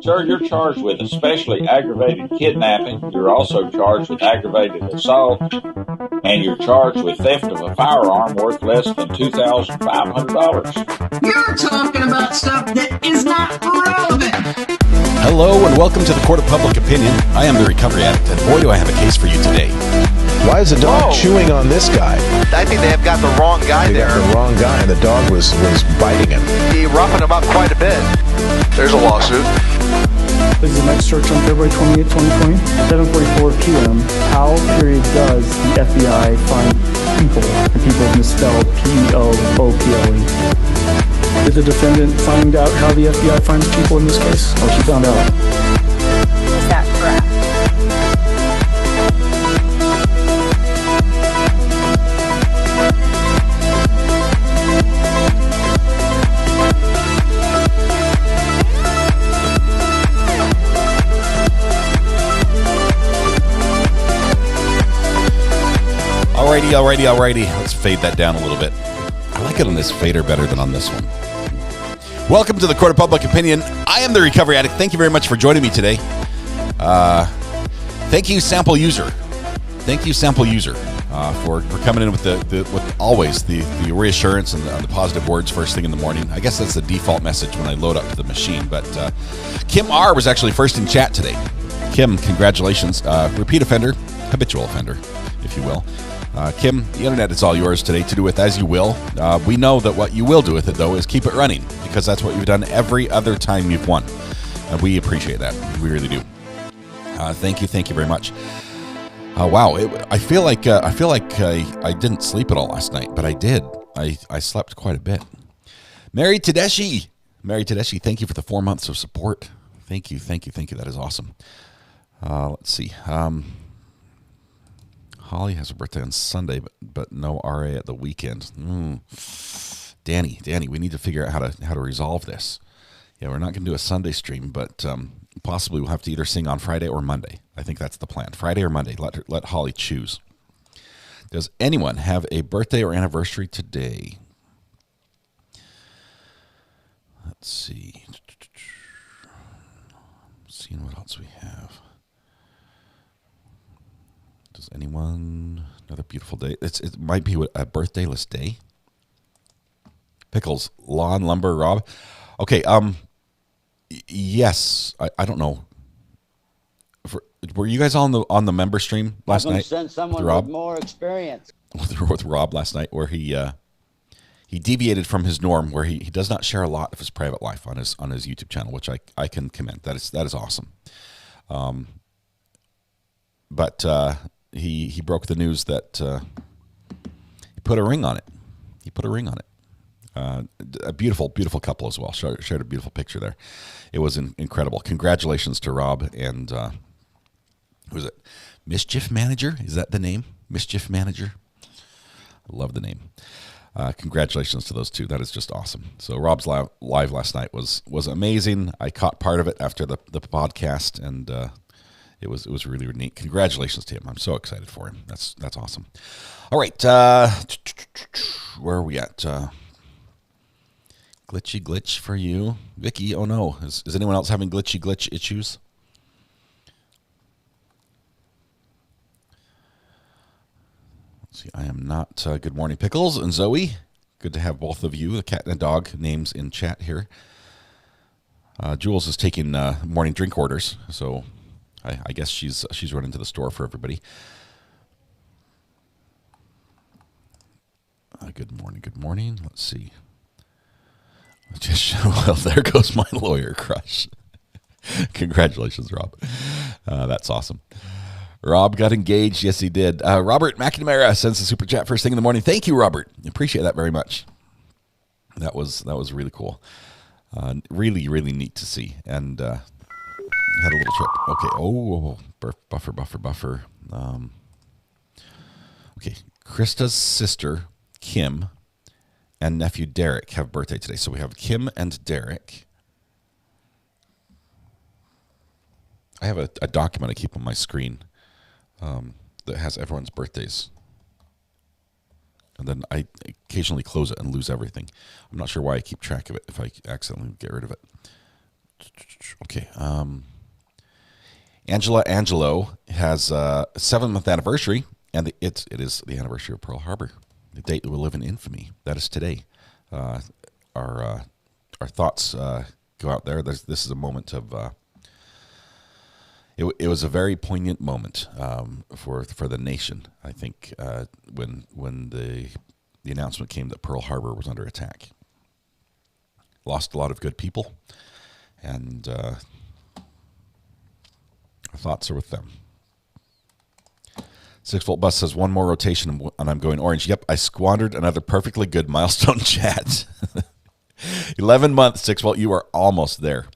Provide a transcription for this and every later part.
Sir, you're charged with especially aggravated kidnapping. You're also charged with aggravated assault, and you're charged with theft of a firearm worth less than $2,500. You're talking about stuff that is not relevant. Hello and welcome to the Court of Public Opinion. I am the Recovery Addict, and boy, do I have a case for you today. Why is the dog chewing on this guy? I think they have got the wrong guy there. They got the wrong guy, and the dog was biting him. He roughened him up quite a bit. There's a lawsuit. This is the next search on February 28, 2020. At 7:44 p.m., how period does the FBI find people? And people misspelled P-E-O-O-P-L-E. Did the defendant find out how the FBI finds people in this case? Or she found out? Is that correct? Alrighty. Let's fade that down a little bit. I like it on this fader better than on this one. Welcome to the Court of Public Opinion. I am the Recovery Addict. Thank you very much for joining me today. Thank you, Sample User. For coming in with the reassurance and the positive words first thing in the morning. I guess that's the default message when I load up the machine. But Kim R was actually first in chat today. Kim, congratulations. Repeat offender, habitual offender, if you will. Kim, the internet is all yours today to do with as you will. We know that what you will do with it, though, is keep it running, because that's what you've done every other time you've won. And we appreciate that. We really do. Thank you very much. Wow, I feel like I didn't sleep at all last night, but I did. I slept quite a bit. Mary Tedeschi, thank you for the 4 months of support. Thank you. That is awesome. Let's see. Holly has a birthday on Sunday, but no RA at the weekend. Danny, we need to figure out how to resolve this. Yeah, we're not going to do a Sunday stream, but possibly we'll have to either sing on Friday or Monday. I think that's the plan. Friday or Monday. Let Holly choose. Does anyone have a birthday or anniversary today? Let's see. Seeing what else we have. Does anyone? Another beautiful day. It might be a birthdayless day. Pickles, lawn, lumber, Rob. Okay. Yes. I don't know. Were you guys on the member stream last night? Send someone with Rob? with more experience. With Rob last night, where he deviated from his norm, where he does not share a lot of his private life on his YouTube channel, which I can commend. That is awesome. But he broke the news that he put a ring on it. A beautiful couple as well. Shared a beautiful picture there. It was incredible. Congratulations to Rob and who is it? Mischief Manager? Is that the name? Mischief Manager? I love the name. Congratulations to those two. That is just awesome. So Rob's live last night was amazing. I caught part of it after the podcast, and it was really, really neat. Congratulations to him. I'm so excited for him. That's awesome. All right. Where are we at? Glitchy glitch for you. Vicky, oh no. Is anyone else having glitch issues? Let's see, I am not. Good morning, Pickles and Zoe. Good to have both of you, the cat and the dog, names in chat here. Jules is taking morning drink orders, so I guess she's running to the store for everybody. Good morning. Let's see. Well, there goes my lawyer crush. Congratulations, Rob. That's awesome. Rob got engaged. Yes, he did. Robert McNamara sends a super chat first thing in the morning. Thank you, Robert. Appreciate that very much. That was really cool. Really, really neat to see. And had a little trip. Okay. Oh, buffer. Okay. Krista's sister, Kim, and nephew Derek have birthday today. So we have Kim and Derek. I have a document I keep on my screen that has everyone's birthdays. And then I occasionally close it and lose everything. I'm not sure why I keep track of it if I accidentally get rid of it. Okay. Angela Angelo has a 7-month anniversary, and it is the anniversary of Pearl Harbor, the date that will live in infamy. That is today. Our thoughts go out there. This is a moment of. It was a very poignant moment for the nation. I think when the announcement came that Pearl Harbor was under attack. Lost a lot of good people, and our thoughts are with them. 6-Volt Bus says, one more rotation and I'm going orange. Yep, I squandered another perfectly good milestone chat. 11 months, 6-Volt, you are almost there.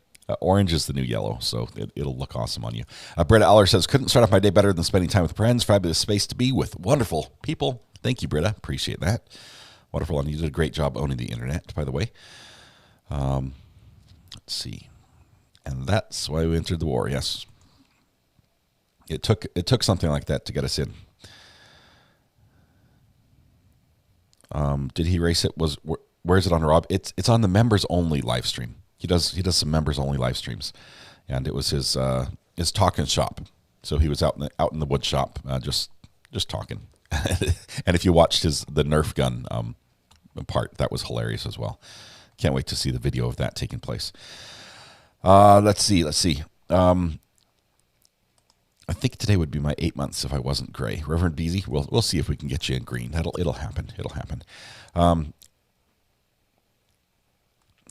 Orange is the new yellow, so it'll look awesome on you. Britta Aller says, couldn't start off my day better than spending time with friends. Fabulous space to be with wonderful people. Thank you, Britta. Appreciate that. Wonderful, and you did a great job owning the internet, by the way. Let's see. And that's why we entered the war, yes. It took something like that to get us in. Did he race it? Where's it on, Rob? It's on the members only live stream. He does some members only live streams, and it was his talking shop. So he was out in the wood shop, just talking. And if you watched the Nerf gun part, that was hilarious as well. Can't wait to see the video of that taking place. Let's see. I think today would be my 8 months if I wasn't gray. Reverend Beasy, we'll see if we can get you in green. It'll happen.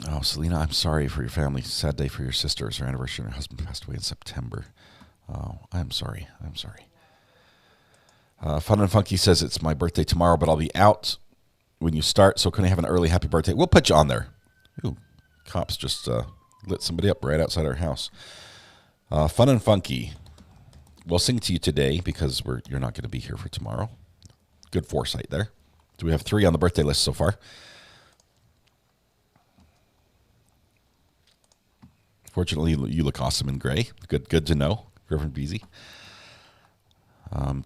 Oh, Selena, I'm sorry for your family. Sad day for your sister. It's her anniversary. Her husband passed away in September. Oh, I'm sorry. Fun and Funky says it's my birthday tomorrow, but I'll be out when you start, so can I have an early happy birthday? We'll put you on there. Ooh, cops just lit somebody up right outside our house. Fun and Funky. We'll sing to you today because you're not going to be here for tomorrow. Good foresight there. So we have 3 on the birthday list so far. Fortunately, you look awesome in gray. Good to know, Reverend Beasy.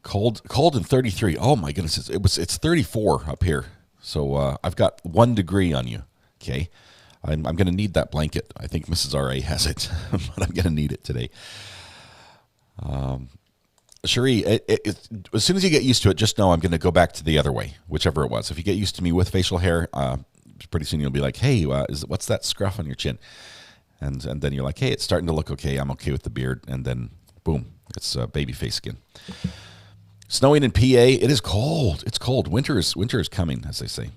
Cold and 33. Oh my goodness, it's 34 up here. So I've got 1 degree on you. Okay, I'm going to need that blanket. I think Mrs. R.A. has it, but I'm going to need it today. Cherie, as soon as you get used to it, just know I'm going to go back to the other way, whichever it was. If you get used to me with facial hair, pretty soon you'll be like, hey, what's that scruff on your chin? And then you're like, hey, it's starting to look okay. I'm okay with the beard. And then, boom, it's baby face again. Snowing in PA. It is cold. It's cold. Winter is coming, as they say.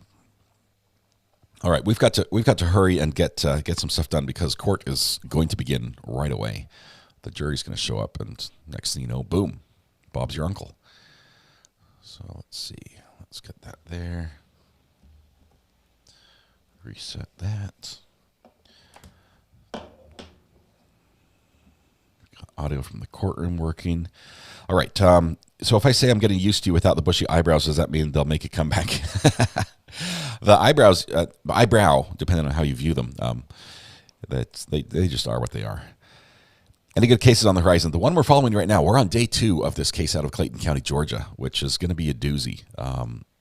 All right, we've got to hurry and get some stuff done because court is going to begin right away. The jury's going to show up, and next thing you know, boom, Bob's your uncle. So let's see. Let's get that there. Reset that. Audio from the courtroom working. All right. So if I say I'm getting used to you without the bushy eyebrows, does that mean they'll make a comeback? The eyebrows, eyebrow, depending on how you view them, they just are what they are. Any good cases on the horizon? The one we're following right now, we're on day 2 of this case out of Clayton County, Georgia, which is going to be a doozy.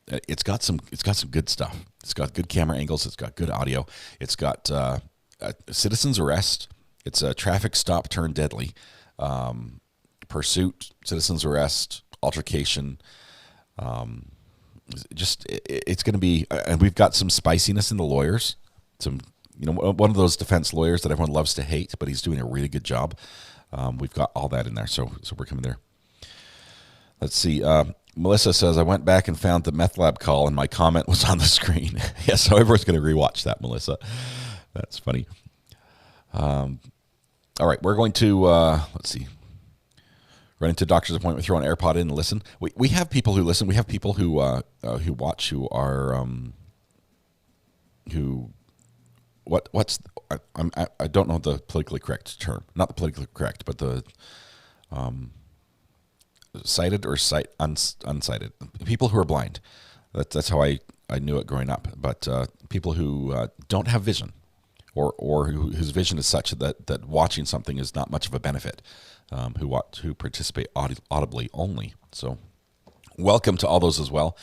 It's got some good stuff. It's got good camera angles. It's got good audio. It's got a citizen's arrest. It's a traffic stop turned deadly. Pursuit, citizen's arrest, altercation. It's going to be, and we've got some spiciness in the lawyers. Some, one of those defense lawyers that everyone loves to hate, but he's doing a really good job. We've got all that in there, so we're coming there. Let's see. Melissa says, I went back and found the meth lab call, and my comment was on the screen. Yeah, so everyone's going to rewatch that, Melissa. That's funny. All right, we're going to, let's see. Run into a doctor's appointment, throw an AirPod in and listen. We have people who listen. We have people who watch who are I don't know the politically correct term. Not the politically correct, but the sighted or unsighted. People who are blind. That's how I knew it growing up. But people who don't have vision, or whose vision is such that watching something is not much of a benefit. Who participate audibly only. So welcome to all those as well.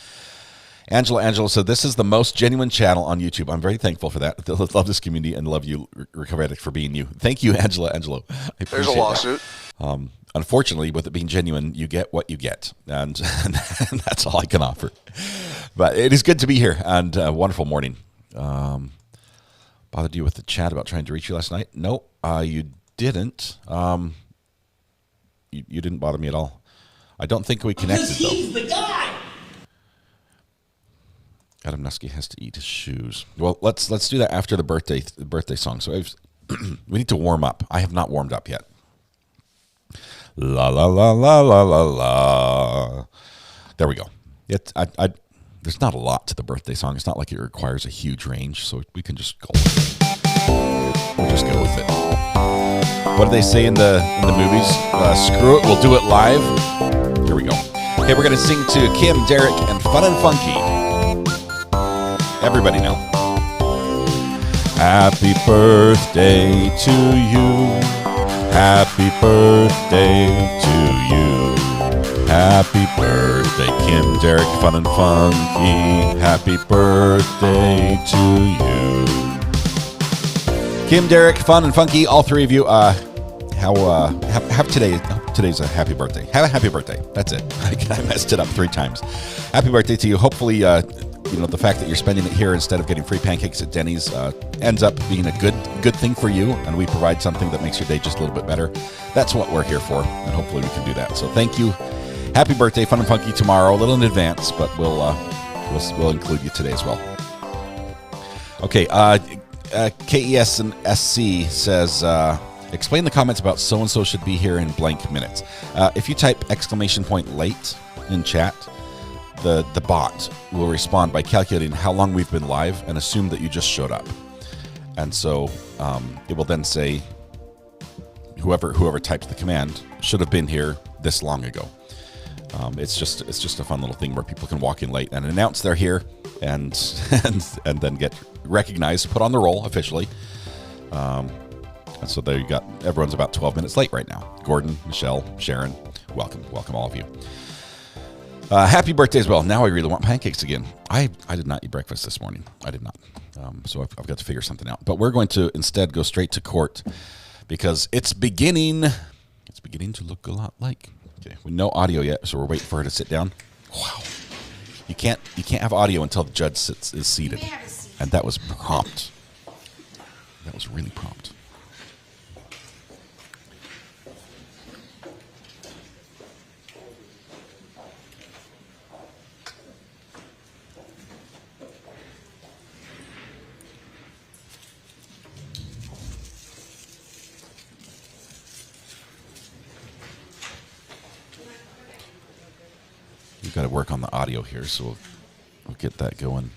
Angela said, this is the most genuine channel on YouTube. I'm very thankful for that. Love this community and love you, Recovery Addict, for being you. Thank you, Angelo. There's a lawsuit. Unfortunately, with it being genuine, you get what you get. And that's all I can offer. But it is good to be here, and a wonderful morning. Bothered you with the chat about trying to reach you last night? No, you didn't. You didn't bother me at all. I don't think we connected, though. He's the guy. Adam Nusky has to eat his shoes. Well, let's do that after the birthday song. So we need to warm up. I have not warmed up yet. La la la la la la la. There we go. There's not a lot to the birthday song. It's not like it requires a huge range, so we can just go with it. We'll just go with it. What do they say in the movies? Screw it, we'll do it live. Here we go. Hey, we're gonna sing to Kim, Derek, and Fun and Funky. Everybody now. Happy birthday to you. Happy birthday to you. Happy birthday, Kim, Derek, Fun and Funky. Happy birthday to you. Kim, Derek, Fun and Funky, all three of you, have today's a happy birthday. Have a happy birthday. That's it. I messed it up 3 times. Happy birthday to you. Hopefully, the fact that you're spending it here instead of getting free pancakes at Denny's ends up being a good thing for you, and we provide something that makes your day just a little bit better. That's what we're here for, and hopefully we can do that. So thank you. Happy birthday, Fun and Funky tomorrow, a little in advance, but we'll include you today as well. Okay, KES and SC says, explain the comments about so-and-so should be here in blank minutes. If you type !late in chat, the bot will respond by calculating how long we've been live and assume that you just showed up. And so it will then say whoever types the command should have been here this long ago. It's just a fun little thing where people can walk in late and announce they're here and then get recognized, put on the roll officially. And so there you got, everyone's about 12 minutes late right now. Gordon, Michelle, Sharon, welcome all of you. Happy birthday as well. Now I really want pancakes again. I did not eat breakfast this morning. I did not. So I've got to figure something out. But we're going to instead go straight to court because it's beginning to look a lot like. Okay, with no audio yet, so we're waiting for her to sit down. Wow. You can't have audio until the judge is seated. And that was prompt. That was really prompt. We've got to work on the audio here, so we'll get that going.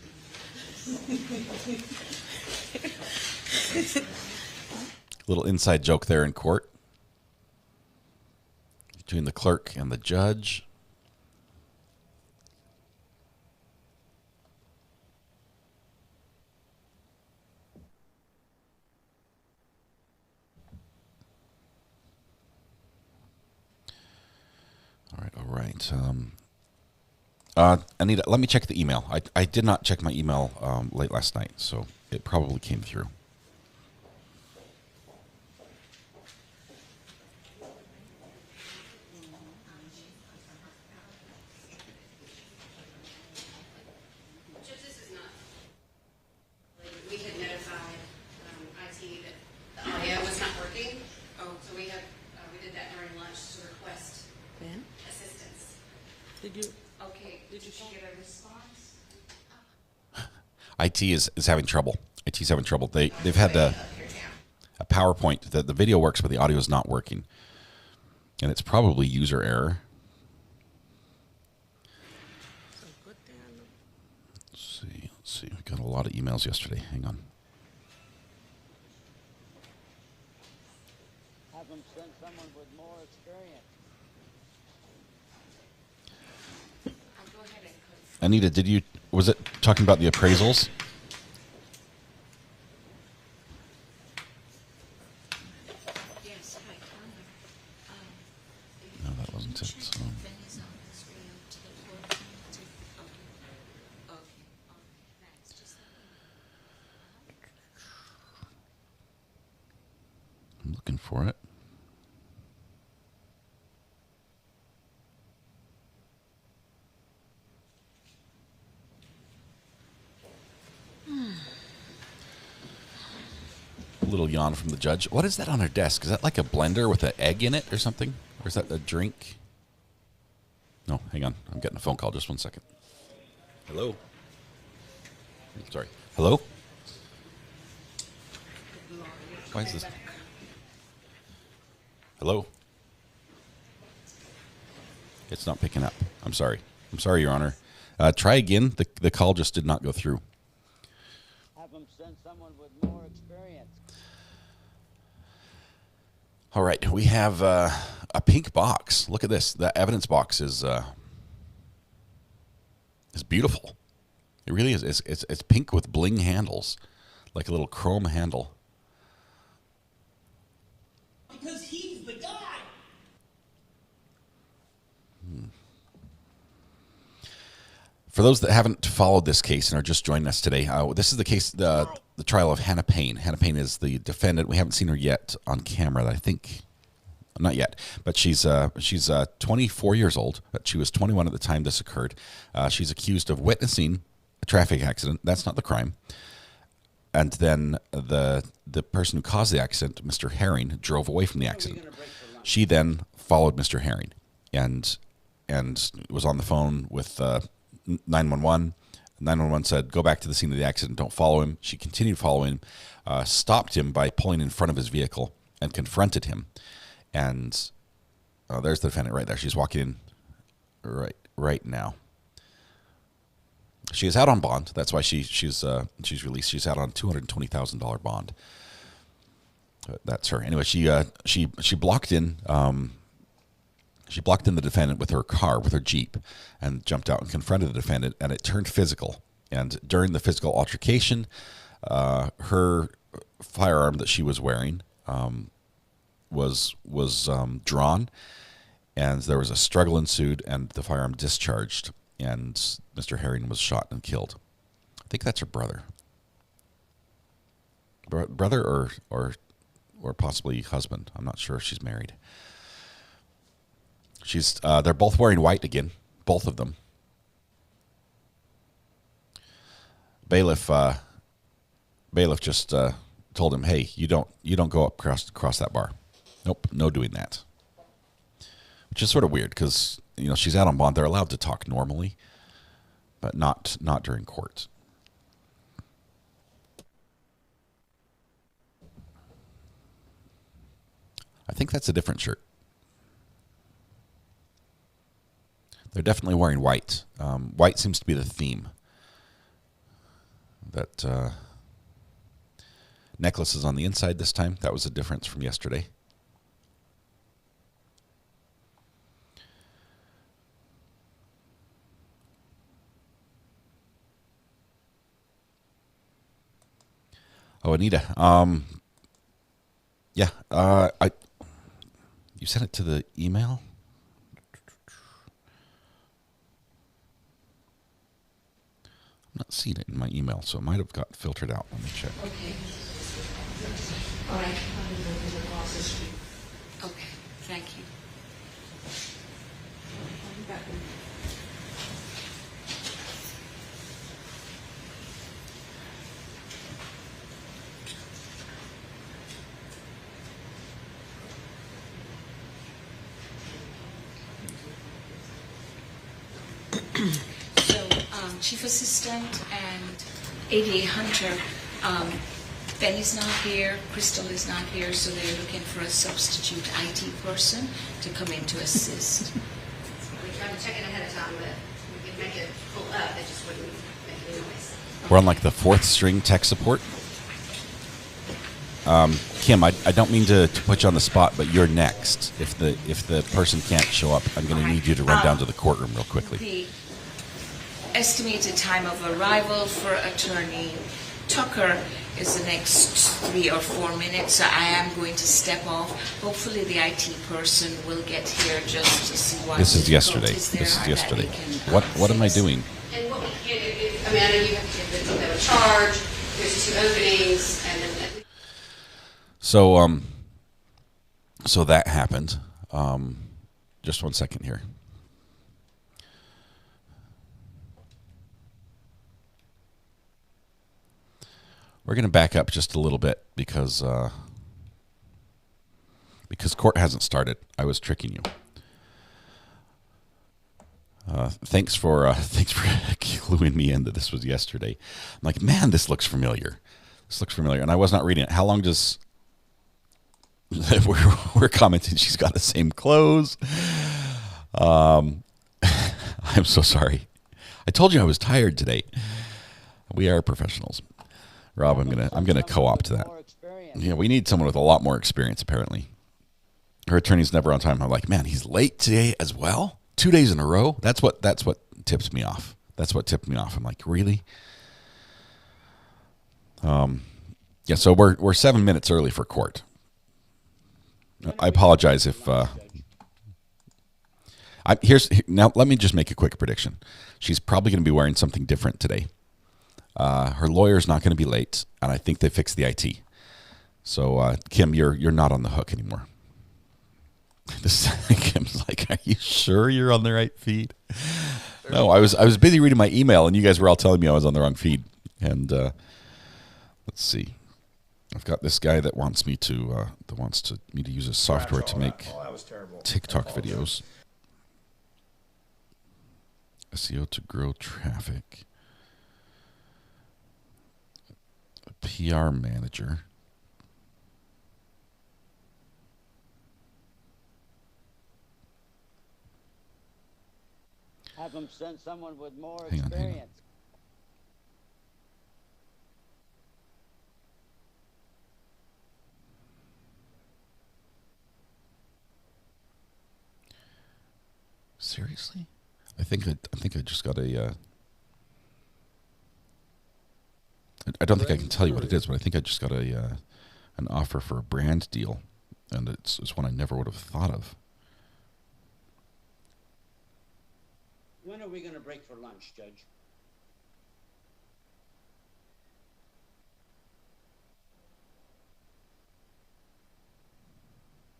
Little inside joke there in court between the clerk and the judge. All right. Anita, let me check the email. I did not check my email late last night, so it probably came through. We had notified IT that the audio was not working. So we did that during lunch to request assistance. Did you get a response? IT is having trouble. IT's having trouble. They've had a PowerPoint that the video works, but the audio is not working, and it's probably user error. Let's see. We got a lot of emails yesterday. Hang on. Have them send someone with more experience. Anita, was it talking about the appraisals? Yes, No, that wasn't it. So. looking for it. A little yawn from the judge. What is that on her desk? Is that like a blender with an egg in it or something? Or is that a drink? No, hang on. I'm getting a phone call. Just 1 second. Hello? Sorry. Hello? Why is this? Hello? It's not picking up. I'm sorry. I'm sorry, Your Honor. Try again. The call just did not go through. Have them send someone with more experience. All right. We have a pink box. Look at this. The evidence box is beautiful. It really is. It's pink with bling handles, like a little chrome handle. Because he's the guy. For those that haven't followed this case and are just joining us today, this is the case, the trial of Hannah Payne. Hannah Payne is the defendant. We haven't seen her yet on camera, I think. Not yet, but she's 24 years old. But she was 21 at the time this occurred. She's accused of witnessing a traffic accident. That's not the crime. And then the person who caused the accident, Mr. Herring, drove away from the accident. She then followed Mr. Herring and was on the phone with 911. 911 said, go back to the scene of the accident. Don't follow him. She continued following him, stopped him by pulling in front of his vehicle and confronted him. And there's the defendant right there. She's walking in right now. She is out on bond. That's why she's released. She's out on $220,000 bond. That's her. Anyway, she blocked in. She blocked in the defendant with her car, with her Jeep, and jumped out and confronted the defendant, and it turned physical. And during the physical altercation, her firearm that she was wearing was drawn, and there was a struggle ensued, and the firearm discharged, and Mr. Herring was shot and killed. I think that's her brother. Brother or possibly husband. I'm not sure if she's married. They're both wearing white again, both of them. Bailiff just told him, "Hey, you don't go up across that bar. Nope, no doing that." Which is sort of weird because she's out on bond. They're allowed to talk normally, but not during court. I think that's a different shirt. They're definitely wearing white. White seems to be the theme. That necklace is on the inside this time. That was a difference from yesterday. Oh, Anita. Yeah. You sent it to the email? I'm not seeing it in my email, so it might have got filtered out. Let me check. Okay. All right. Okay. Thank you. Chief Assistant and ADA Hunter, Benny's not here, Crystal is not here, so they're looking for a substitute IT person to come in to assist. We tried to check it ahead of time, but we could make it pull up, it just wouldn't make any noise. We're on like the fourth string tech support. Kim, I don't mean to put you on the spot, but you're next. If the person can't show up, I'm going to need you to run down to the courtroom real quickly. The estimated time of arrival for Attorney Tucker is the next 3 or 4 minutes, so I am going to step off. Hopefully the IT person will get here just to see what this is yesterday. What am I doing? And what we can do, I mean, I know you have to give a charge, there's 2 openings, and then... So, So that happened. Just 1 second here. We're going to back up just a little bit because court hasn't started. I was tricking you. Thanks for cluing me in that this was yesterday. I'm like, man, this looks familiar. This looks familiar, and I was not reading it. How long does we're commenting? She's got the same clothes. I'm so sorry. I told you I was tired today. We are professionals. Rob, I'm gonna co-opt that. Yeah, we need someone with a lot more experience. Apparently, her attorney's never on time. I'm like, man, he's late today as well. 2 days in a row. That's what tips me off. That's what tipped me off. I'm like, really? Yeah. So we're 7 minutes early for court. I apologize if. Now. Let me just make a quick prediction. She's probably going to be wearing something different today. Her lawyer's not going to be late, and I think they fixed the IT. So, Kim, you're not on the hook anymore. Kim's like, are you sure you're on the right feed? No, I was busy reading my email, and you guys were all telling me I was on the wrong feed. And let's see, I've got this guy that wants me to use his software to make TikTok videos. SEO to grow traffic. A PR manager. Have them send someone with more Hang on. experience. Seriously? I think I just got a. I don't think I can tell you what it is, but I think I just got an offer for a brand deal, and it's one I never would have thought of. When are we going to break for lunch, Judge?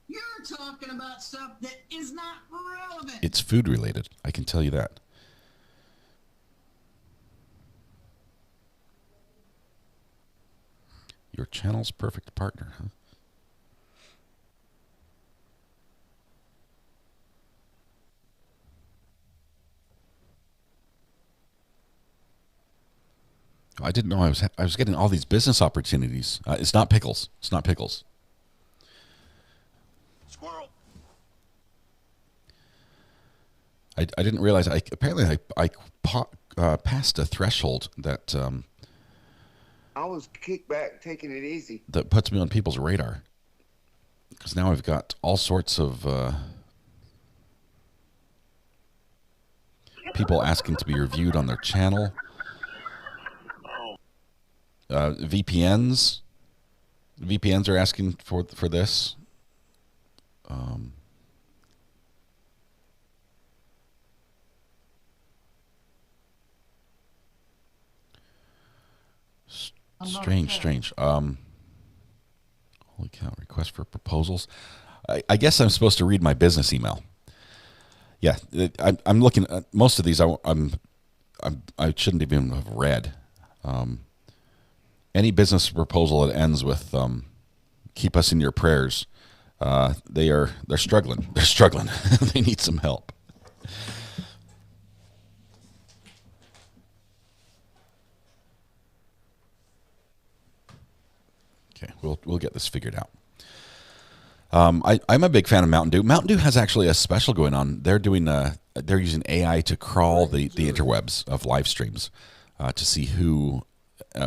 You're talking about stuff that is not relevant. It's food related. I can tell you that. Your channel's perfect partner, huh? I didn't know I was getting all these business opportunities. It's not Pickles. It's not Pickles. Squirrel. I didn't realize. Apparently I passed a threshold that I was kicked back, taking it easy. that puts me on people's radar. Because now I've got all sorts of people asking to be reviewed on their channel. VPNs are asking for this. Strange. Holy cow! Request for proposals. I guess I'm supposed to read my business email. Yeah, I'm looking at most of these. I shouldn't even have read. Any business proposal that ends with "keep us in your prayers," they're struggling. They're struggling. They need some help. Okay, we'll get this figured out. I'm a big fan of Mountain Dew. Mountain Dew has actually a special going on. They're using AI to crawl the interwebs of live streams to see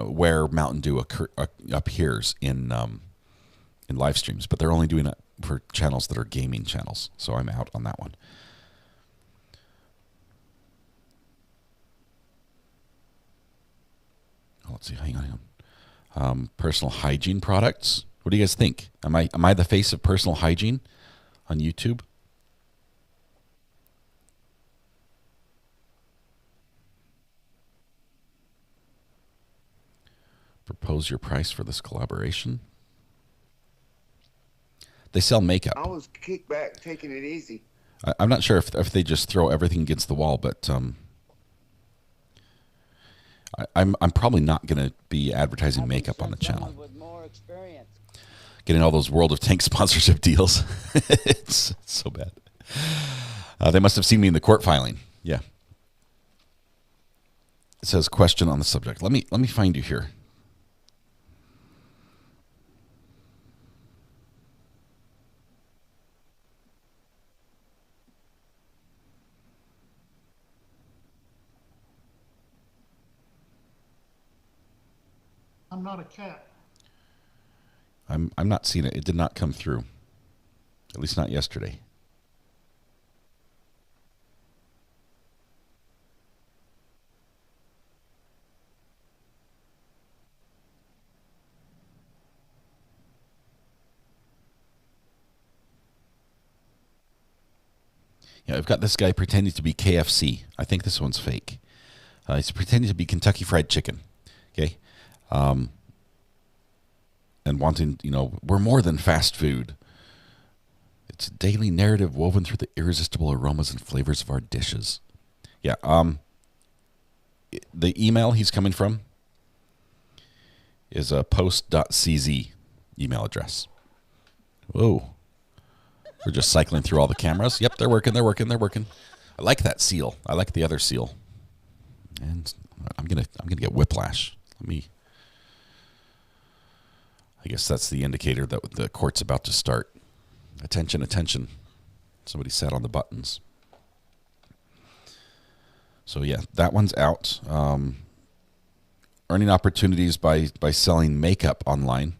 where Mountain Dew appears in live streams, but they're only doing it for channels that are gaming channels. So I'm out on that one. Oh, let's see. Hang on. Personal hygiene products. What do you guys think? Am I the face of personal hygiene on YouTube? Propose your price for this collaboration. They sell makeup. I was kicked back, taking it easy. I'm not sure if they just throw everything against the wall, but I'm probably not going to be advertising makeup on the channel. Getting all those World of Tank sponsorship deals. It's so bad. They must have seen me in the court filing. Yeah. It says question on the subject. Let me find you here. I'm not a cat. I'm not seeing it. It did not come through. At least not yesterday. Yeah, I've got this guy pretending to be KFC. I think this one's fake. He's pretending to be Kentucky Fried Chicken. Okay. And wanting, we're more than fast food. It's a daily narrative woven through the irresistible aromas and flavors of our dishes. Yeah. The email he's coming from is a post.cz email address. Whoa. We're just cycling through all the cameras. Yep, they're working. I like that seal. I like the other seal. And I'm gonna get whiplash. I guess that's the indicator that the court's about to start. Attention, attention. Somebody sat on the buttons. So yeah, that one's out. Earning opportunities by selling makeup online.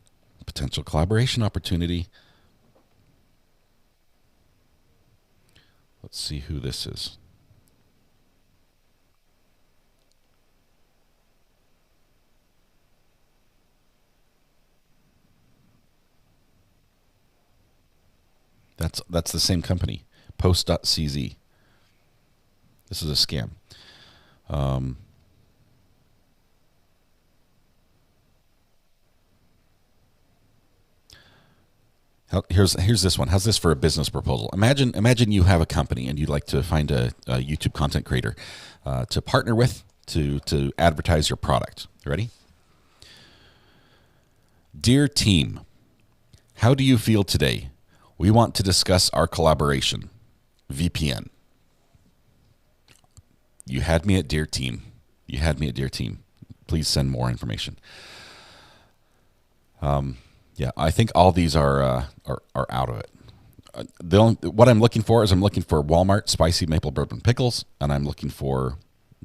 Potential collaboration opportunity. Let's see who this is. That's the same company, post.cz. This is a scam. Here's this one. How's this for a business proposal? Imagine you have a company and you'd like to find a YouTube content creator to partner with to advertise your product. Ready? Dear team, how do you feel today? We want to discuss our collaboration. VPN. You had me at dear team. Please send more information. Yeah, I think all these are out of it. What I'm looking for is Walmart spicy maple bourbon pickles, and I'm looking for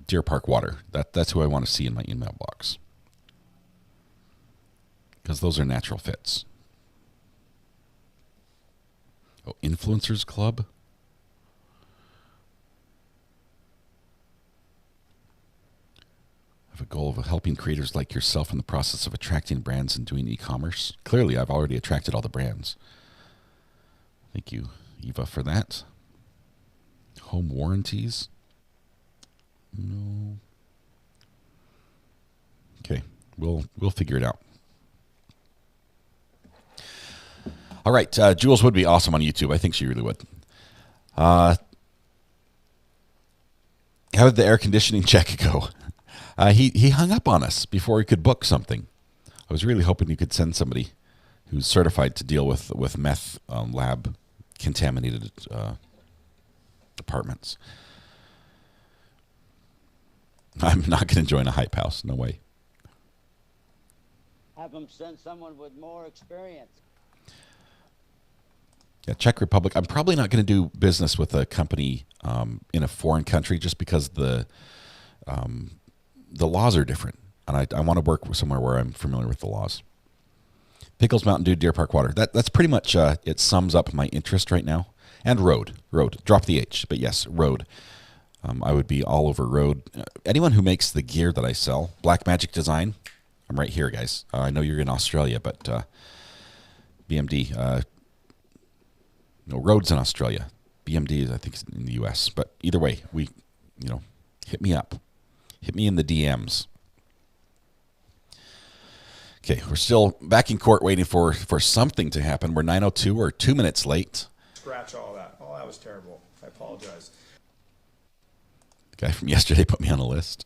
Deer Park water. That's who I want to see in my email box, because those are natural fits. Oh, Influencers Club. I have a goal of helping creators like yourself in the process of attracting brands and doing e-commerce. Clearly, I've already attracted all the brands. Thank you, Eva, for that. Home warranties. No. Okay, we'll figure it out. All right, Jules would be awesome on YouTube. I think she really would. How did the air conditioning check go? He hung up on us before he could book something. I was really hoping you could send somebody who's certified to deal with meth lab contaminated apartments. I'm not going to join a hype house. No way. Have them send someone with more experience. Yeah, Czech Republic. I'm probably not going to do business with a company in a foreign country just because the laws are different, and I want to work with somewhere where I'm familiar with the laws. Pickles, Mountain Dew, Deer Park water. That's pretty much it sums up my interest right now. And road. Drop the H, but yes, road. I would be all over road. Anyone who makes the gear that I sell, Black Magic Design. I'm right here, guys. I know you're in Australia, but BMD. No, Road's in Australia. BMD is, I think, in the U.S. But either way, hit me up. Hit me in the DMs. Okay, we're still back in court waiting for something to happen. We're 9:02. We're 2 minutes late. Scratch all that. Oh, that was terrible. I apologize. The guy from yesterday put me on a list.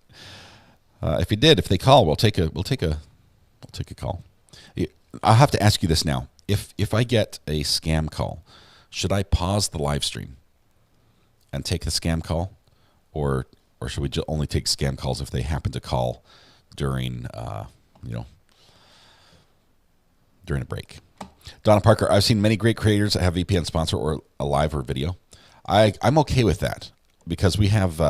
If they call, we'll take a call. I'll have to ask you this now. If I get a scam call, should I pause the live stream and take the scam call, or should we only take scam calls if they happen to call during during a break? Donna Parker, I've seen many great creators that have VPN sponsor or a live or video. I'm okay with that because we have,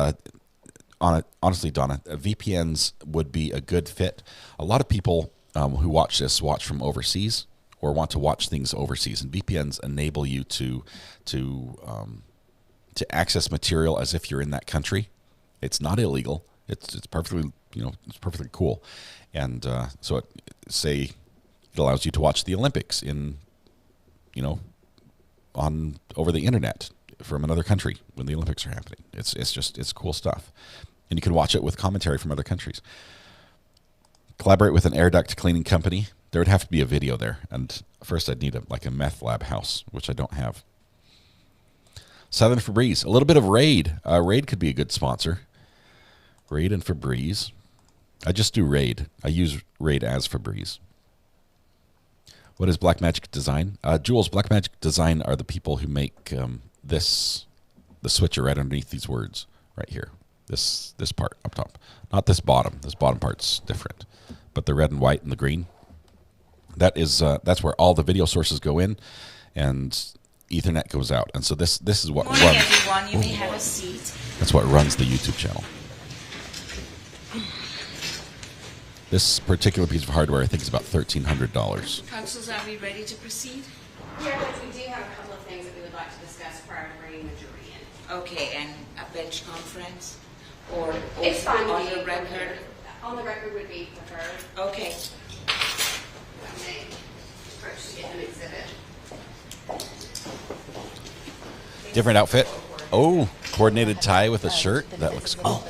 honestly, Donna, VPNs would be a good fit. A lot of people who watch this watch from overseas or want to watch things overseas, and VPNs enable you to access material as if you're in that country. It's not illegal. It's perfectly it's perfectly cool, and so it allows you to watch the Olympics over the internet from another country when the Olympics are happening. It's cool stuff, and you can watch it with commentary from other countries. Collaborate with an air duct cleaning company. There would have to be a video there, and first I'd need a meth lab house, which I don't have. Southern Febreze, a little bit of Raid. Raid could be a good sponsor. Raid and Febreze. I just do Raid. I use Raid as Febreze. What is Blackmagic Design? Jules, Blackmagic Design are the people who make the switcher right underneath these words right here. This part up top, not this bottom. This bottom part's different, but the red and white and the green. That's where all the video sources go in, and Ethernet goes out, and so this is what runs. Morning, everyone. You may have a seat. That's what runs the YouTube channel. This particular piece of hardware, I think, is about $1,300. Councils, are we ready to proceed? Yeah, but we do have a couple of things that we would like to discuss prior to bringing the jury in. Okay, and a bench conference? Or It's fine on with the me. record? On the record would be preferred. Okay. I may approach to get an exhibit. Different outfit. Oh, coordinated tie with a shirt. That looks cool.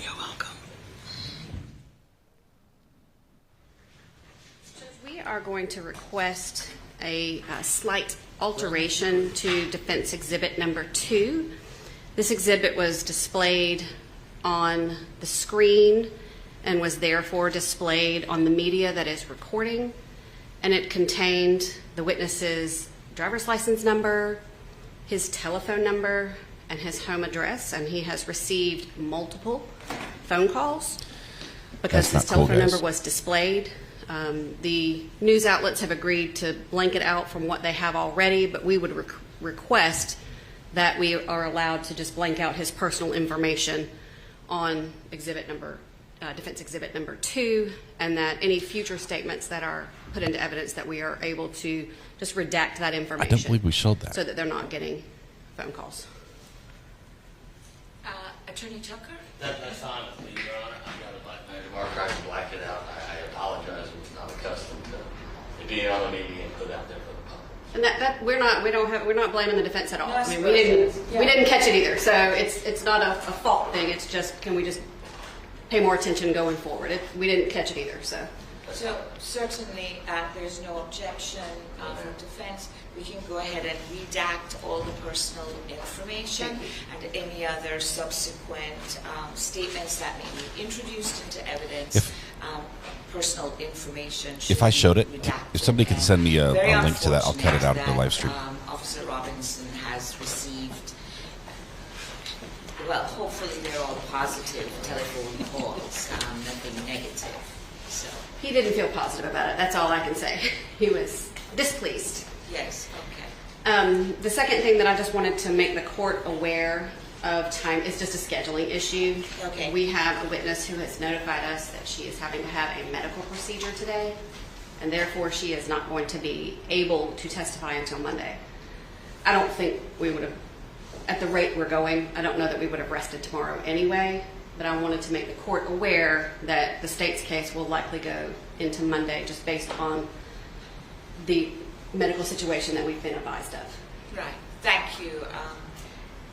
You're welcome. We are going to request a slight alteration to Defense Exhibit number 2. This exhibit was displayed on the screen and was therefore displayed on the media that is recording, and it contained the witness's driver's license number, his telephone number, and his home address, and he has received multiple phone calls because his telephone number was displayed. The news outlets have agreed to blank it out from what they have already, but we would request that we are allowed to just blank out his personal information on Defense Exhibit number 2, and that any future statements that are put into evidence that we are able to just redact that information. I don't believe we showed that. So that they're not getting phone calls. Attorney Tucker? That's fine with me, Your Honor. I've got a black marker. I can black it out. I apologize. I was not accustomed to being on the media and put out there for the public. And we're not blaming the defense at all. I mean, we didn't catch it either. So it's not a fault thing. It's just, can we just pay more attention going forward? We didn't catch it either. So certainly there's no objection from defense. We can go ahead and redact all the personal information and any other subsequent statements that may be introduced into evidence. Personal information. If I showed it, if somebody can send me a link to that, I'll cut it out of the live stream. Officer Robinson has received, well, hopefully they're all positive telephone calls, nothing negative. So he didn't feel positive about it. That's all I can say. He was displeased. Yes, okay. The second thing that I just wanted to make the court aware of time is just a scheduling issue. Okay. We have a witness who has notified us that she is having to have a medical procedure today, and therefore she is not going to be able to testify until Monday. I don't think we would have, at the rate we're going, I don't know that we would have rested tomorrow anyway, but I wanted to make the court aware that the state's case will likely go into Monday just based on the medical situation that we've been advised of. Right. Thank you,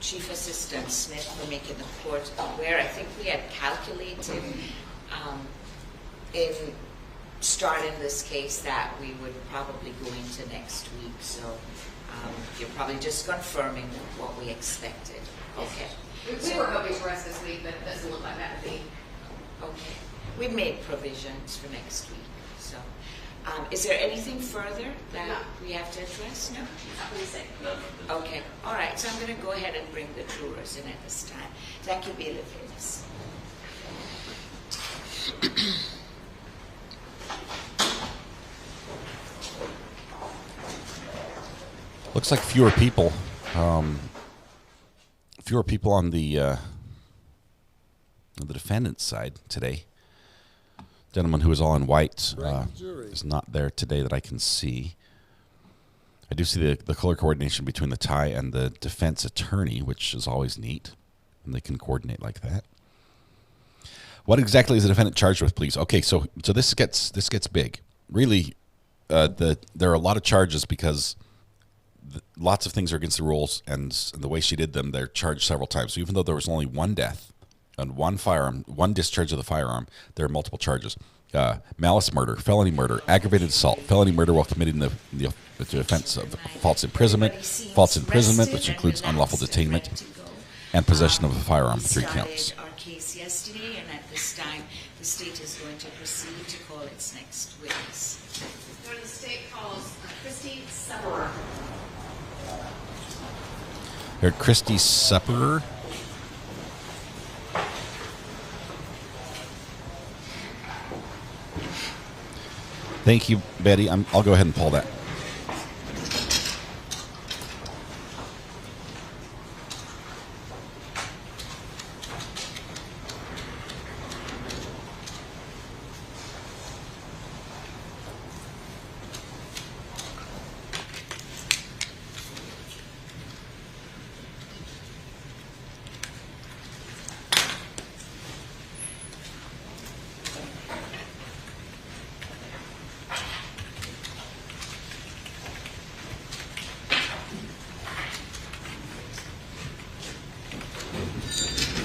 Chief Assistant Smith, for making the court aware. I think we had calculated in start in this case that we would probably go into next week. So you're probably just confirming what we expected. Okay. We were hoping for us this week, but it doesn't look like that would be. Okay. We've made provisions for next week. So is there anything further that we have to address? No? No. Okay. All right. So I'm going to go ahead and bring the jurors in at this time. Thank you, Bailiff Haynes. Looks like fewer people on the defendant's side today. Gentleman who is all in white is not there today that I can see. I do see the color coordination between the tie and the defense attorney, which is always neat when they can coordinate like that. What exactly is the defendant charged with, please? Okay, so this gets big. Really, there are a lot of charges because lots of things are against the rules, and the way she did them, they're charged several times. So even though there was only one death and one firearm, one discharge of the firearm, there are multiple charges. Malice murder, felony murder, aggravated assault, felony murder while committing the offense of false imprisonment, which includes unlawful detainment, and possession of a firearm, 3 counts. Our case yesterday, and at this time, the state is going to proceed to call its next witness. The state calls Christy Supperer. Heard Christy Supperer. Thank you, Betty. I'll go ahead and pull that.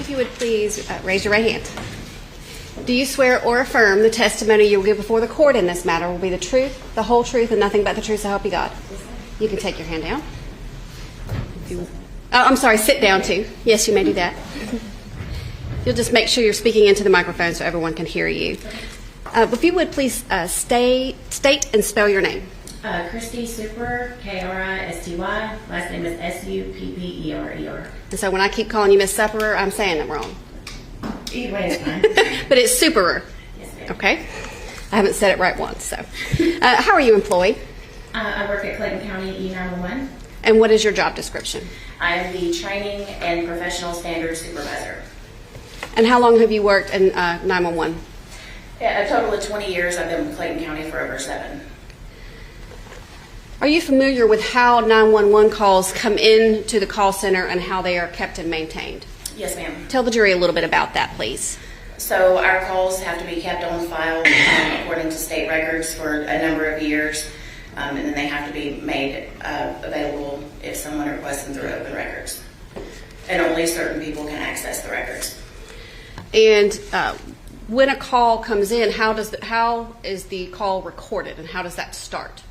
If you would please raise your right hand. Do you swear or affirm the testimony you will give before the court in this matter will be the truth, the whole truth, and nothing but the truth, so help you God? You can take your hand down. I'm sorry, sit down too. Yes, you may do that. You'll just make sure you're speaking into the microphone so everyone can hear you. If you would please state and spell your name. Christy Supperer, Kristy. Last name is Supperer. And so when I keep calling you Miss Supperer, I'm saying it wrong. Either way is fine. But it's Supperer. Yes, ma'am. Okay. I haven't said it right once. So, how are you employed? I work at Clayton County E911. And what is your job description? I am the Training and Professional Standards Supervisor. And how long have you worked in 911? A total of 20 years. I've been with Clayton County for over 7. Are you familiar with how 911 calls come in to the call center and how they are kept and maintained? Yes, ma'am. Tell the jury a little bit about that, please. So our calls have to be kept on file according to state records for a number of years, and then they have to be made available if someone requests them through open records. And only certain people can access the records. And when a call comes in, how is the call recorded, and how does that start?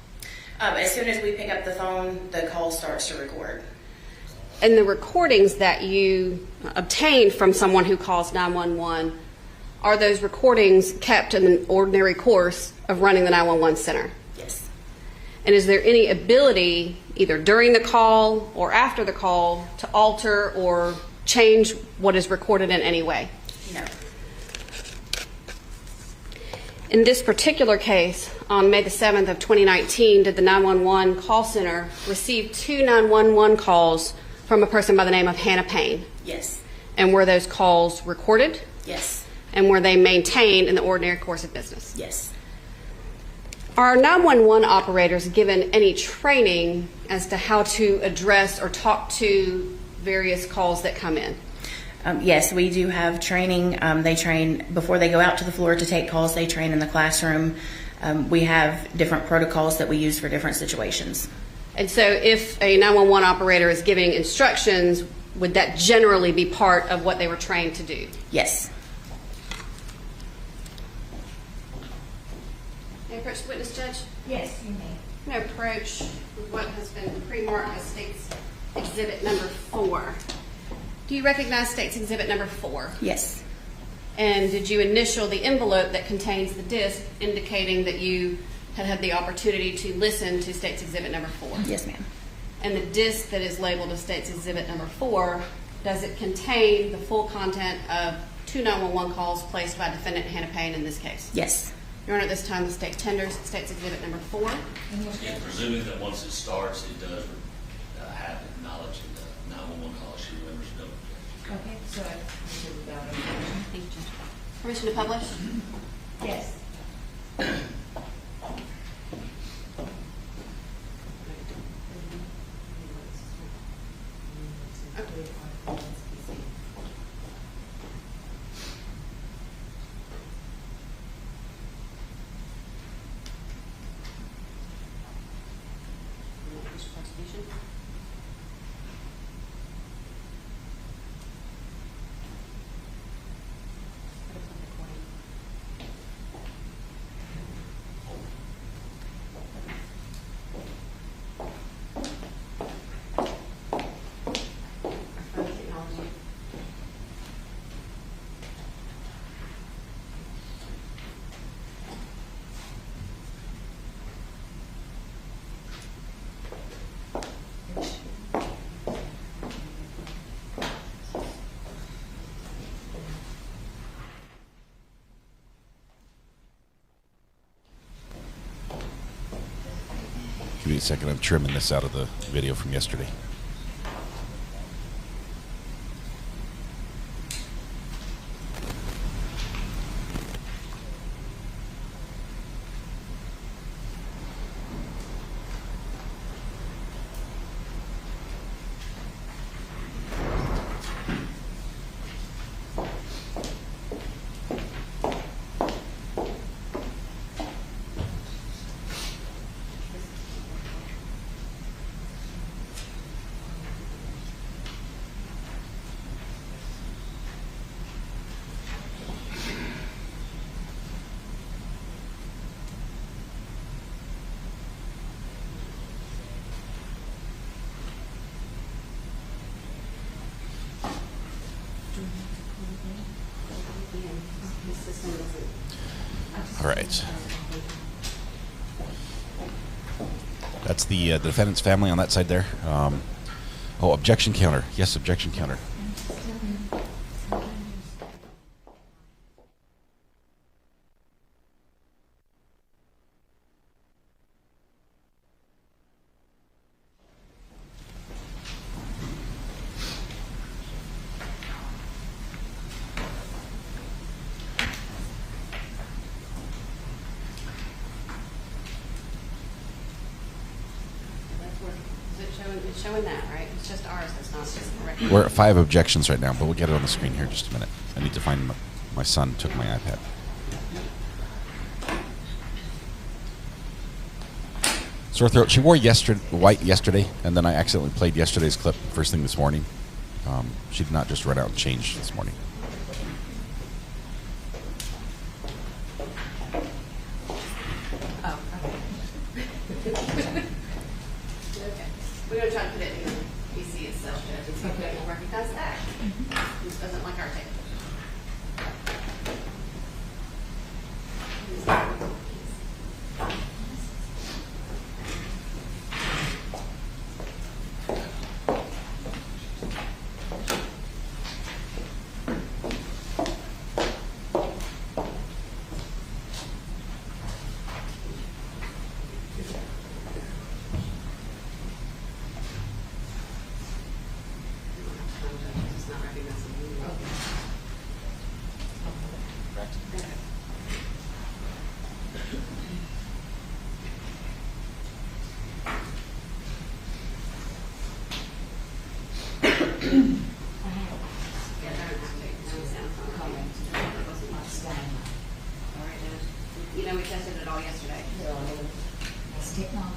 As soon as we pick up the phone, the call starts to record. And the recordings that you obtain from someone who calls 911, are those recordings kept in the ordinary course of running the 911 center? Yes. And is there any ability, either during the call or after the call, to alter or change what is recorded in any way? No. In this particular case, on May the 7th of 2019, did the 911 call center receive 2 911 calls from a person by the name of Hannah Payne? Yes. And were those calls recorded? Yes. And were they maintained in the ordinary course of business? Yes. Are 911 operators given any training as to how to address or talk to various calls that come in? Yes, we do have training. They train before they go out to the floor to take calls. They train in the classroom. We have different protocols that we use for different situations. And so if a 911 operator is giving instructions, would that generally be part of what they were trained to do? Yes. May I approach the witness, Judge? Yes, you may. I'm going to approach with what has been pre-marked as State's Exhibit number 4. Do you recognize State's Exhibit number 4? Yes. And did you initial the envelope that contains the disc indicating that you had had the opportunity to listen to State's Exhibit number 4? Yes, ma'am. And the disc that is labeled as State's Exhibit number 4, does it contain the full content of 2 911 calls placed by defendant Hannah Payne in this case? Yes. Your Honor, at this time the State tenders State's Exhibit number 4. Yeah, presuming that once it starts, it does have acknowledged the 911 call. She remembers no objection. Okay, so I should without objection. Thank you, Judge. Permission to publish? Yes. Prosecution. Give me a second. I'm trimming this out of the video from yesterday. All right. That's the defendant's family on that side there. Oh, objection counter. Yes, objection counter. It's showing that, right? It's just ours that's not correct. We're at 5 objections right now, but we'll get it on the screen here in just a minute. I need to find my son took my iPad. Sore throat. She wore white yesterday, and then I accidentally played yesterday's clip first thing this morning. She did not just run out and change this morning. Oh, okay. We're going to try to put it in the PC itself, Judge, and see if it will recognize that. This doesn't like our tape. You know, we tested it all yesterday. It's technology.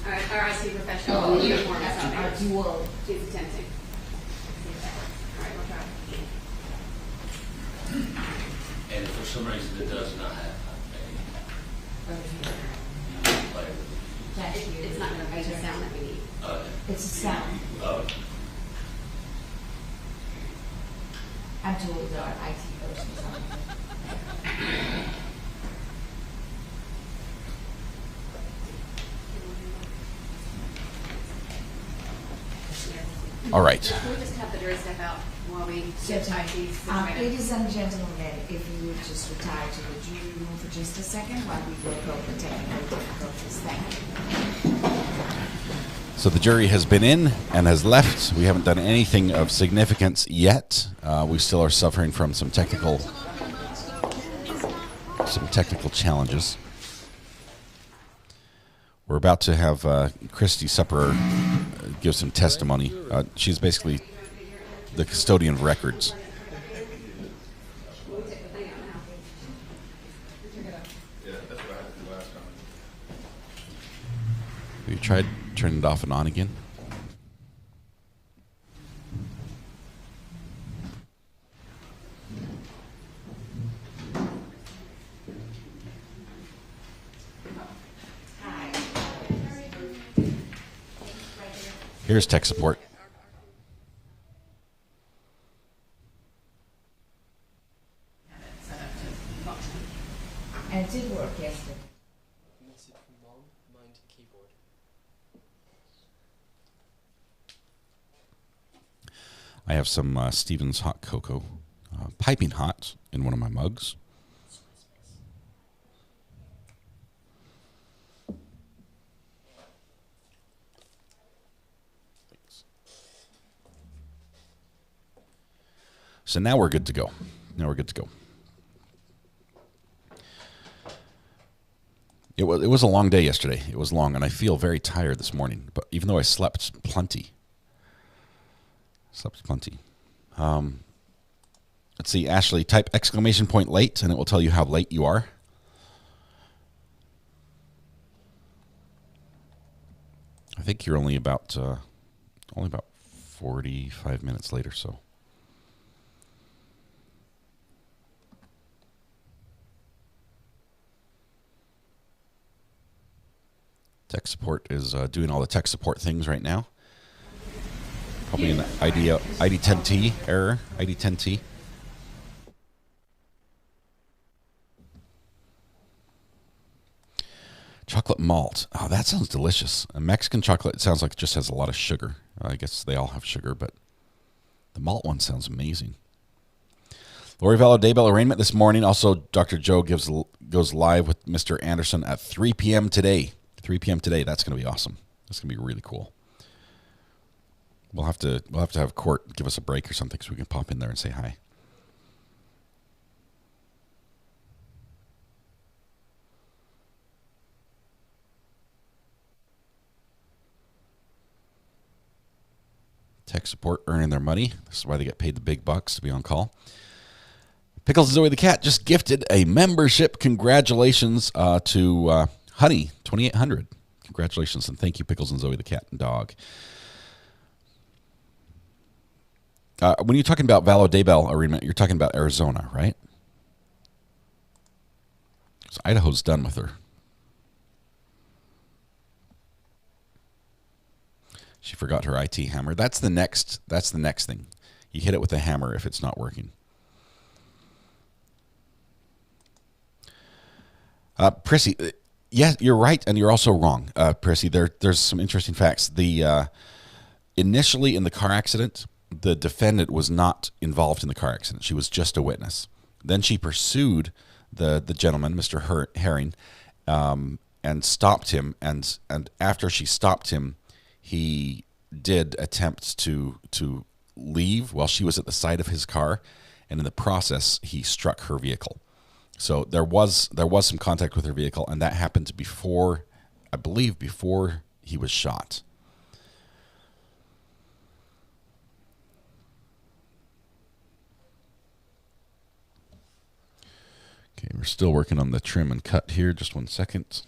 All right, our IT professional in the uniform is out there. You will. She's attempting. All right, we'll try. some reason it does not have It's not going to make the sound that we need. It's a sound. I'm told our IT person's on. All right. Can we just have the jury step out while we So, type these? ladies and gentlemen, if you would just retire to the jury room for just a second while we work over technical difficulties. Thank you. So the jury has been in and has left. We haven't done anything of significance yet. We still are suffering from some technical challenges. We're about to have Christy Supper give some testimony. She's basically the custodian of records. Have you tried turning it off and on again? Here's tech support. And it did work yesterday. I have some Stevens hot cocoa, piping hot, in one of my mugs. So now we're good to go. It was a long day yesterday. It was long, and I feel very tired this morning. But even though I slept plenty. Let's see, Ashley, type exclamation point late, and it will tell you how late you are. I think you're only about 45 minutes late or so. Tech support is doing all the tech support things right now. Probably an ID10T error, ID10T. Chocolate malt. Oh, that sounds delicious. A Mexican chocolate sounds like it just has a lot of sugar. I guess they all have sugar, but the malt one sounds amazing. Lori Vallow Daybell arraignment this morning. Also, Dr. Joe goes live with Mr. Anderson at 3 p.m. today. 3 p.m. today. That's going to be awesome. That's going to be really cool. We'll have to have court give us a break or something so we can pop in there and say hi. Tech support earning their money. This is why they get paid the big bucks to be on call. Pickles and Zoe the Cat just gifted a membership. Congratulations to Honey 2800. Congratulations and thank you, Pickles and Zoe the Cat and Dog. When you're talking about Vallow Daybell arraignment, you're talking about Arizona, right? So Idaho's done with her. She forgot her IT hammer. That's the next thing. You hit it with a hammer if it's not working. Prissy, yeah, you're right, and you're also wrong, Prissy. There's some interesting facts. Initially in the car accident, the defendant was not involved in the car accident. She was just a witness. Then she pursued the gentleman, Mr. Herring, and stopped him. And after she stopped him, he did attempt to leave while she was at the side of his car, and in the process, he struck her vehicle. So there was some contact with her vehicle, and that happened before he was shot. Okay, we're still working on the trim and cut here. Just 1 second.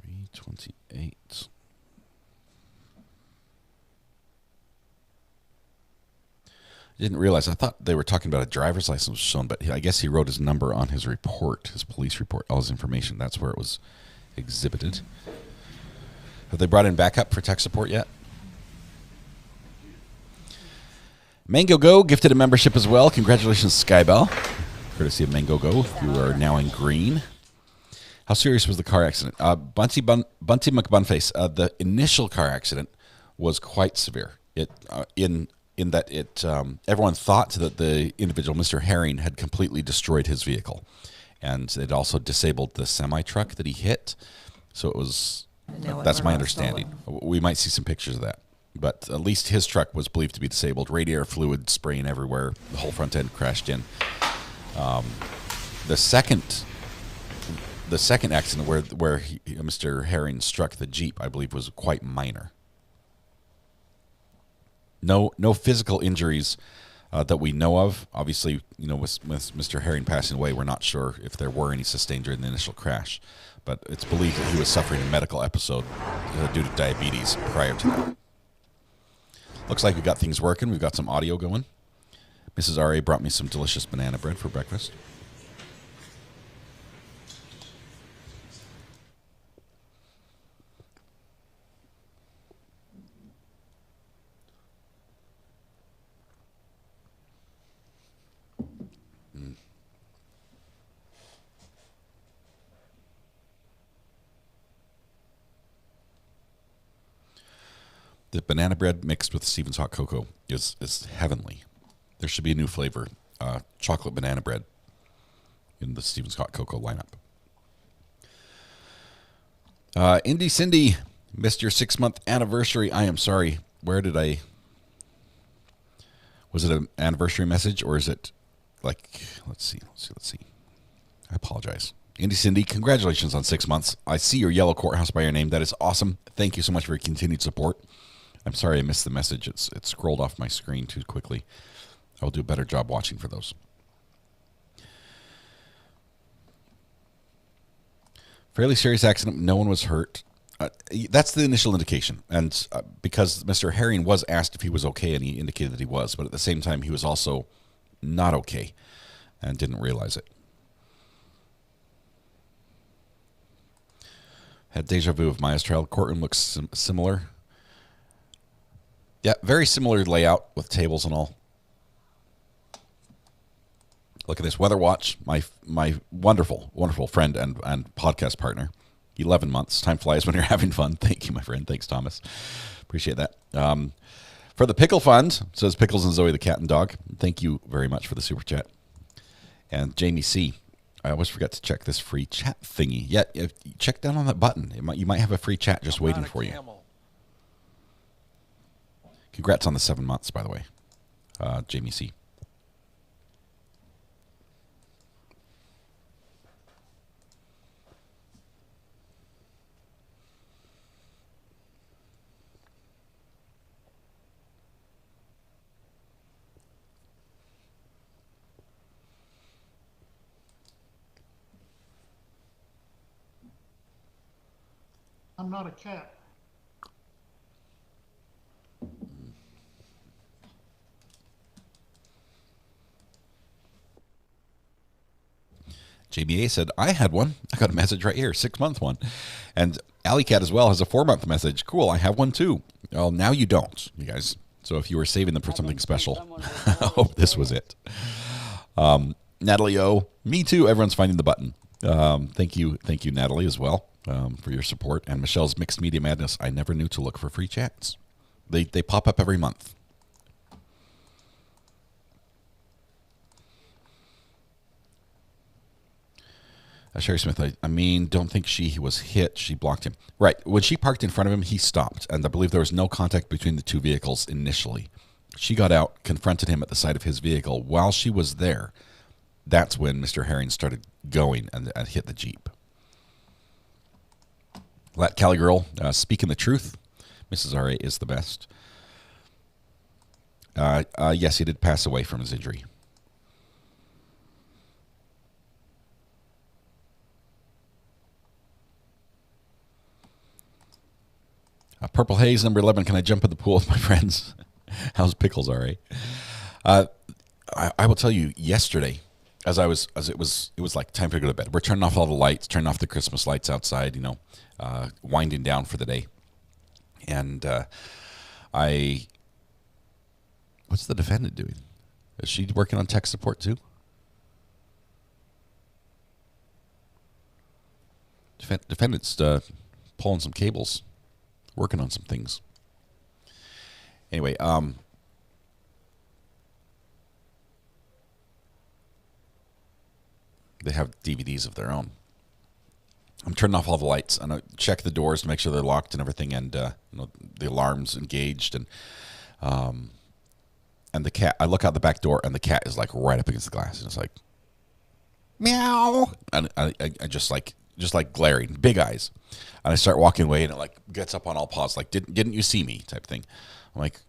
$328. Didn't realize. I thought they were talking about a driver's license was shown, but I guess he wrote his number on his report, his police report, all his information. That's where it was exhibited. Have they brought in backup for tech support yet? Mango Go gifted a membership as well. Congratulations, Skybell. Courtesy of Mango Go. You are now in green. How serious was the car accident? Bunty McBunface, the initial car accident was quite severe. In that everyone thought that the individual, Mr. Herring, had completely destroyed his vehicle. And it also disabled the semi-truck that he hit. So it was, that's my understanding. We might see some pictures of that. But at least his truck was believed to be disabled. Radiator fluid spraying everywhere. The whole front end crashed in. The second accident where Mr. Herring struck the Jeep, I believe, was quite minor. No physical injuries that we know of. Obviously, with Mr. Herring passing away, we're not sure if there were any sustained during the initial crash. But it's believed that he was suffering a medical episode due to diabetes prior to that. Looks like we've got things working. We've got some audio going. Mrs. R.A. brought me some delicious banana bread for breakfast. The banana bread mixed with Stevens hot cocoa is heavenly. There should be a new flavor, chocolate banana bread, in the Stevens hot cocoa lineup. Indy Cindy, missed your 6-month anniversary. I am sorry. Was it an anniversary message, or is it like, let's see. I apologize. Indy Cindy, congratulations on 6 months. I see your yellow courthouse by your name. That is awesome. Thank you so much for your continued support. I'm sorry I missed the message. It scrolled off my screen too quickly. I will do a better job watching for those. Fairly serious accident. No one was hurt. That's the initial indication. And because Mr. Herring was asked if he was okay, and he indicated that he was. But at the same time, he was also not okay and didn't realize it. Had deja vu of Maya's trial. Courtroom looks similar. Yeah, very similar layout with tables and all. Look at this. Weather Watch, my wonderful, wonderful friend and podcast partner. 11 months. Time flies when you're having fun. Thank you, my friend. Thanks, Thomas. Appreciate that. For the Pickle Fund, says Pickles and Zoe the cat and dog. Thank you very much for the super chat. And Jamie C. I always forget to check this free chat thingy. Yeah, check down on that button. You might have a free chat just waiting for you. Congrats on the 7 months, by the way, Jamie C. I'm not a cat. JBA said, I had one. I got a message right here, 6-month one. And Alley Cat as well has a 4-month message. Cool, I have one too. Well, now you don't, you guys. So if you were saving them for something special, I hope this was it. Natalie O, me too. Everyone's finding the button. Thank you, Natalie, as well, for your support. And Michelle's Mixed Media Madness. I never knew to look for free chats. They pop up every month. Sherry Smith, don't think he was hit. She blocked him. Right. When she parked in front of him, he stopped. And I believe there was no contact between the two vehicles initially. She got out, confronted him at the side of his vehicle. While she was there, that's when Mr. Herring started going and hit the Jeep. Let Cali Girl, speaking the truth, Mrs. R.A. is the best. Yes, he did pass away from his injury. Purple Haze, number 11. Can I jump in the pool with my friends? How's Pickles, all right? I will tell you, yesterday, as it was like time to go to bed. We're turning off all the lights, turning off the Christmas lights outside, winding down for the day. And what's the defendant doing? Is she working on tech support too? Defendant's pulling some cables, working on some things. Anyway, they have DVDs of their own. I'm turning off all the lights, and I check the doors to make sure they're locked and everything, and the alarm's engaged, and the cat. I look out the back door, and the cat is like right up against the glass, and it's like meow, and I just like glaring, big eyes, and I start walking away, and it like gets up on all paws, like didn't you see me type thing. I'm like,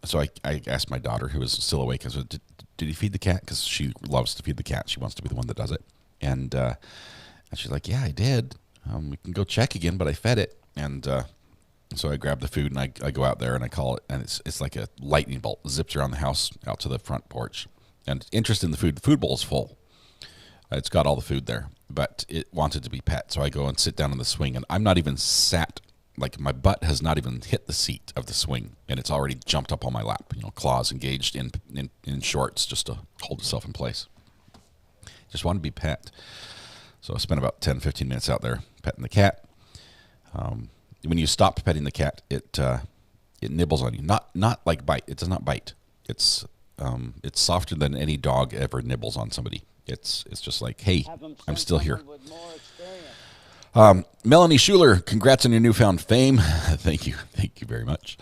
so I asked my daughter, who was still awake, I said, did you feed the cat? Because she loves to feed the cat. She wants to be the one that does it. And she's like, yeah, I did. We can go check again, but I fed it. And so I grab the food, and I go out there, and I call it, and it's like a lightning bolt. It zips around the house out to the front porch. And interest in the food bowl is full. It's got all the food there, but it wanted to be pet. So I go and sit down on the swing, and I'm not even sat. Like, my butt has not even hit the seat of the swing, and it's already jumped up on my lap. Claws engaged in shorts just to hold itself in place. Just wanted to be pet. So I spent about 10, 15 minutes out there petting the cat. When you stop petting the cat, it nibbles on you. Not like bite. It does not bite. It's softer than any dog ever nibbles on somebody. It's just like, hey, I'm still here. Melanie Schuler, congrats on your newfound fame. Thank you very much.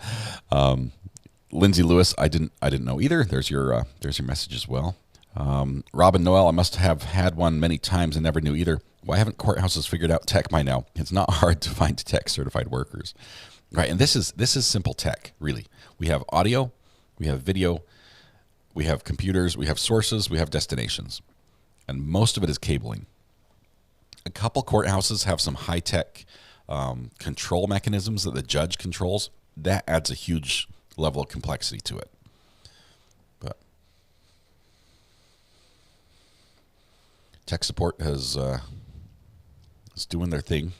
Lindsay Lewis, I didn't know either. There's your message as well. Robin Noel, I must have had one many times and never knew either. Why haven't courthouses figured out tech by now? It's not hard to find tech certified workers, right? And this is simple tech, really. We have audio, we have video, we have computers, we have sources, we have destinations, and most of it is cabling. A couple courthouses have some high-tech control mechanisms that the judge controls. That adds a huge level of complexity to it. But tech support is doing their thing.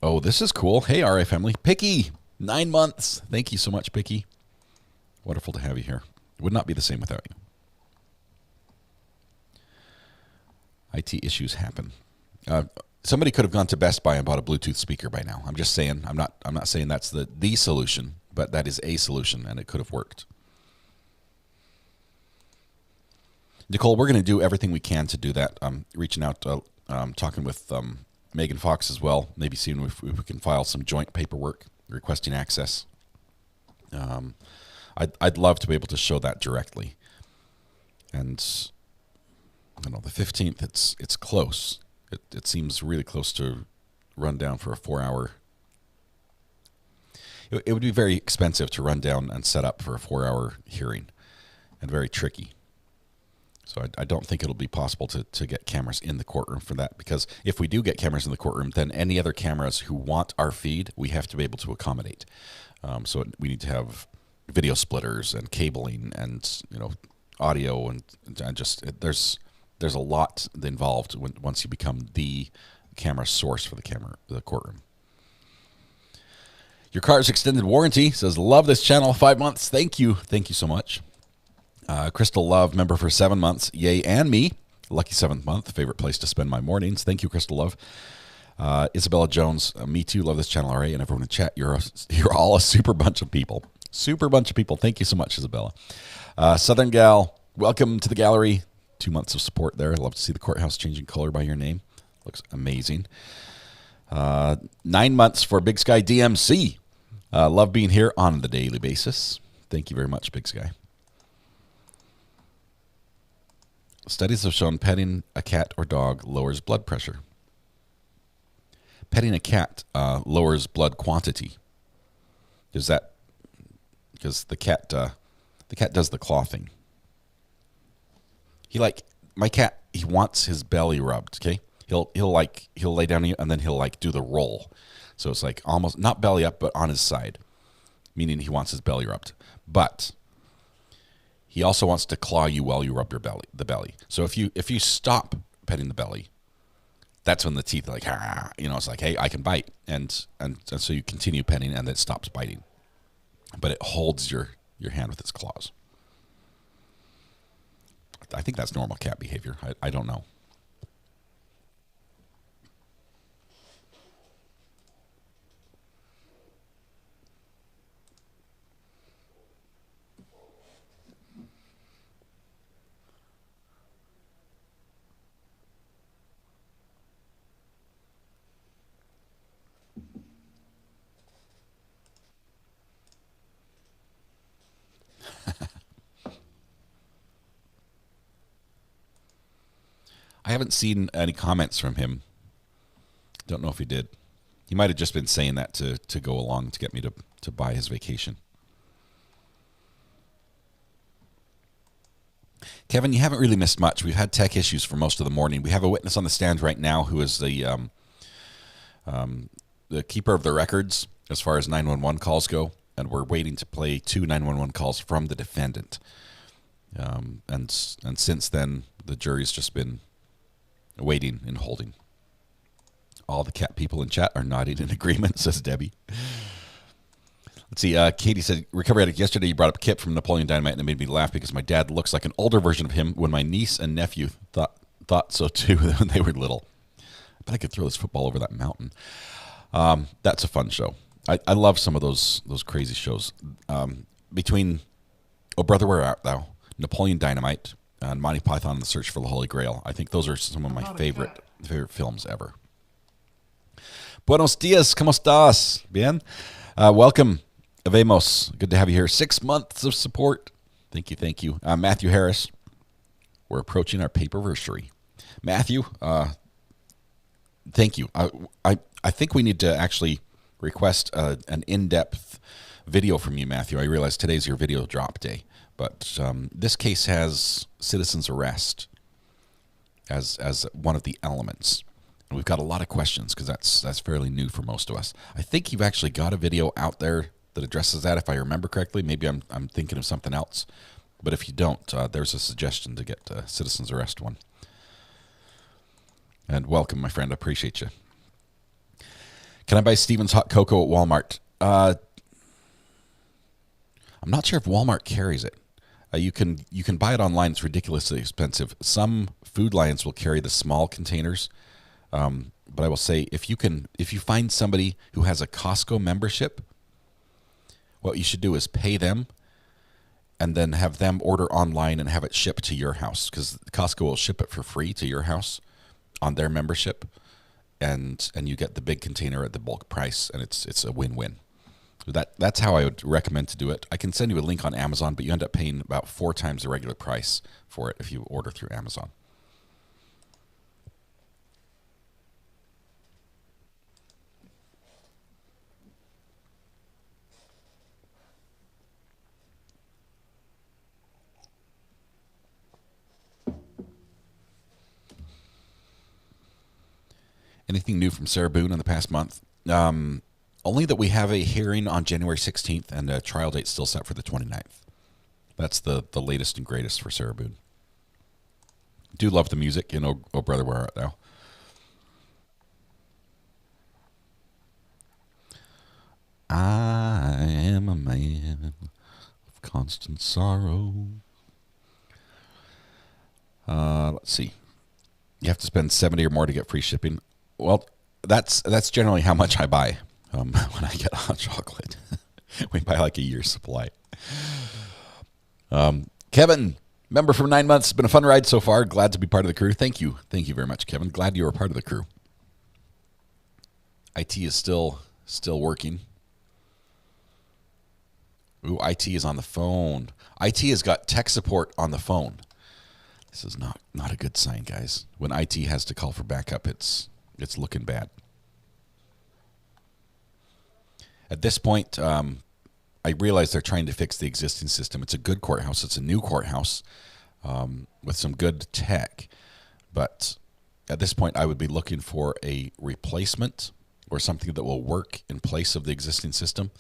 Oh, this is cool. Hey, RA family. Picky, 9 months. Thank you so much, Picky. Wonderful to have you here. It would not be the same without you. IT issues happen. Somebody could have gone to Best Buy and bought a Bluetooth speaker by now. I'm just saying. I'm not saying that's the solution, but that is a solution, and it could have worked. Nicole, we're going to do everything we can to do that. I'm reaching out, talking with Megan Fox as well. Maybe seeing if we can file some joint paperwork requesting access. I'd love to be able to show that directly. And I don't know, the 15th, it's close. It seems really close to run down for a 4-hour. It would be very expensive to run down and set up for a 4-hour hearing, and very tricky. So I don't think it'll be possible to get cameras in the courtroom for that, because if we do get cameras in the courtroom, then any other cameras who want our feed, we have to be able to accommodate. So we need to have video splitters and cabling and audio and just there's a lot involved once you become the camera source for the courtroom. Your car's extended warranty says, love this channel, 5 months. Thank you so much. Crystal Love, member for 7 months. Yay, and me. Lucky 7th month. Favorite place to spend my mornings. Thank you, Crystal Love. Isabella Jones, me too. Love this channel, all right. And everyone in chat, you're all a super bunch of people. Super bunch of people. Thank you so much, Isabella. Southern Gal, welcome to the gallery. 2 months of support there. I'd love to see the courthouse changing color by your name. Looks amazing. 9 months for Big Sky DMC. Love being here on the daily basis. Thank you very much, Big Sky. Studies have shown petting a cat or dog lowers blood pressure. Petting a cat lowers blood quantity. Because the cat does the claw thing. My cat, he wants his belly rubbed, okay? He'll lay down and then he'll do the roll. So it's like almost not belly up, but on his side, meaning he wants his belly rubbed. But he also wants to claw you while you rub the belly. So if you stop petting the belly, that's when the teeth are like, it's like, hey, I can bite. And so you continue petting and it stops biting. But it holds your hand with its claws. I think that's normal cat behavior. I don't know. I haven't seen any comments from him. Don't know if he did. He might have just been saying that to go along to get me to buy his vacation. Kevin, you haven't really missed much. We've had tech issues for most of the morning. We have a witness on the stand right now who is the keeper of the records as far as 911 calls go, and we're waiting to play 2 911 calls from the defendant. And since then, the jury's just been waiting and holding. All the cat people in chat are nodding in agreement, says Debbie. Let's see. Katie said, Recovery Addict, yesterday you brought up Kip from Napoleon Dynamite, and it made me laugh because my dad looks like an older version of him when my niece and nephew thought so too when they were little. I bet I could throw this football over that mountain. That's a fun show. I love some of those crazy shows. Between Oh Brother, Where Art Thou, Napoleon Dynamite, and Monty Python and the Search for the Holy Grail. I think those are some of my favorite films ever. Buenos dias, ¿cómo estás? Bien? Welcome, Avemos. Good to have you here. 6 months of support. Thank you. Matthew Harris. We're approaching our paperversary. Matthew, thank you. I think we need to actually request an in-depth video from you, Matthew. I realize today's your video drop day. But this case has citizen's arrest as one of the elements. And we've got a lot of questions because that's fairly new for most of us. I think you've actually got a video out there that addresses that, if I remember correctly. Maybe I'm thinking of something else. But if you don't, there's a suggestion to get a citizen's arrest one. And welcome, my friend. I appreciate you. Can I buy Stevens hot cocoa at Walmart? I'm not sure if Walmart carries it. You can buy it online. It's ridiculously expensive. Some Food Lions will carry the small containers, but I will say if you find somebody who has a Costco membership, what you should do is pay them, and then have them order online and have it shipped to your house, because Costco will ship it for free to your house on their membership, and you get the big container at the bulk price, and it's a win-win. That's how I would recommend to do it. I can send you a link on Amazon, but you end up paying about 4 times the regular price for it if you order through Amazon. Anything new from Sarah Boone in the past month? Only that we have a hearing on January 16th and a trial date still set for the 29th. That's the latest and greatest for Sarah Boone. Do love the music, Oh Brother, Where Art Thou? I am a man of constant sorrow. Let's see. You have to spend $70 or more to get free shipping. Well, that's generally how much I buy. When I get hot chocolate. We buy like a year's supply. Kevin, member for 9 months. It's been a fun ride so far. Glad to be part of the crew. Thank you. Thank you very much, Kevin. Glad you were a part of the crew. IT is still working. Ooh, IT is on the phone. IT has got tech support on the phone. This is not a good sign, guys. When IT has to call for backup, it's looking bad. At this point, I realize they're trying to fix the existing system. It's a good courthouse. It's a new courthouse with some good tech. But at this point, I would be looking for a replacement or something that will work in place of the existing system.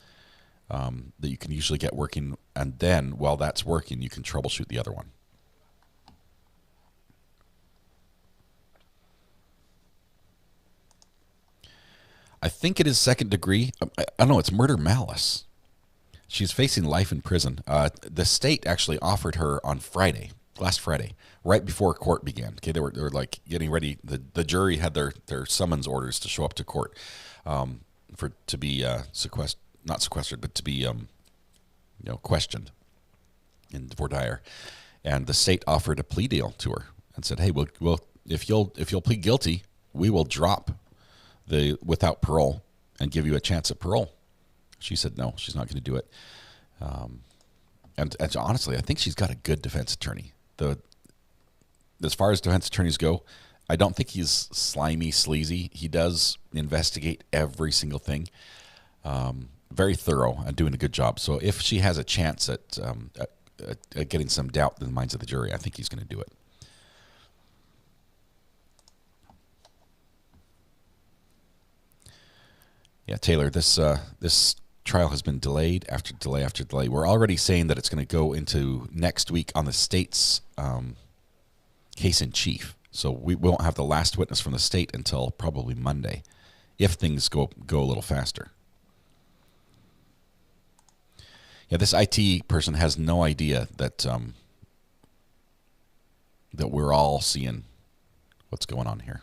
that you can usually get working, and then while that's working, you can troubleshoot the other one. I think it is second degree. I don't know. It's murder malice. She's facing life in prison. The state actually offered her on Friday, last Friday, right before court began. Okay, they were like getting ready. The jury had their summons orders to show up to court to be not sequestered, but to be questioned in voir dire. And the state offered a plea deal to her and said, "Hey, we'll if you'll plead guilty, we will drop the without parole and give you a chance at parole." She said no, she's not going to do it. And honestly, I think she's got a good defense attorney. As far as defense attorneys go, I don't think he's slimy, sleazy. He does investigate every single thing. Very thorough and doing a good job. So if she has a chance at getting some doubt in the minds of the jury, I think he's going to do it. Yeah, Taylor, this trial has been delayed after delay after delay. We're already saying that it's going to go into next week on the state's case in chief. So we won't have the last witness from the state until probably Monday, if things go a little faster. Yeah, this IT person has no idea that that we're all seeing what's going on here.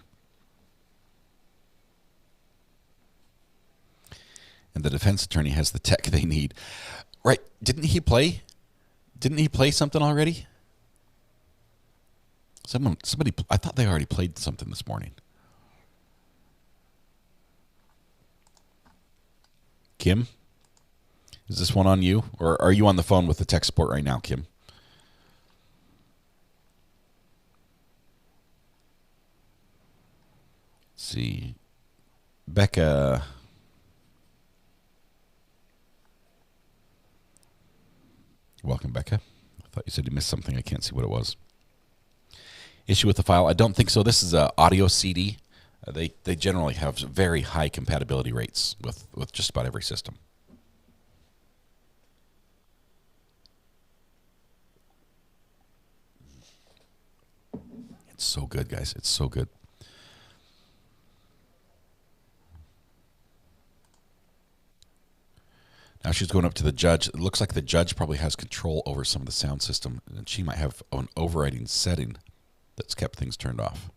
And the defense attorney has the tech they need. Right, didn't he play something already? Somebody, I thought they already played something this morning. Kim, is this one on you? Or are you on the phone with the tech support right now, Kim? Let's see. Becca. Welcome, Becca. I thought you said you missed something. I can't see what it was. Issue with the file? I don't think so. This is an audio CD. They generally have very high compatibility rates with just about every system. It's so good, guys. It's so good. Now she's going up to the judge. It looks like the judge probably has control over some of the sound system, and she might have an overriding setting that's kept things turned off.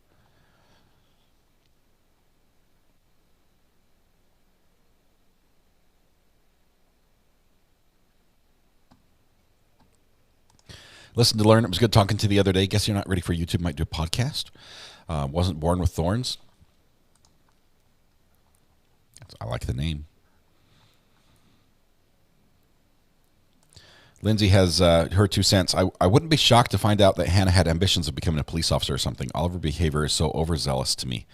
Listen to learn. It was good talking to you the other day. Guess you're not ready for YouTube. Might do a podcast. Wasn't born with thorns. I like the name. Lindsay has her 2 cents. I wouldn't be shocked to find out that Hannah had ambitions of becoming a police officer or something. All of her behavior is so overzealous to me.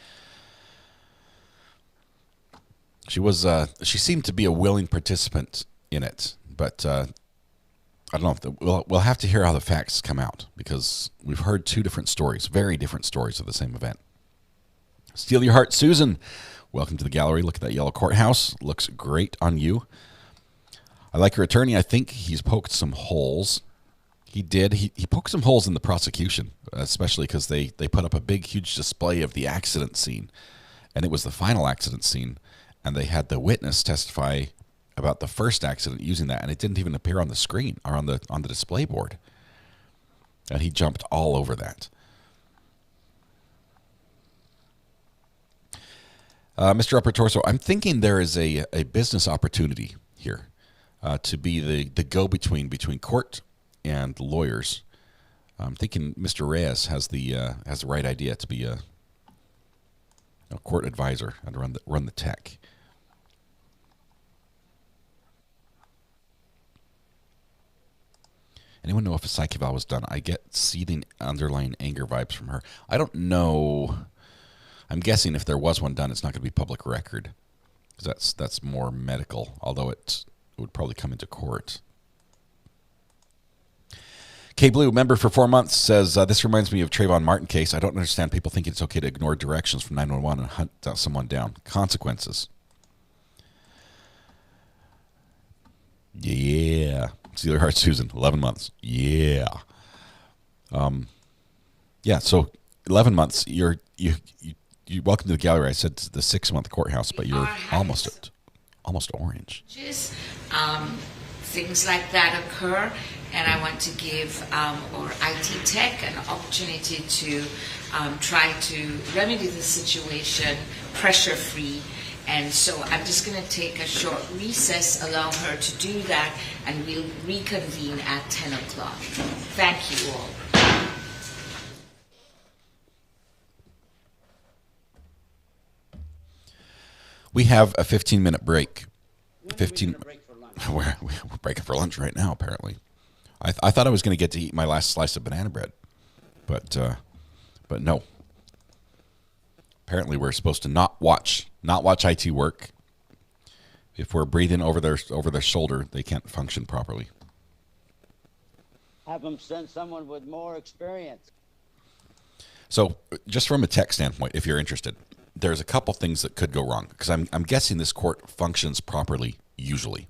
She seemed to be a willing participant in it, but I don't know if we'll have to hear how the facts come out, because we've heard 2 different stories, very different stories of the same event. Steal your heart, Susan. Welcome to the gallery. Look at that yellow courthouse. Looks great on you. I like your attorney. I think he's poked some holes. He did. He poked some holes in the prosecution, especially because they put up a big, huge display of the accident scene. And it was the final accident scene. And they had the witness testify about the first accident using that. And it didn't even appear on the screen or on the display board. And he jumped all over that. Mr. Upper Torso, I'm thinking there is a business opportunity here. To be the go-between between court and lawyers. I'm thinking Mr. Reyes has the right idea to be a court advisor and run the tech. Anyone know if a psych eval was done? I get seething underlying anger vibes from her. I don't know. I'm guessing if there was one done, it's not going to be public record, because that's more medical, although it would probably come into court. K Blue, member for 4 months, says, this reminds me of Trayvon Martin case. I don't understand people thinking it's okay to ignore directions from 911 and hunt someone down. Consequences. Yeah. Steeler Heart Susan, 11 months. Yeah. Yeah, so 11 months, you're welcome to the gallery. I said it's the 6-month courthouse, but you're almost orange. Things like that occur, and I want to give our IT tech an opportunity to try to remedy the situation pressure-free. And so I'm just going to take a short recess, allow her to do that, and we'll reconvene at 10 o'clock. Thank you all. We have a 15-minute break. 15. We're breaking for lunch right now, apparently. I thought I was going to get to eat my last slice of banana bread, but no. Apparently, we're supposed to not watch IT work. If we're breathing over their shoulder, they can't function properly. Have them send someone with more experience. So, just from a tech standpoint, if you're interested, there's a couple things that could go wrong, because I'm guessing this court functions properly usually.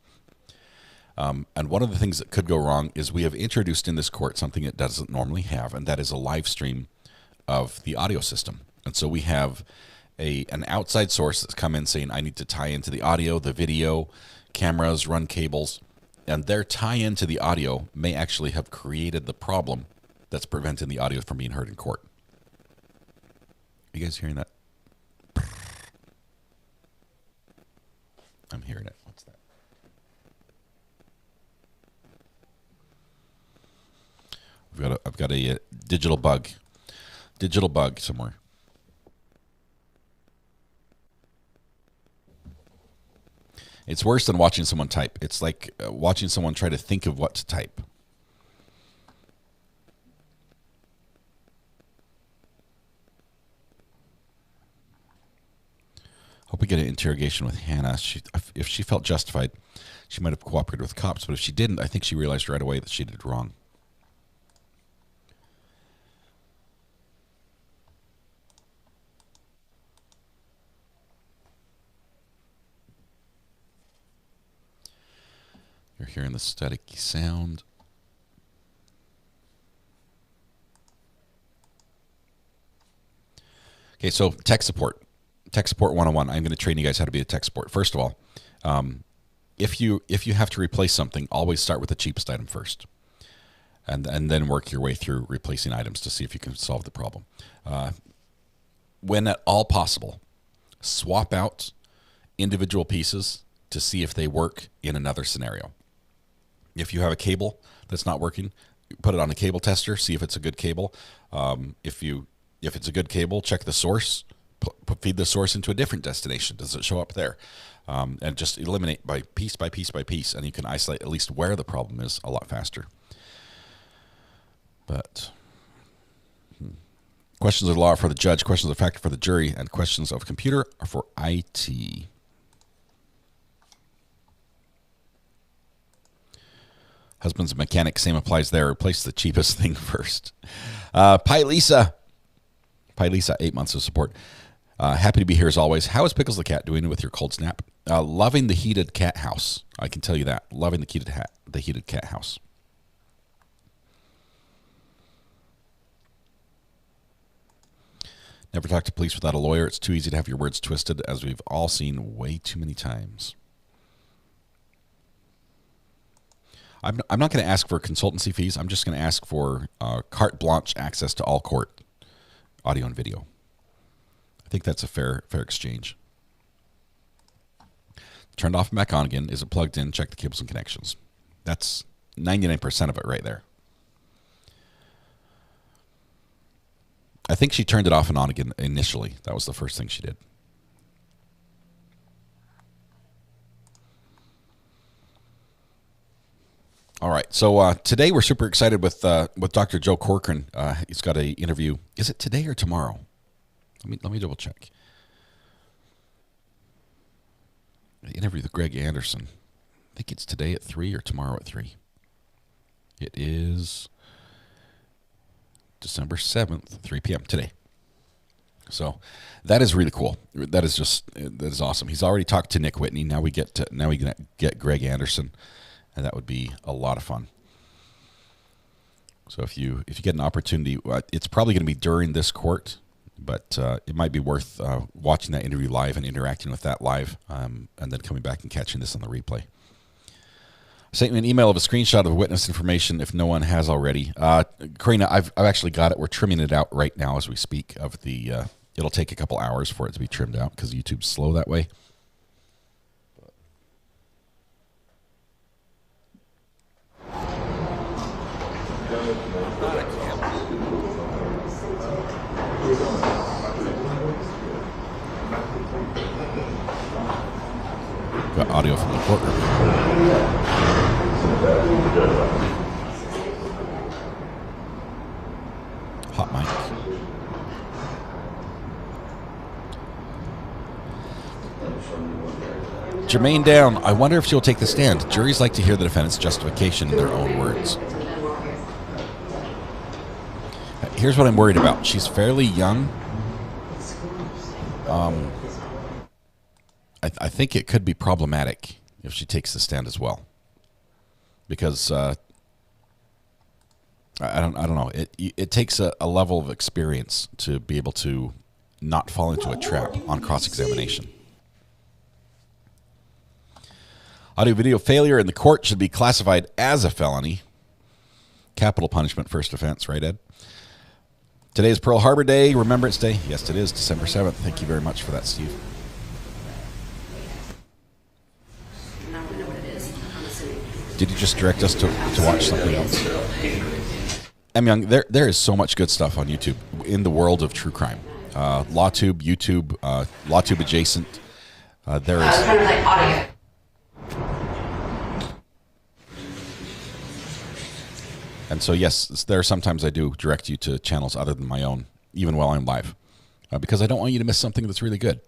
And one of the things that could go wrong is we have introduced in this court something it doesn't normally have, and that is a live stream of the audio system. And so we have an outside source that's come in saying, I need to tie into the audio, the video, cameras, run cables, and their tie-in to the audio may actually have created the problem that's preventing the audio from being heard in court. Are you guys hearing that? I'm hearing it. What's that? I've got a digital bug somewhere. It's worse than watching someone type. It's like watching someone try to think of what to type. Hope we get an interrogation with Hannah. If she felt justified, she might have cooperated with cops. But if she didn't, I think she realized right away that she did wrong. You're hearing the staticky sound. Okay, so tech support. Tech support 101. I'm going to train you guys how to be a tech support. First of all, if you have to replace something, always start with the cheapest item first, and then work your way through replacing items to see if you can solve the problem. When at all possible, swap out individual pieces to see if they work in another scenario. If you have a cable that's not working, put it on a cable tester, see if it's a good cable. If it's a good cable, check the source. Feed the source into a different destination. Does it show up there? And just eliminate by piece by piece by piece, and you can isolate at least where the problem is a lot faster. But questions of law are for the judge, questions of fact are for the jury, and questions of computer are for IT. Husband's a mechanic, same applies there. Replace the cheapest thing first. Lisa, 8 months of support. Happy to be here as always. How is Pickles the cat doing with your cold snap? Loving the heated cat house. I can tell you that. Loving the heated cat house. Never talk to police without a lawyer. It's too easy to have your words twisted, as we've all seen way too many times. I'm not going to ask for consultancy fees. I'm just going to ask for carte blanche access to all court audio and video. I think that's a fair exchange. Turned off and back on again. Is it plugged in? Check the cables and connections. That's 99% of it right there. I think she turned it off and on again initially. That was the first thing she did. All right, so today we're super excited with Dr. Joe Corcoran. He's got an interview. Is it today or tomorrow? Let me double check. The interview with Greg Anderson. I think it's today at 3 or tomorrow at 3. It is December 7th, 3 p.m. today. So that is really cool. That is awesome. He's already talked to Nick Whitney. Now we get Greg Anderson. and that would be a lot of fun. So if you get an opportunity, it's probably going to be during this court, but it might be worth watching that interview live and interacting with that live, and then coming back and catching this on the replay. I sent you an email of a screenshot of witness information if no one has already. Karina, I've actually got it. We're trimming it out right now as we speak. Of the, it'll take a couple hours for it to be trimmed out because YouTube's slow that way. Got audio from the courtroom. Hot mic. Jermaine down. I wonder if she'll take the stand. Juries like to hear the defendant's justification in their own words. Here's what I'm worried about. She's fairly young. I think it could be problematic if she takes the stand as well, because I don't know. It takes a level of experience to be able to not fall into a trap on cross-examination. Audio-video failure in the court should be classified as a felony. Capital punishment, first offense, right, Ed? Today is Pearl Harbor Day, Remembrance Day. Yes, it is, December 7th. Thank you very much for that, Steve. Did you just direct us to watch something else? M. Young, there is so much good stuff on YouTube in the world of true crime. LawTube, YouTube, LawTube adjacent. There is... kind of like audio. And so, yes, there are sometimes I do direct you to channels other than my own, even while I'm live, because I don't want you to miss something that's really good.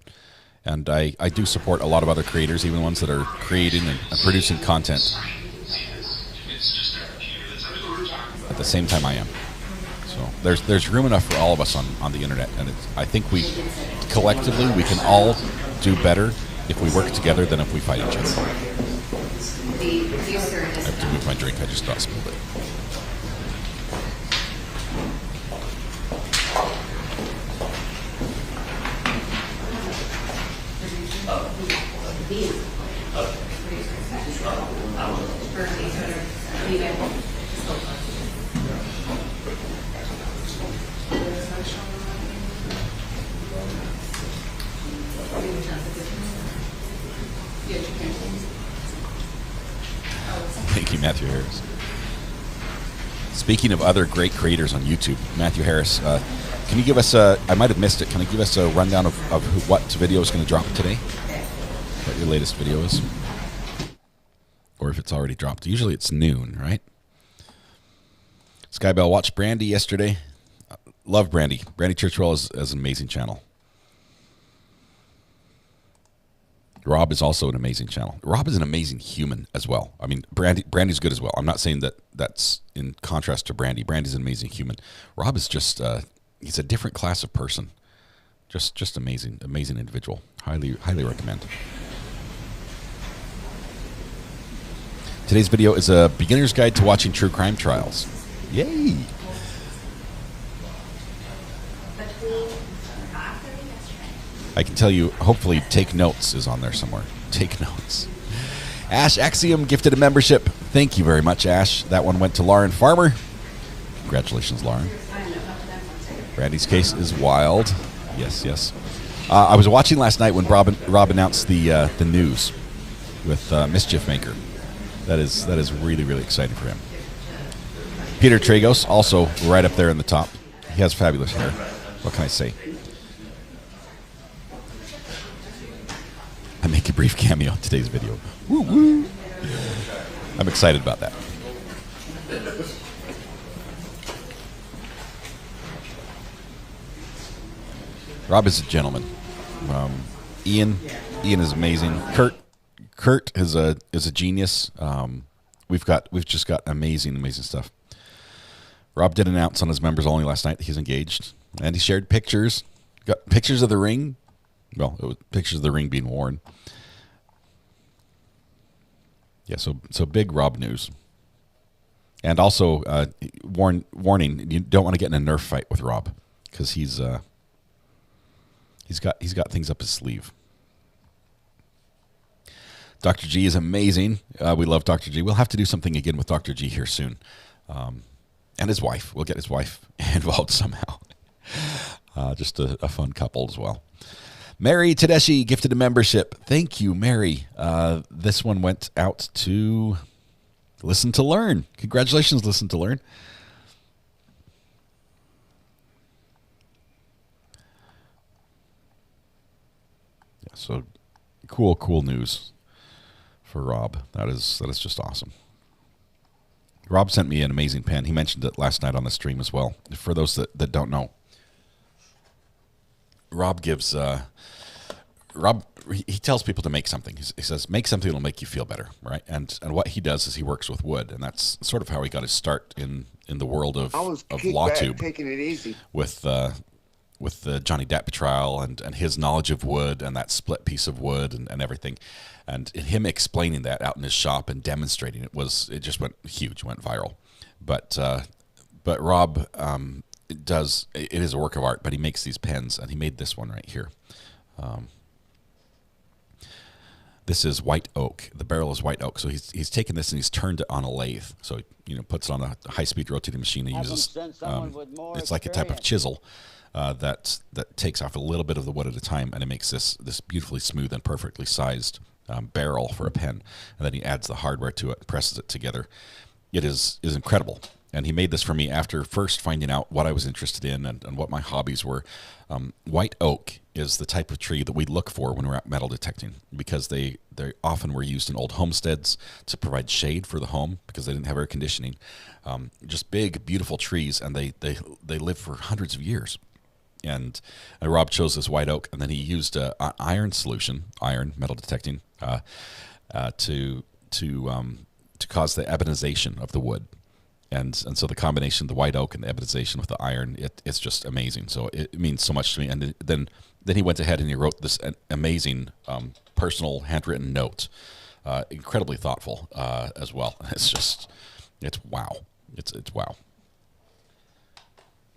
And I do support a lot of other creators, even ones that are creating and producing content at the same time I am. So there's room enough for all of us on the internet, and I think we collectively we can all do better if we work together than if we fight each other. I have to move my drink. I just got spilled it. Thank you, Matthew Harris. Speaking of other great creators on YouTube, Matthew Harris, can you give us I might have missed it, can you give us a rundown of what video is going to drop today? What your latest video is? Or if it's already dropped. Usually it's noon, right? Skybell watched Brandy yesterday. Love Brandy. Brandy Churchwell is an amazing channel. Rob is also an amazing channel. Rob is an amazing human as well. I mean, Brandy's good as well. I'm not saying that that's in contrast to Brandy. Brandy's an amazing human. Rob is just, he's a different class of person. Just amazing individual. Highly recommend. Today's video is a beginner's guide to watching true crime trials. Yay! I can tell you, hopefully, Take Notes is on there somewhere. Take Notes. Ash Axiom gifted a membership. Thank you very much, Ash. That one went to Lauren Farmer. Congratulations, Lauren. Brandy's case is wild. Yes. I was watching last night when Rob announced the news with Mischief Maker. That is really, really exciting for him. Peter Tragos, also right up there in the top. He has fabulous hair. What can I say? I make a brief cameo in today's video. Woo woo! I'm excited about that. Rob is a gentleman. Ian is amazing. Kurt is a genius. We've just got amazing stuff. Rob did announce on his members only last night that he's engaged, and he shared pictures. Got pictures of the ring. Well, it was pictures of the ring being worn. Yeah, so big Rob news. And also, warning: you don't want to get in a Nerf fight with Rob because he's got things up his sleeve. Dr. G is amazing. We love Dr. G. We'll have to do something again with Dr. G here soon, and his wife. We'll get his wife involved somehow. Just a fun couple as well. Mary Tedeschi gifted a membership. Thank you, Mary. This one went out to Listen to Learn. Congratulations, Listen to Learn. Yeah, so cool news for Rob. That is just awesome. Rob sent me an amazing pen. He mentioned it last night on the stream as well. For those that don't know, Rob gives he tells people to make something. He says, make something that'll make you feel better, right? And what he does is he works with wood, and that's sort of how he got his start in the world of LawTube. Taking it easy. With the Johnny Depp trial and his knowledge of wood and that split piece of wood and everything. And him explaining that out in his shop and demonstrating it just went huge, went viral. But Rob it is a work of art, but he makes these pens, and he made this one right here. This is white oak. The barrel is white oak. So he's taken this and he's turned it on a lathe. So puts it on a high-speed rotating machine and uses it's like a type of chisel that takes off a little bit of the wood at a time, and it makes this beautifully smooth and perfectly sized barrel for a pen. And then he adds the hardware to it, presses it together. It is incredible. And he made this for me after first finding out what I was interested in and what my hobbies were. White oak is the type of tree that we look for when we're out metal detecting, because they often were used in old homesteads to provide shade for the home because they didn't have air conditioning. Just big, beautiful trees, and they live for hundreds of years. And Rob chose this white oak, and then he used an iron solution, metal detecting, to cause the ebonization of the wood. And so the combination of the white oak and the ebonization with the iron, it's just amazing. So it means so much to me. And then he went ahead and he wrote this amazing personal handwritten note, incredibly thoughtful as well. It's wow. It's wow.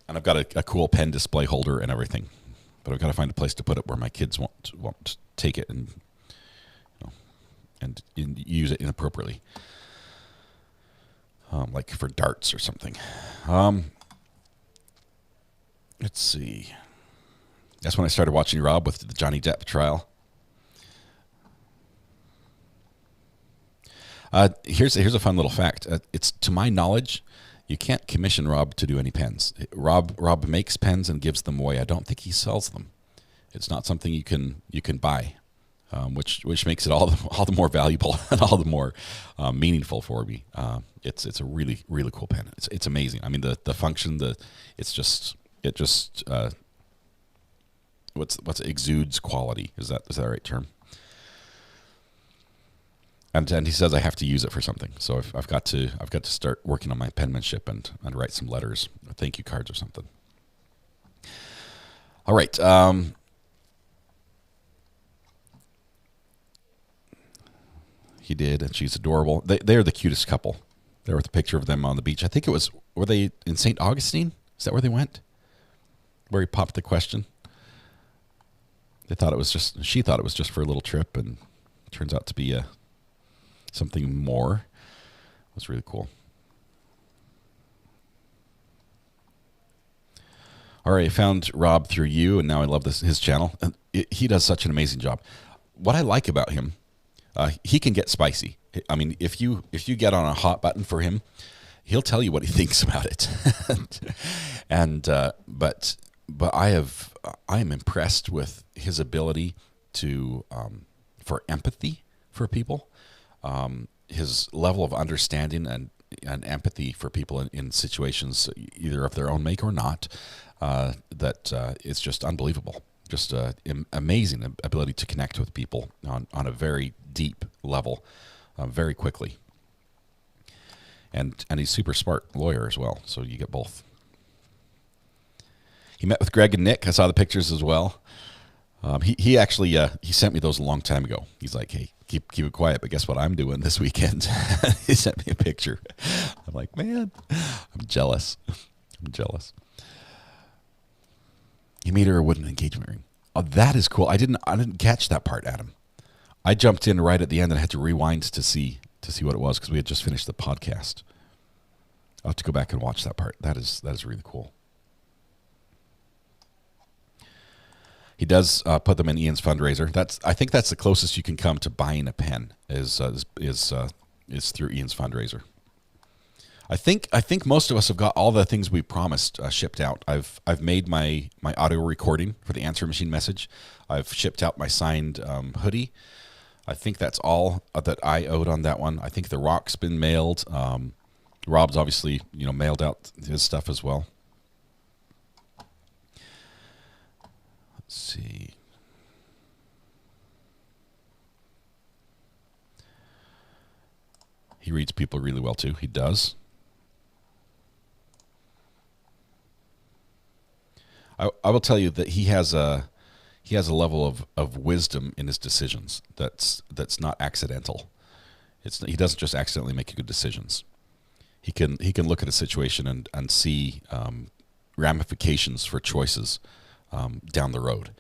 And I've got a cool pen display holder and everything, but I've got to find a place to put it where my kids won't take it and use it inappropriately. Like for darts or something. Let's see. That's when I started watching Rob with the Johnny Depp trial. Here's a fun little fact. It's to my knowledge, you can't commission Rob to do any pens. Rob makes pens and gives them away. I don't think he sells them. It's not something you can buy. Which makes it all the more valuable and all the more meaningful for me. It's a really, really cool pen. It's amazing. I mean, the function, it exudes quality. Is that the right term? And he says I have to use it for something. So I've got to start working on my penmanship and write some letters, or thank you cards or something. All right. He did, and she's adorable. They're the cutest couple. There was a picture of them on the beach. I think were they in St. Augustine? Is that where they went? Where he popped the question? She thought it was just for a little trip, and it turns out to be something more. It was really cool. All right, I found Rob through you, and now I love his channel. And he does such an amazing job. What I like about him, he can get spicy. I mean, if you get on a hot button for him, he'll tell you what he thinks about it. But I am impressed with his ability for empathy for people, his level of understanding and empathy for people in situations either of their own make or not. That it's just unbelievable. Just amazing ability to connect with people on a very deep level, very quickly. And he's super smart lawyer as well, so you get both. He met with Greg and Nick. I saw the pictures as well. He actually he sent me those a long time ago. He's like, hey, keep it quiet, but guess what I'm doing this weekend? He sent me a picture. I'm like, man, I'm jealous. He made her a wooden engagement ring. Oh, that is cool. I didn't catch that part, Adam. I jumped in right at the end and had to rewind to see what it was because we had just finished the podcast. I'll have to go back and watch that part. That is really cool. He does put them in Ian's fundraiser. I think that's the closest you can come to buying a pen is through Ian's fundraiser. I think most of us have got all the things we promised shipped out. I've made my audio recording for the answer machine message. I've shipped out my signed hoodie. I think that's all that I owed on that one. I think the rock's been mailed. Rob's obviously mailed out his stuff as well. Let's see. He reads people really well too. He does. I will tell you that he has a level of wisdom in his decisions that's not accidental. He doesn't just accidentally make good decisions. He can look at a situation and see ramifications for choices down the road,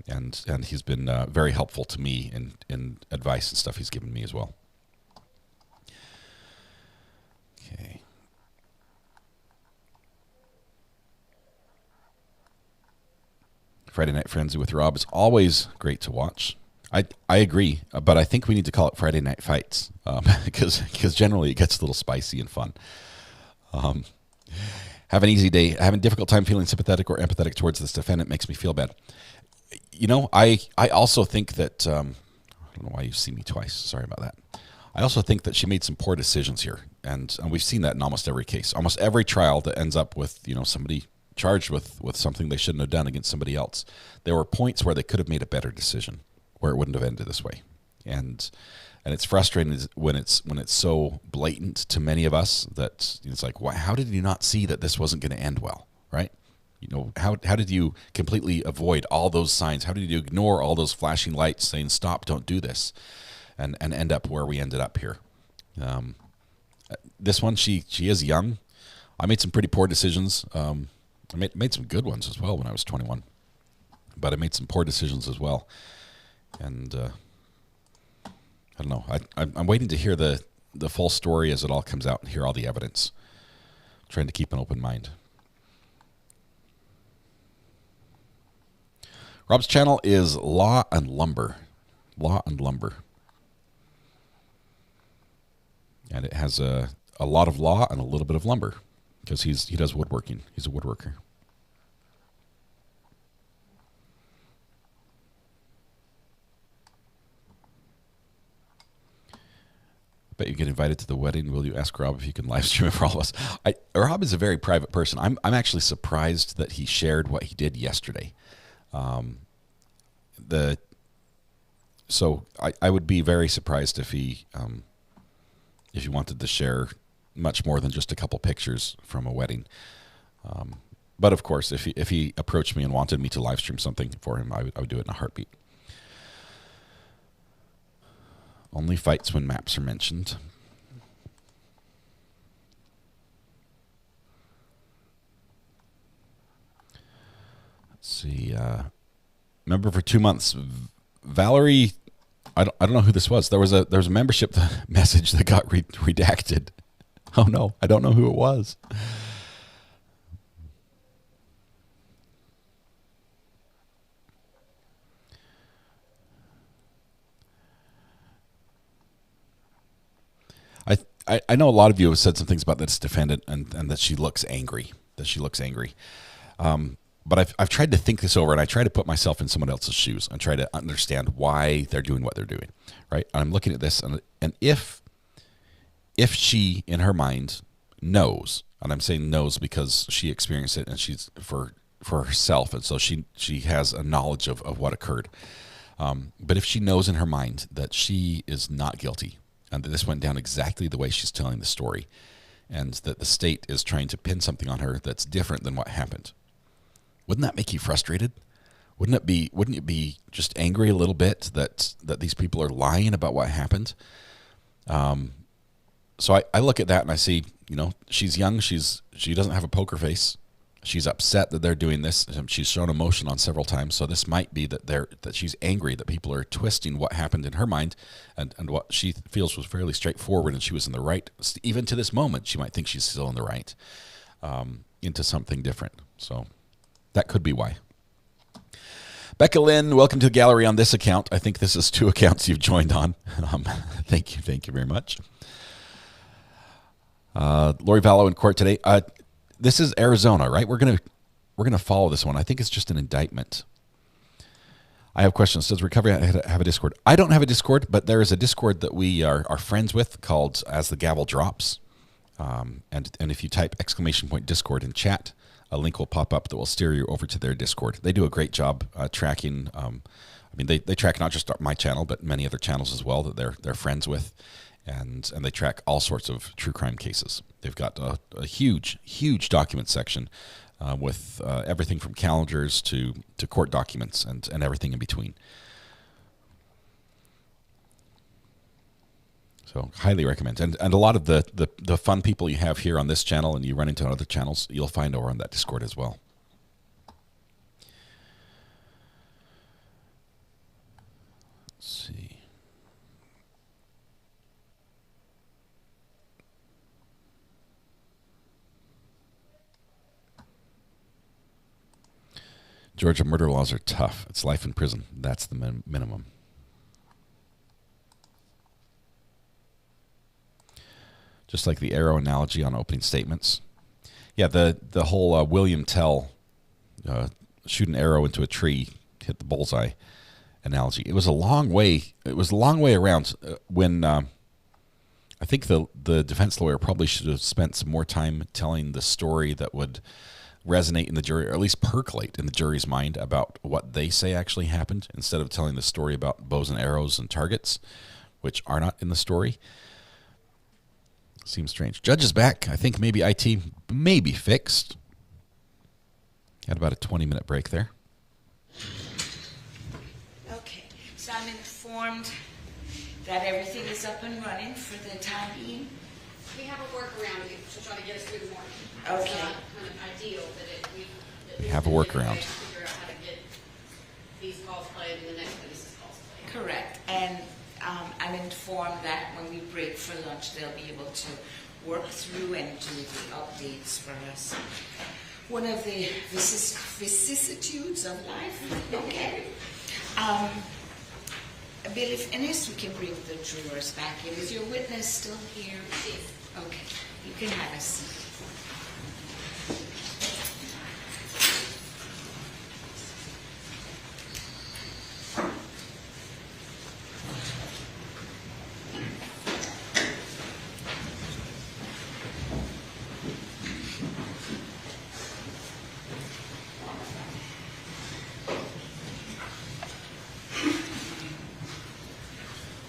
and he's been very helpful to me in advice and stuff he's given me as well. Okay. Friday Night Frenzy with Rob is always great to watch. I agree, but I think we need to call it Friday Night Fights because generally it gets a little spicy and fun. Have an easy day. Having a difficult time feeling sympathetic or empathetic towards this defendant makes me feel bad. I also think that I don't know why you see me twice. Sorry about that. I also think that she made some poor decisions here, and we've seen that in almost every case, almost every trial that ends up with somebody charged with something they shouldn't have done against somebody else. There were points where they could have made a better decision, where it wouldn't have ended this way, and it's frustrating when it's so blatant to many of us that it's like, why? How did you not see that this wasn't going to end well, right? How did you completely avoid all those signs? How did you ignore all those flashing lights saying stop, don't do this, and end up where we ended up here? This one, she is young. I made some pretty poor decisions. I made some good ones as well when I was 21, but I made some poor decisions as well. And I don't know. I'm waiting to hear the full story as it all comes out and hear all the evidence. Trying to keep an open mind. Rob's channel is Law and Lumber. Law and Lumber. And it has a lot of law and a little bit of lumber because he does woodworking. He's a woodworker. Bet you get invited to the wedding. Will you ask Rob if he can live stream it for all of us? Rob is a very private person. I'm actually surprised that he shared what he did yesterday. So I would be very surprised if he wanted to share much more than just a couple pictures from a wedding. But of course, if he approached me and wanted me to live stream something for him, I would do it in a heartbeat. Only fights when maps are mentioned. Let's see. Remember for 2 months, Valerie. I don't know who this was. There was a membership message that got redacted. Oh no, I don't know who it was. I know a lot of you have said some things about this defendant and that she looks angry. But I've tried to think this over, and I try to put myself in someone else's shoes and try to understand why they're doing what they're doing. Right? And I'm looking at this, and if she in her mind knows, and I'm saying knows because she experienced it and she's for herself, and so she has a knowledge of what occurred. But if she knows in her mind that she is not guilty, and that this went down exactly the way she's telling the story, and that the state is trying to pin something on her that's different than what happened, wouldn't that make you frustrated? Wouldn't it be just angry a little bit that these people are lying about what happened? So I look at that and I see, she's young. She doesn't have a poker face. She's upset that they're doing this. She's shown emotion on several times. So this might be that she's angry that people are twisting what happened in her mind and what she feels was fairly straightforward, and she was in the right. Even to this moment, she might think she's still in the right, into something different. So that could be why. Becca Lynn, welcome to the gallery on this account. I think this is 2 accounts you've joined on. Thank you very much. Lori Vallow in court today. This is Arizona, right? We're gonna follow this one. I think it's just an indictment. I have questions. Does Recovery have a Discord? I don't have a Discord, but there is a Discord that we are friends with called As the Gavel Drops. And if you type !Discord in chat, a link will pop up that will steer you over to their Discord. They do a great job tracking. They track not just my channel, but many other channels as well that they're friends with. And they track all sorts of true crime cases. They've got a huge document section with everything from calendars to court documents and everything in between. So highly recommend. And a lot of the fun people you have here on this channel and you run into on other channels, you'll find over on that Discord as well. Let's see. Georgia murder laws are tough. It's life in prison. That's the minimum. Just like the arrow analogy on opening statements. Yeah, the whole William Tell shoot an arrow into a tree, hit the bullseye analogy. It was a long way. It was a long way around when I think the defense lawyer probably should have spent some more time telling the story that would resonate in the jury, or at least percolate in the jury's mind about what they say actually happened, instead of telling the story about bows and arrows and targets, which are not in the story. Seems strange. Judge is back. I think maybe IT may be fixed. Had about a 20-minute break there. Okay, so I'm informed that everything is up and running for the time being. We have a workaround to try to get us through the morning. Okay. It's not kind of ideal that We have a workaround. Figure out how to get these calls played and the next witness's calls played. Correct. And I'm informed that when we break for lunch, they'll be able to work through and do the updates for us. One of the vicissitudes of life. Okay. Bill, if Ernest, we can bring the jurors back in. Is your witness still here? Yes. Okay. You can have a seat.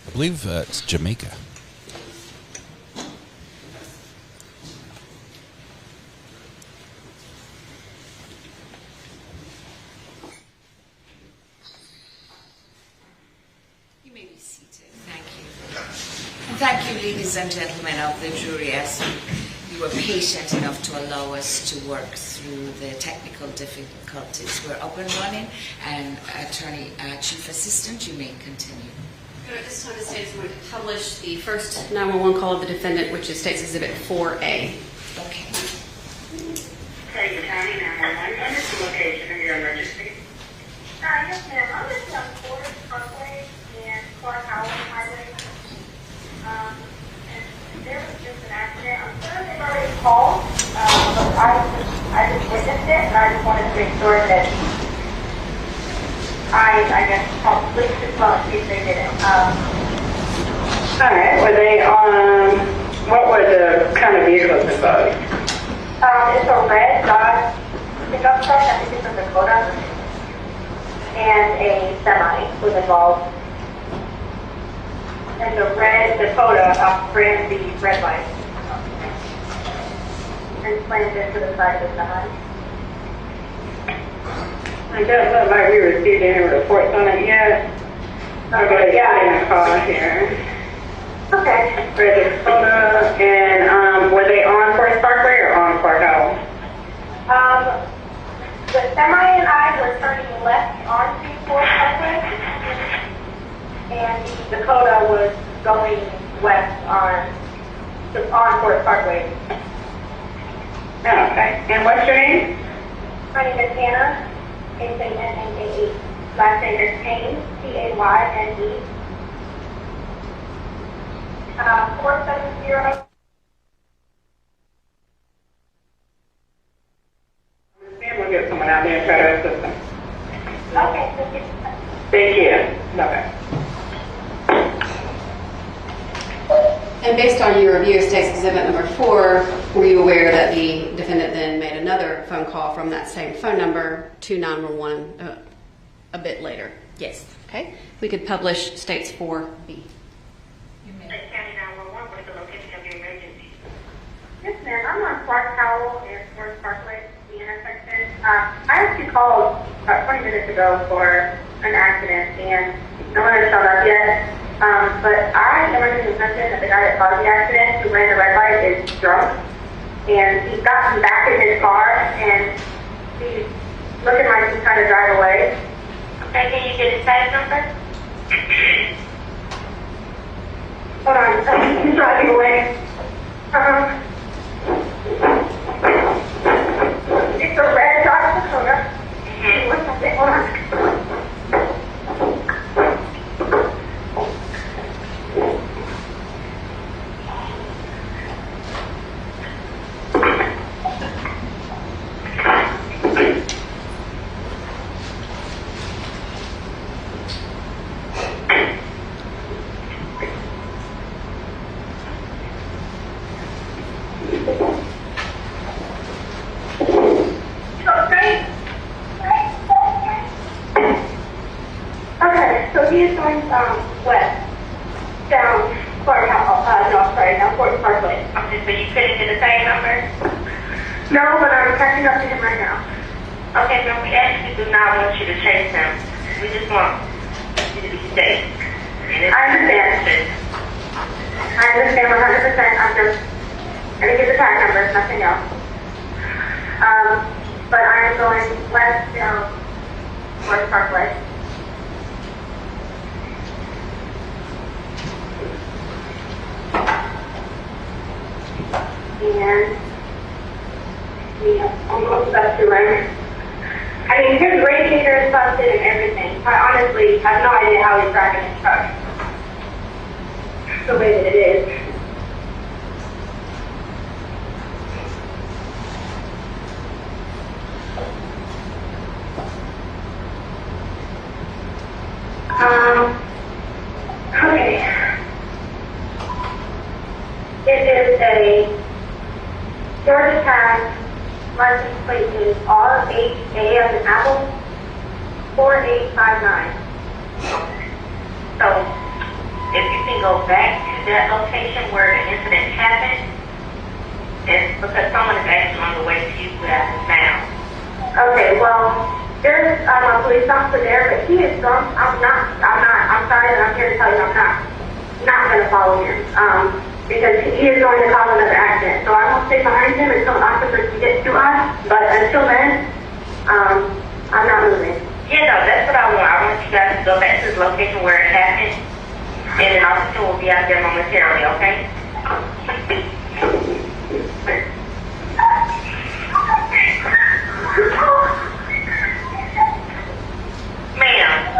I believe it's Jamaica. You may be seated. Thank you. And thank you, ladies and gentlemen of the jury, as you were patient enough to allow us to work through the technical difficulties. We're up and running, and Attorney Chief Assistant, you may continue. At this time, the state is going to publish the first 911 call of the defendant, which is State's Exhibit 4A. Okay. Take County 911. What is the location of your emergency? Yes, ma'am. I'm just on Forest Parkway and Clark Howell Highway. And there was just an accident. I'm sure they've already called, but I just witnessed it, and I just wanted to make sure that I guess probably as well in case they didn't. All right. Were they on? What were the kind of vehicles involved? It's a red Dodge pickup truck. I think it's a Dakota, and a semi was involved. And the red Dakota ran the red light and slammed into the side of the semi. It doesn't look like we received any reports on it yet. I'm going to get in the call here. Okay. For the Dakota, and were they on Forest Parkway or on Clark Howell? The semi and I were turning left onto Forest Parkway, and the Dakota was going west on Forest Parkway. Oh, okay. And what's your name? My name is Hannah. H-A-N-N-A-E. Last name is Payne, P-A-Y-N-E. 470. We'll get someone out there and try to assist them. Okay, thank you. Thank you. Bye-bye. And based on your review of State's Exhibit number 4, were you aware that the defendant then made another phone call from that same phone number to 911 a bit later? Yes. Okay. We could publish State's 4B. County 911, what is the location of your emergency? Yes, ma'am. I'm on Clark Howell and Forest Parkway, the intersection. I actually called about 20 minutes ago for an accident, and no one has showed up yet. But I emergency mentioned that the guy that caused the accident, who ran the red light, is drunk, and he's gotten back in his car, and he's looking like he's trying to drive away. Okay, can you get his tag number? Hold on, he's driving away. It's a red Dodge Dakota. One second, hold on. Okay, so he is going west, down Fort Parkway. Okay, so you couldn't get the same number? No, but I'm catching up to him right now. Okay, but we actually do not want you to chase him. We just want you to be safe. I understand. I understand 100%. I'm just going to get the tag number, nothing else. But I'm going west down Fort Parkway. And almost up to him. I mean, his radiator is busted and everything. I honestly have no idea how he's driving his truck. The way that it is. Okay. It is a Georgia Tag license plate is RHA as an apple 4859. So if you can go back to that location where the incident happened, it's because someone is actually on the way to you as a sound. Okay, well, there's a police officer there, but he is drunk. I'm sorry that I'm here to tell you I'm not going to follow him. Because he is going to cause another accident. So I won't stay behind him until an officer can get to us. But until then, I'm not moving. Yeah, no, that's what I want. I want you guys to go back to the location where it happened, and an officer will be out there momentarily, okay? Ma'am.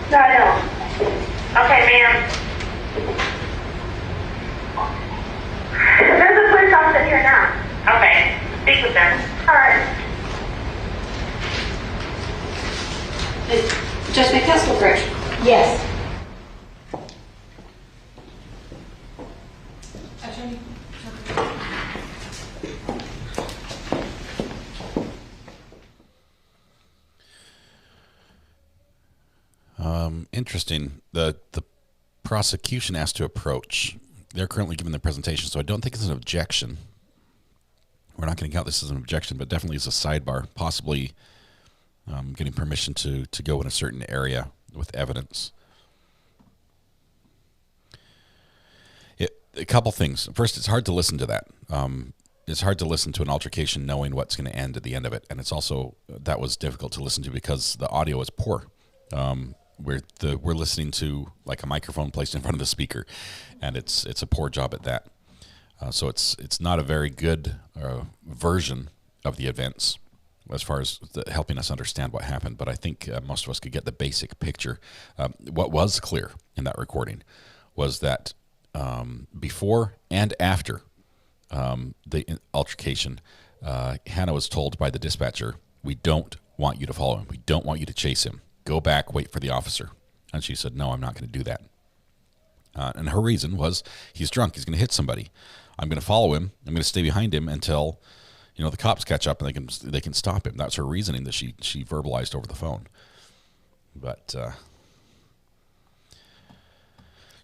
No, I don't. Okay, ma'am. There's a police officer here now. Okay, speak with them. All right. Judge McCaskill, correct? Yes. Interesting. The prosecution asked to approach. They're currently giving the presentation, so I don't think it's an objection. We're not going to count this as an objection, but definitely as a sidebar, possibly getting permission to go in a certain area with evidence. A couple things. First, it's hard to listen to that. It's hard to listen to an altercation knowing what's going to end at the end of it, and it's also that was difficult to listen to because the audio is poor. We're listening to like a microphone placed in front of the speaker, and it's a poor job at that. So it's not a very good version of the events as far as helping us understand what happened. But I think most of us could get the basic picture. What was clear in that recording was that before and after the altercation, Hannah was told by the dispatcher, "We don't want you to follow him. We don't want you to chase him. Go back, wait for the officer." And she said, "No, I'm not going to do that." And her reason was, he's drunk. He's going to hit somebody. I'm going to follow him. I'm going to stay behind him until, the cops catch up and they can stop him. That's her reasoning that she verbalized over the phone. But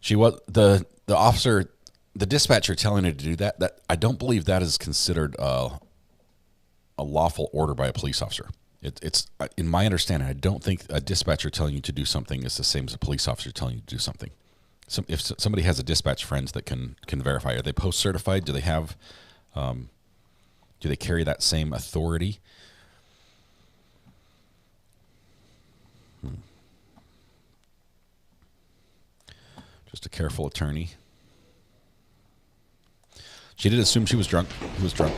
she was the officer, the dispatcher telling her to do that. That I don't believe that is considered a lawful order by a police officer. It's in my understanding, I don't think a dispatcher telling you to do something is the same as a police officer telling you to do something. So if somebody has a dispatch friends that can verify, are they post certified? Do they have? Do they carry that same authority? Just a careful attorney. She did assume she was drunk. He was drunk.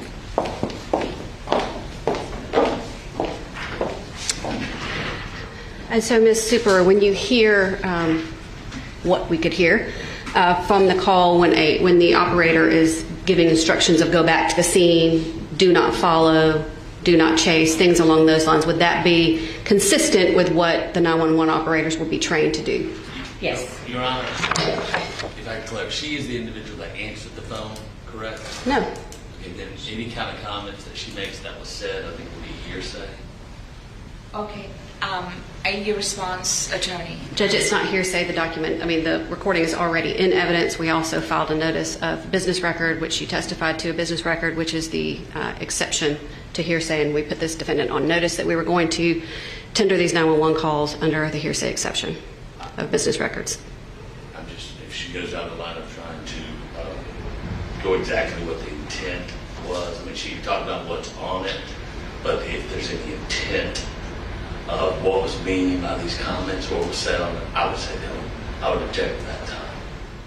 And so, Ms. Super, when you hear what we could hear from the call when the operator is giving instructions of go back to the scene, do not follow, do not chase, things along those lines, would that be consistent with what the 911 operators will be trained to do? Yes. Your Honor, if I could clarify, she is the individual that answered the phone, correct? No. And then any kind of comments that she makes that was said, I think would be hearsay. Okay. Your response, attorney? Judge, it's not hearsay, the recording is already in evidence. We also filed a notice of business record, which she testified to a business record, which is the exception to hearsay, and we put this defendant on notice that we were going to tender these 911 calls under the hearsay exception of business records. If she goes down the line of trying to go exactly what the intent was, she talked about what's on it, but if there's any intent of what was meaning by these comments, what was said on it, I would say no. I would object at that time.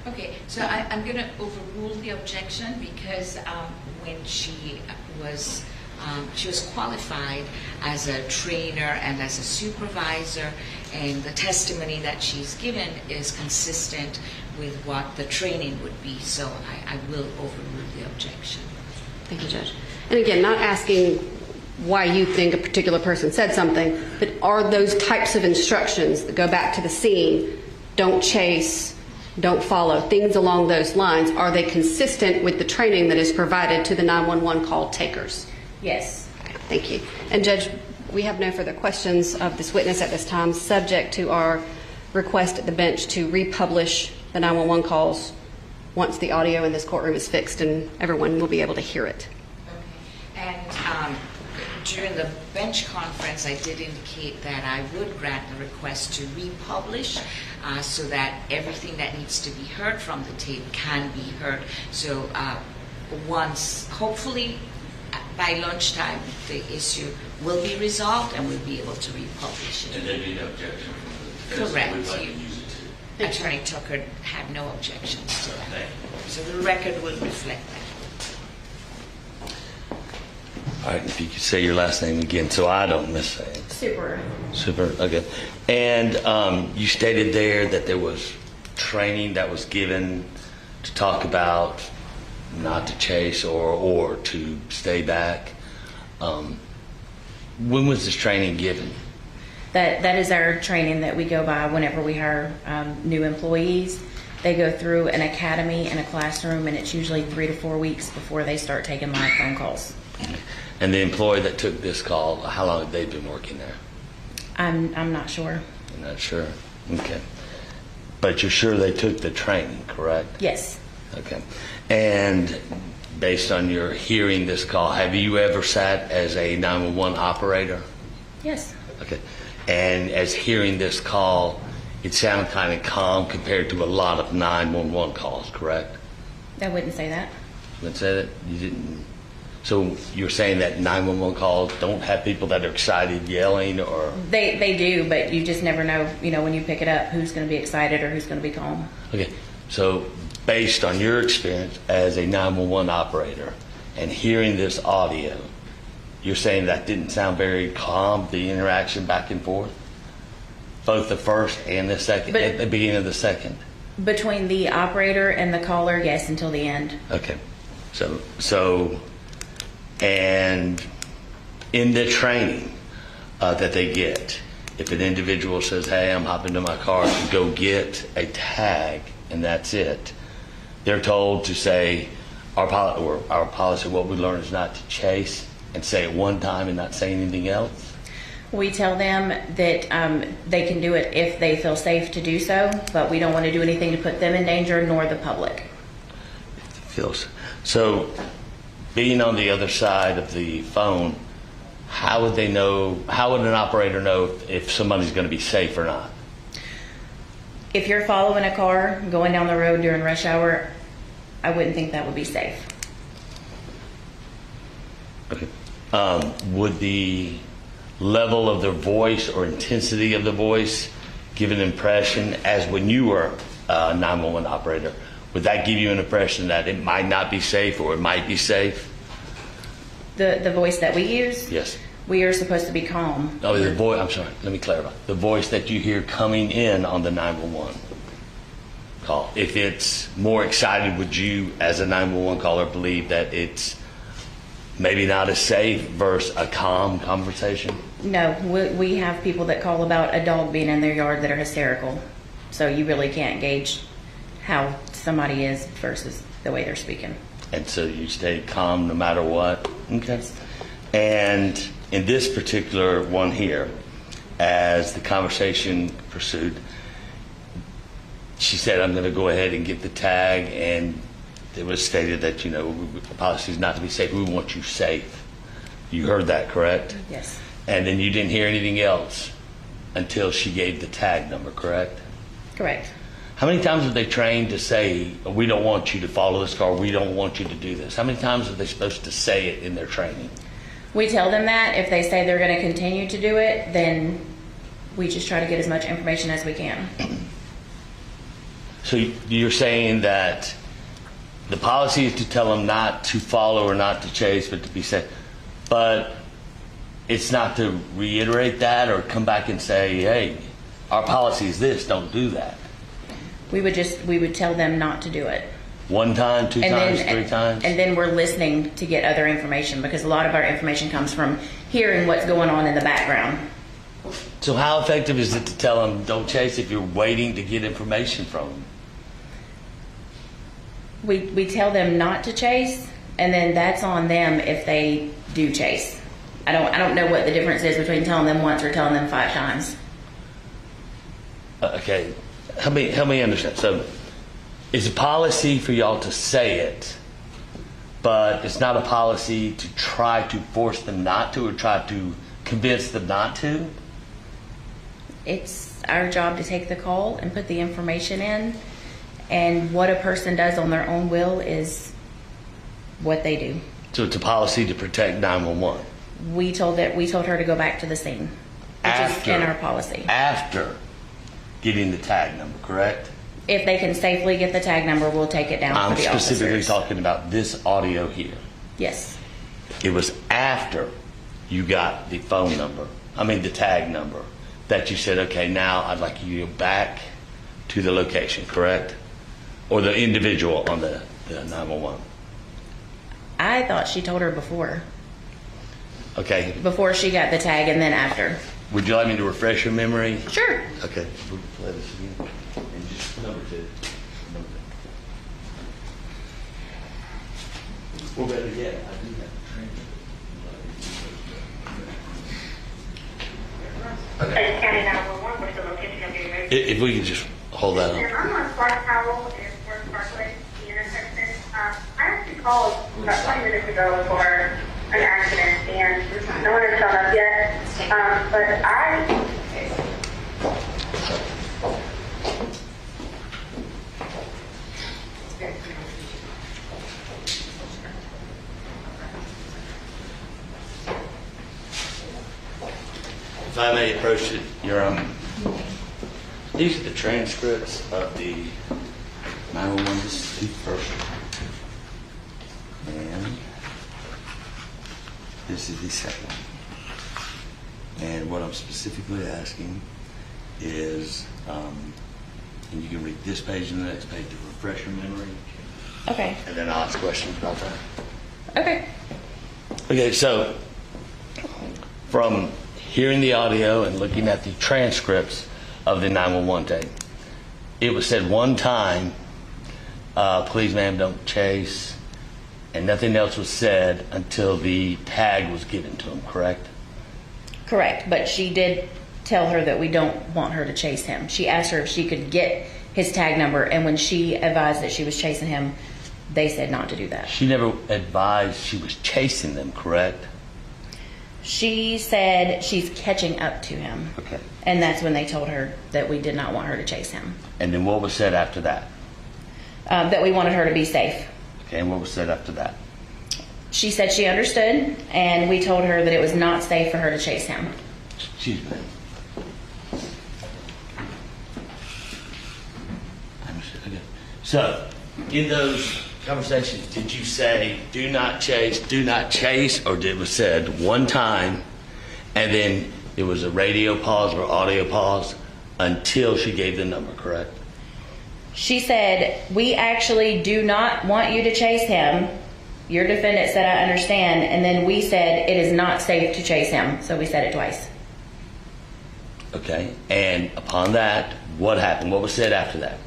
Okay, so I'm going to overrule the objection because when she was qualified as a trainer and as a supervisor, and the testimony that she's given is consistent with what the training would be. So I will overrule the objection. Thank you, Judge. And again, not asking why you think a particular person said something, but are those types of instructions that go back to the scene, don't chase, don't follow, things along those lines, are they consistent with the training that is provided to the 911 call takers? Yes. Okay, thank you. And Judge, we have no further questions of this witness at this time, subject to our request at the bench to republish the 911 calls once the audio in this courtroom is fixed and everyone will be able to hear it. Okay. And during the bench conference, I did indicate that I would grant the request to republish so that everything that needs to be heard from the tape can be heard. So once, hopefully, by lunchtime, the issue will be resolved and we'll be able to republish it. And there'd be no objection from the defense. Correct. We'd like to use it too. Attorney Tucker had no objections to that. Thank you. So the record will reflect that. All right, if you could say your last name again so I don't miss it. Super. Super, okay. And you stated there that there was training that was given to talk about not to chase or to stay back. When was this training given? That is our training that we go by whenever we hire new employees. They go through an academy and a classroom, and it's usually 3 to 4 weeks before they start taking live phone calls. And the employee that took this call, how long have they been working there? I'm not sure. You're not sure? Okay. But you're sure they took the training, correct? Yes. Okay. And based on your hearing this call, have you ever sat as a 911 operator? Yes. Okay. And as hearing this call, it sounded kind of calm compared to a lot of 911 calls, correct? I wouldn't say that. You wouldn't say that? You didn't? So you're saying that 911 calls don't have people that are excited yelling, or? They do, but you just never know, when you pick it up, who's going to be excited or who's going to be calm. Okay. So based on your experience as a 911 operator and hearing this audio, you're saying that didn't sound very calm, the interaction back and forth? Both the first and the second, at the beginning of the second? Between the operator and the caller, yes, until the end. Okay. So and in the training that they get, if an individual says, hey, I'm hopping into my car to go get a tag, and that's it, they're told to say, our policy, what we learned is not to chase, and say it one time and not say anything else? We tell them that they can do it if they feel safe to do so, but we don't want to do anything to put them in danger nor the public. So being on the other side of the phone, how would they know, how would an operator know if somebody's going to be safe or not? If you're following a car going down the road during rush hour, I wouldn't think that would be safe. Okay. Would the level of their voice or intensity of the voice give an impression, as when you were a 911 operator, would that give you an impression that it might not be safe or it might be safe? The voice that we use? Yes. We are supposed to be calm. Oh, the voice, I'm sorry, let me clarify. The voice that you hear coming in on the 911 call. If it's more excited, would you, as a 911 caller, believe that it's maybe not as safe versus a calm conversation? No, we have people that call about a dog being in their yard that are hysterical. So you really can't gauge how somebody is versus the way they're speaking. And so you stay calm no matter what? Okay. And in this particular one here, as the conversation pursued, she said, I'm going to go ahead and get the tag, and it was stated that, the policy is not to be safe. We want you safe. You heard that, correct? Yes. And then you didn't hear anything else until she gave the tag number, correct? Correct. How many times have they trained to say, we don't want you to follow this car, we don't want you to do this? How many times are they supposed to say it in their training? We tell them that. If they say they're going to continue to do it, then we just try to get as much information as we can. So you're saying that the policy is to tell them not to follow or not to chase, but to be safe. But it's not to reiterate that or come back and say, hey, our policy is this, don't do that. We would tell them not to do it. One time, two times, three times? And then we're listening to get other information, because a lot of our information comes from hearing what's going on in the background. So how effective is it to tell them don't chase if you're waiting to get information from them? We tell them not to chase, and then that's on them if they do chase. I don't know what the difference is between telling them once or telling them 5 times. Okay, help me understand. So it's a policy for y'all to say it, but it's not a policy to try to force them not to or try to convince them not to? It's our job to take the call and put the information in, and what a person does on their own will is what they do. So it's a policy to protect 911? We told her to go back to the scene, which is in our policy. After getting the tag number, correct? If they can safely get the tag number, we'll take it down for the officers. I'm specifically talking about this audio here. Yes. It was after you got the phone number the tag number that you said, okay, now I'd like you to go back to the location, correct? Or the individual on the 911? I thought she told her before. Okay. Before she got the tag and then after. Would you like me to refresh your memory? Sure. Okay. We'll play this again. And just number 2. Or better yet, I do have the transcript. Okay. County 911, what's the location of your emergency? If we could just hold that up. I'm on Clark Powell in Forest Parkway, the intersection. I actually called about 20 minutes ago for an accident, and no one has shown up yet. But If I may approach it, these are the transcripts of the 911. This is the first one. And this is the second one. And what I'm specifically asking is, and you can read this page and the next page to refresh your memory. Okay. And then I'll ask questions about that. Okay. Okay, so from hearing the audio and looking at the transcripts of the 911 tape, it was said one time, please ma'am, don't chase, and nothing else was said until the tag was given to him, correct? Correct, but she did tell her that we don't want her to chase him. She asked her if she could get his tag number, and when she advised that she was chasing him, they said not to do that. She never advised she was chasing them, correct? She said she's catching up to him. Okay. And that's when they told her that we did not want her to chase him. And then what was said after that? That we wanted her to be safe. Okay, and what was said after that? She said she understood, and we told her that it was not safe for her to chase him. Excuse me. I understand. Okay. So, in those conversations, did you say, do not chase, or did it was said one time, and then it was a radio pause or audio pause until she gave the number, correct? She said, we actually do not want you to chase him. Your defendant said, I understand. And then we said, it is not safe to chase him. So we said it twice. Okay. And upon that, what happened? What was said after that?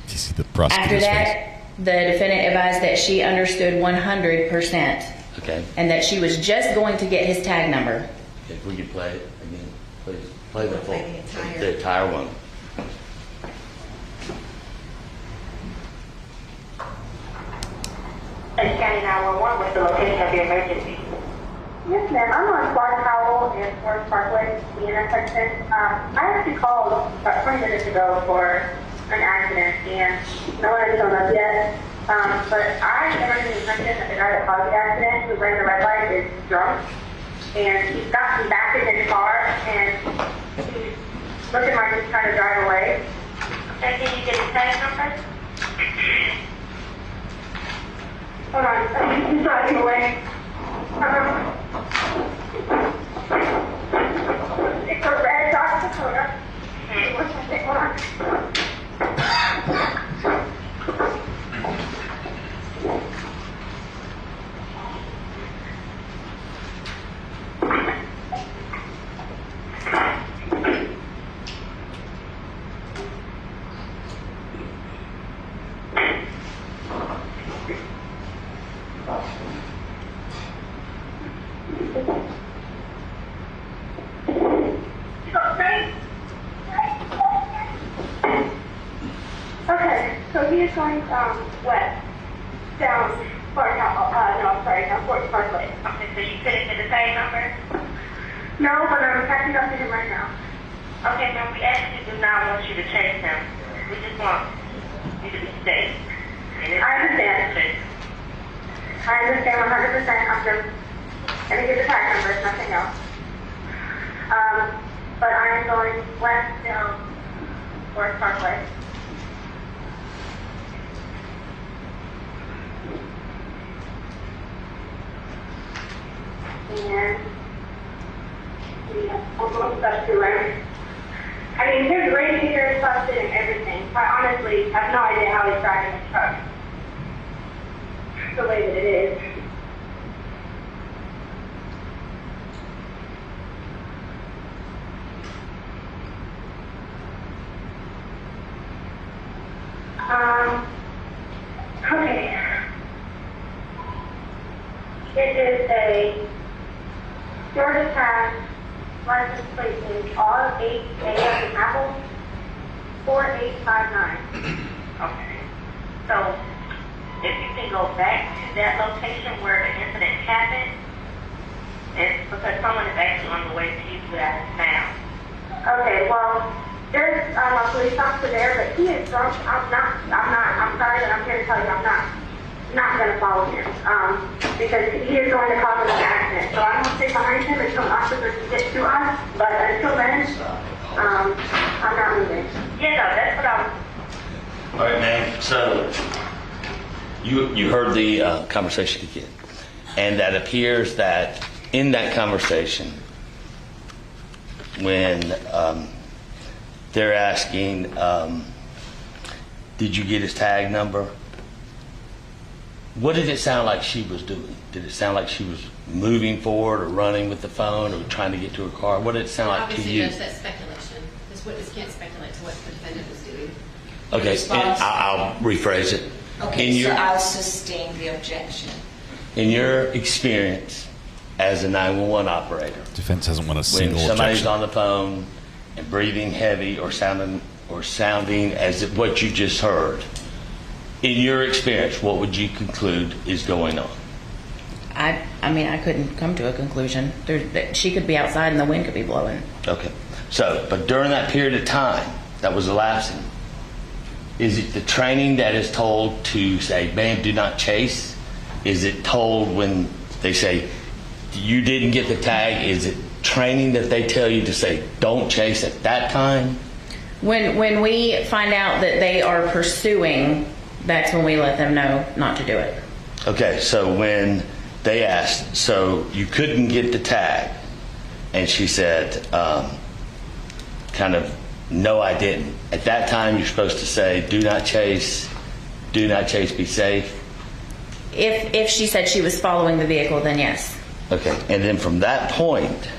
Do you see the prosecutor's After that, the defendant advised that she understood 100%. Okay. And that she was just going to get his tag number. Okay, if we could play it again, please. Play the full, the entire one. County 911, what's the location of your emergency? Yes, ma'am. I'm on Clark Powell in Forest Parkway, the intersection. I actually called about 20 minutes ago for an accident, and no one has shown up yet. But I am under the impression that the guy that caused the accident, who ran the red light, is drunk. And he's gotten back in his car, and he's looking like he's trying to drive away. Okay, can you get his tag number? Hold on, he's driving away. It's a red Dodge Dakota. Hold on. Okay, so he is going west, down Fort Parkway. Okay, so you couldn't get the tag number? No, but I'm catching up to him right now. Okay, then we actually do not want you to chase him. We just want you to be safe. I understand. I understand 100%. I'm just going to get the tag number, if nothing else. But I am going west down Forest Parkway. And stuff to him. I mean, his radiator is busted and everything. I honestly have no idea how he's driving his truck the way that it is. Okay. It is a Georgia Pass license plate is R8AF Apple 4859. Okay. So, if you can go back to that location where the incident happened, it's because someone is actually on the way to you guys now. Okay, well, there's a police officer there, but he is drunk. I'm sorry that I'm here to tell you I'm not going to follow him, because he is going to cause an accident. So I'm going to stay behind him until an officer can get to us, but until then, I'm not moving. Yeah, no, that's what I was... All right, ma'am. So you heard the conversation again, and that appears that in that conversation, when they're asking, did you get his tag number? What did it sound like she was doing? Did it sound like she was moving forward or running with the phone or trying to get to her car? What did it sound like to you? Obviously, that's speculation. This witness can't speculate to what the defendant was doing. Okay, and I'll rephrase it. Okay, so I'll sustain the objection. In your experience as a 911 operator, defense hasn't won a single when somebody's objection on the phone and breathing heavy or sounding as if what you just heard, in your experience, what would you conclude is going on? I mean, I couldn't come to a conclusion. She could be outside and the wind could be blowing. Okay. So, but during that period of time that was elapsing, is it the training that is told to say, ma'am, do not chase? Is it told when they say, you didn't get the tag? Is it training that they tell you to say, don't chase at that time? When we find out that they are pursuing, that's when we let them know not to do it. Okay, so when they asked, so you couldn't get the tag, and she said, kind of, no, I didn't. At that time, you're supposed to say, do not chase, be safe. If she said she was following the vehicle, then yes. Okay, and then from that point,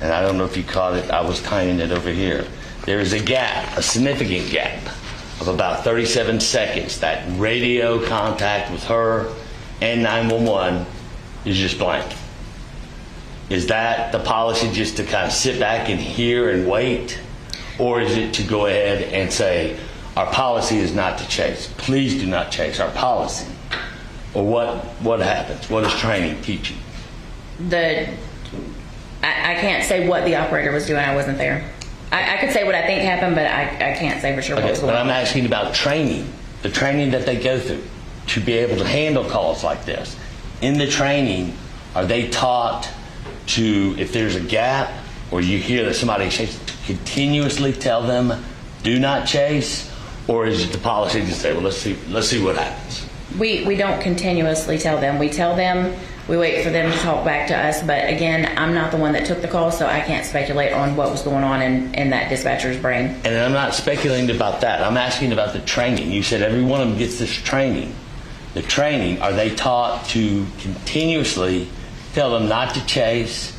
and I don't know if you caught it, I was timing it over here. There is a gap, a significant gap of about 37 seconds. That radio contact with her and 911 is just blank. Is that the policy, just to kind of sit back and hear and wait? Or is it to go ahead and say, our policy is not to chase. Please do not chase, our policy. Or what happens? What does training teach you? I can't say what the operator was doing. I wasn't there. I could say what I think happened, but I can't say for sure what was going on. But I'm asking about training, the training that they go through to be able to handle calls like this. In the training, are they taught to, if there's a gap or you hear that somebody chases, continuously tell them, do not chase? Or is it the policy to say, well, let's see what happens? We don't continuously tell them. We tell them, we wait for them to talk back to us, but again, I'm not the one that took the call, so I can't speculate on what was going on in that dispatcher's brain. And I'm not speculating about that. I'm asking about the training. You said every one of them gets this training. The training, are they taught to continuously tell them not to chase,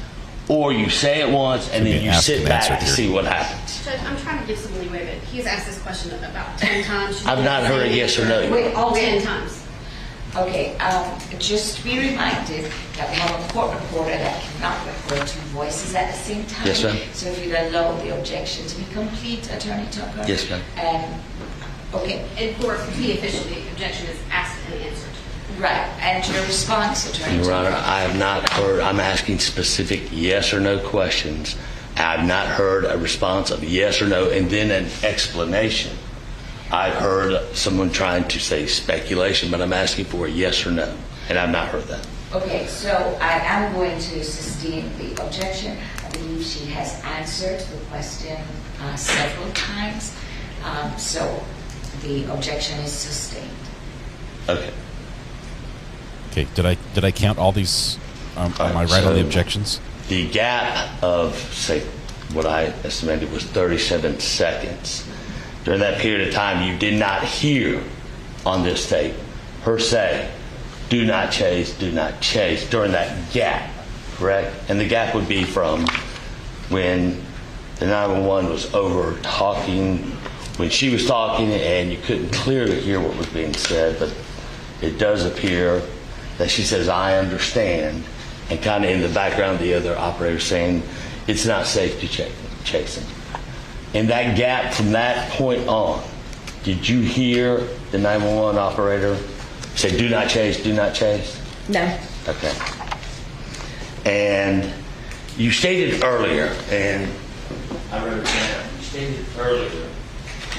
or you say it once and then you sit back to see what happens? Judge, I'm trying to give some leeway, but he's asked this question about 10 times. I've not heard a yes or no. Wait, all 10 times. Okay, just be reminded that we have a court reporter that cannot record two voices at the same time. Yes, ma'am. So if you'd allow the objection to be complete, Attorney Tucker. Yes, ma'am. Okay. And for the official, the objection is asked and answered. Right, and your response, Attorney Your Tucker. Honor, I have not heard, I'm asking specific yes or no questions. I have not heard a response of yes or no and then an explanation. I've heard someone trying to say speculation, but I'm asking for a yes or no, and I've not heard that. Okay, so I am going to sustain the objection. I believe she has answered the question several times, so the objection is sustained. Okay. Okay. Did I count all these? Am I right on the objections? The gap of, say, what I estimated was 37 seconds. During that period of time, you did not hear on this tape her say, do not chase, during that gap, correct? And the gap would be from when the 911 was over talking, when she was talking and you couldn't clearly hear what was being said, but it does appear that she says, I understand, and kind of in the background the other operator saying, it's not safe to chase him. In that gap from that point on, did you hear the 911 operator say, do not chase, do not chase? No. Okay. And you stated earlier, and I wrote it down, you stated earlier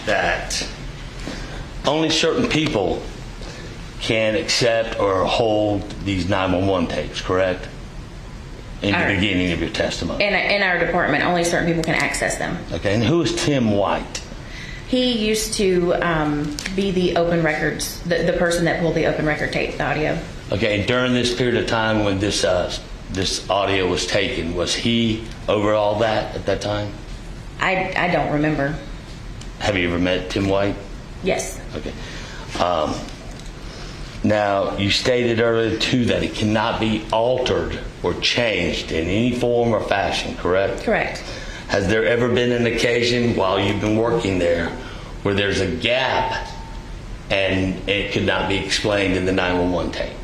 that only certain people can accept or hold these 911 tapes, correct? In the beginning of your testimony. In our department, only certain people can access them. Okay, and who is Tim White? He used to be the open records, the person that pulled the open record tape, the audio. Okay, during this period of time when this audio was taken, was he over all that at that time? I don't remember. Have you ever met Tim White? Yes. Okay. Now, you stated earlier, too, that it cannot be altered or changed in any form or fashion, correct? Correct. Has there ever been an occasion while you've been working there where there's a gap and it could not be explained in the 911 tape?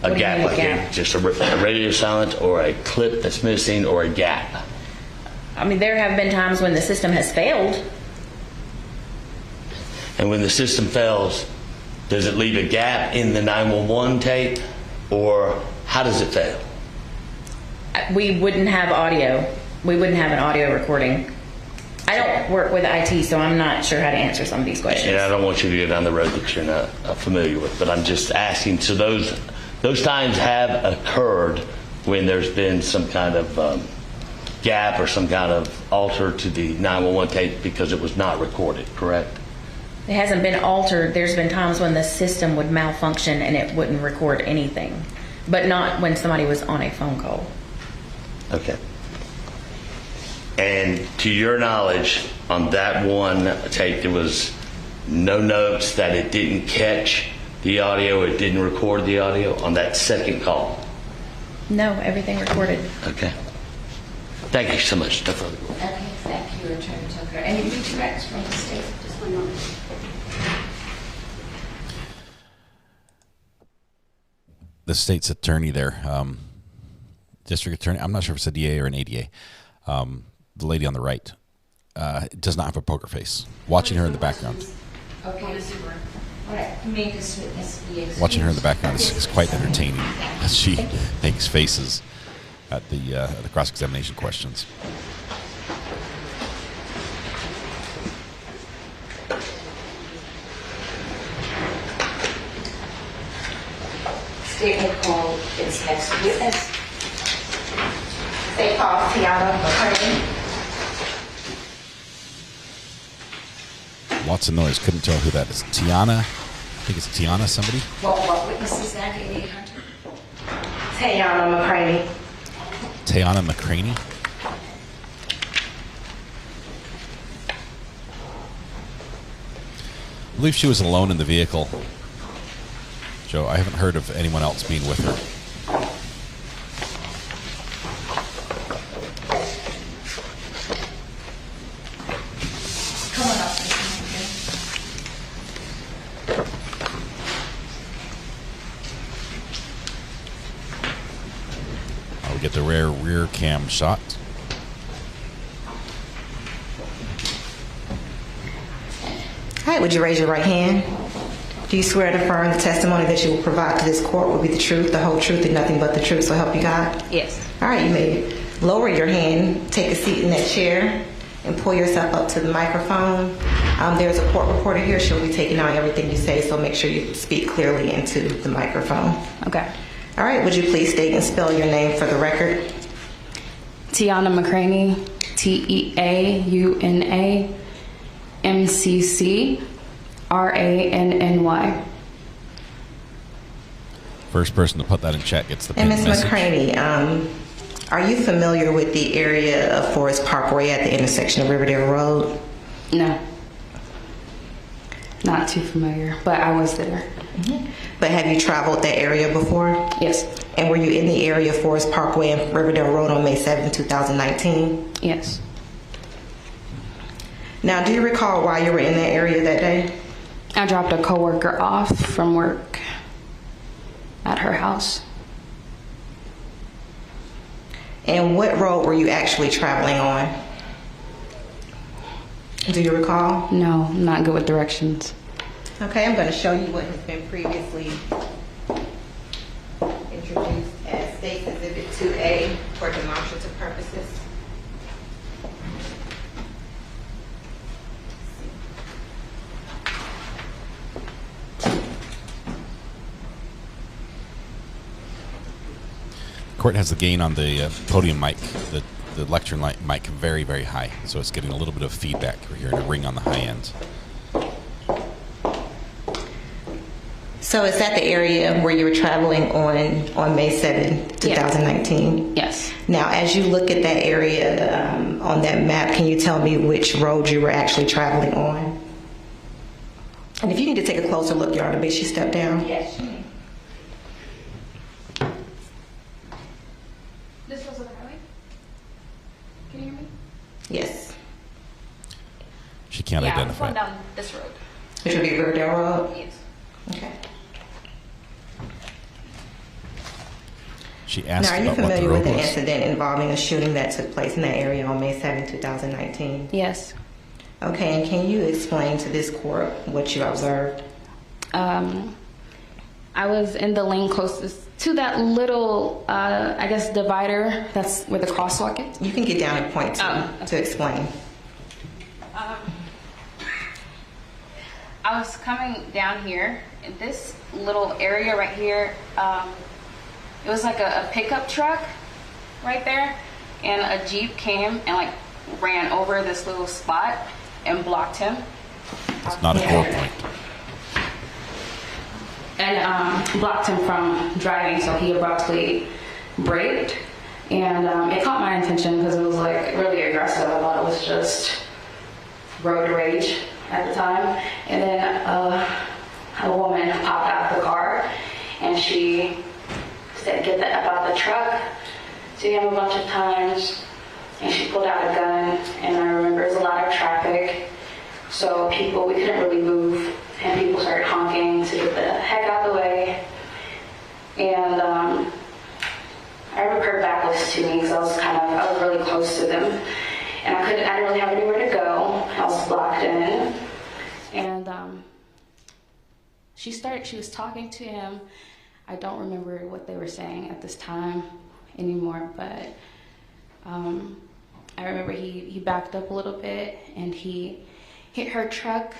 A gap, like just a radio silence or a clip that's missing or a gap? I mean, there have been times when the system has failed. And when the system fails, does it leave a gap in the 911 tape, or how does it fail? We wouldn't have audio. We wouldn't have an audio recording. I don't work with IT, so I'm not sure how to answer some of these questions. And I don't want you to go down the road that you're not familiar with, but I'm just asking. So those times have occurred when there's been some kind of gap or some kind of alter to the 911 tape because it was not recorded, correct? It hasn't been altered. There's been times when the system would malfunction and it wouldn't record anything, but not when somebody was on a phone call. Okay. And to your knowledge, on that one tape, there was no notes that it didn't catch the audio, it didn't record the audio on that second call? No, everything recorded. Okay. Thank you so much. Okay, thank you, Attorney Tucker. Any feedbacks from the state? Just one moment. The state's attorney there, district attorney, I'm not sure if it's a DA or an ADA, the lady on the right, does not have a poker face. Watching her in the background. Okay, super. All right, make this witness be excused. Watching her in the background is quite entertaining as she makes faces at the cross-examination questions. State will call its next witness. They call Tiana McCartney. Lots of noise. Couldn't tell who that is. Tiana? I think it's Tiana somebody? What witness is that, AD Hunter? Tiana McCartney. Tiana McCraney? I believe she was alone in the vehicle. Joe, I haven't heard of anyone else being with her. Come on up. I'll get the rear cam shot. All right, would you raise your right hand? Do you swear to affirm the testimony that you will provide to this court will be the truth, the whole truth, and nothing but the truth, so help you God? Yes. All right, you may lower your hand, take a seat in that chair, and pull yourself up to the microphone. There's a court reporter here. She'll be taking on everything you say, so make sure you speak clearly into the microphone. Okay. All right, would you please state and spell your name for the record? Tiana McCraney, TeaunaMcCranny. First person to put that in chat gets the And Payne Ms. message. McCraney, Are you familiar with the area of Forest Parkway at the intersection of Riverdale Road? No. Not too familiar, but I was there. But have you traveled that area before? Yes. And were you in the area of Forest Parkway and Riverdale Road on May 7, 2019? Yes. Now, do you recall why you were in that area that day? I dropped a coworker off from work at her house. And what road were you actually traveling on? Do you recall? No, I'm not good with directions. Okay, I'm going to show you what has been previously introduced as State's Exhibit 2A for demonstrative purposes. Court has the gain on the podium mic, the lectern mic, very, very high. So it's getting a little bit of feedback. We're hearing a ring on the high end. So is that the area where you were traveling on May 7, 2019? Yes. Now, as you look at that area on that map, can you tell me which road you were actually traveling on? And if you need to take a closer look, Your Honor, make sure you step down. Yes. This was the highway? Can you hear me? Yes. She can't identify. I'm going down this road. Which would be Riverdale Road? Yes. Okay. She asked now, are you about what the familiar road with the was. incident involving a shooting that took place in that area on May 7, 2019? Yes. Okay, and can you explain to this court what you observed? I was in the lane closest to that little, I guess, divider that's where the crosswalk is. You can get down and point to explain. I was coming down here in this little area right here. It was like a pickup truck right there, and a Jeep came and like ran over this little spot and blocked him. It's not a 4 point. And blocked him from driving, so he abruptly braked. And it caught my attention because it was like really aggressive. I thought it was just road rage at the time. And then a woman popped out of the car and she said, "Get the F out of the truck," to him a bunch of times. And she pulled out a gun, and I remember there was a lot of traffic. So we couldn't really move, and people started honking to get the heck out of the way. And I remember her back was to me because I was really close to them, and I didn't really have anywhere to go. I was blocked in, and she was talking to him. I don't remember what they were saying at this time anymore, but I remember he backed up a little bit and he hit her truck,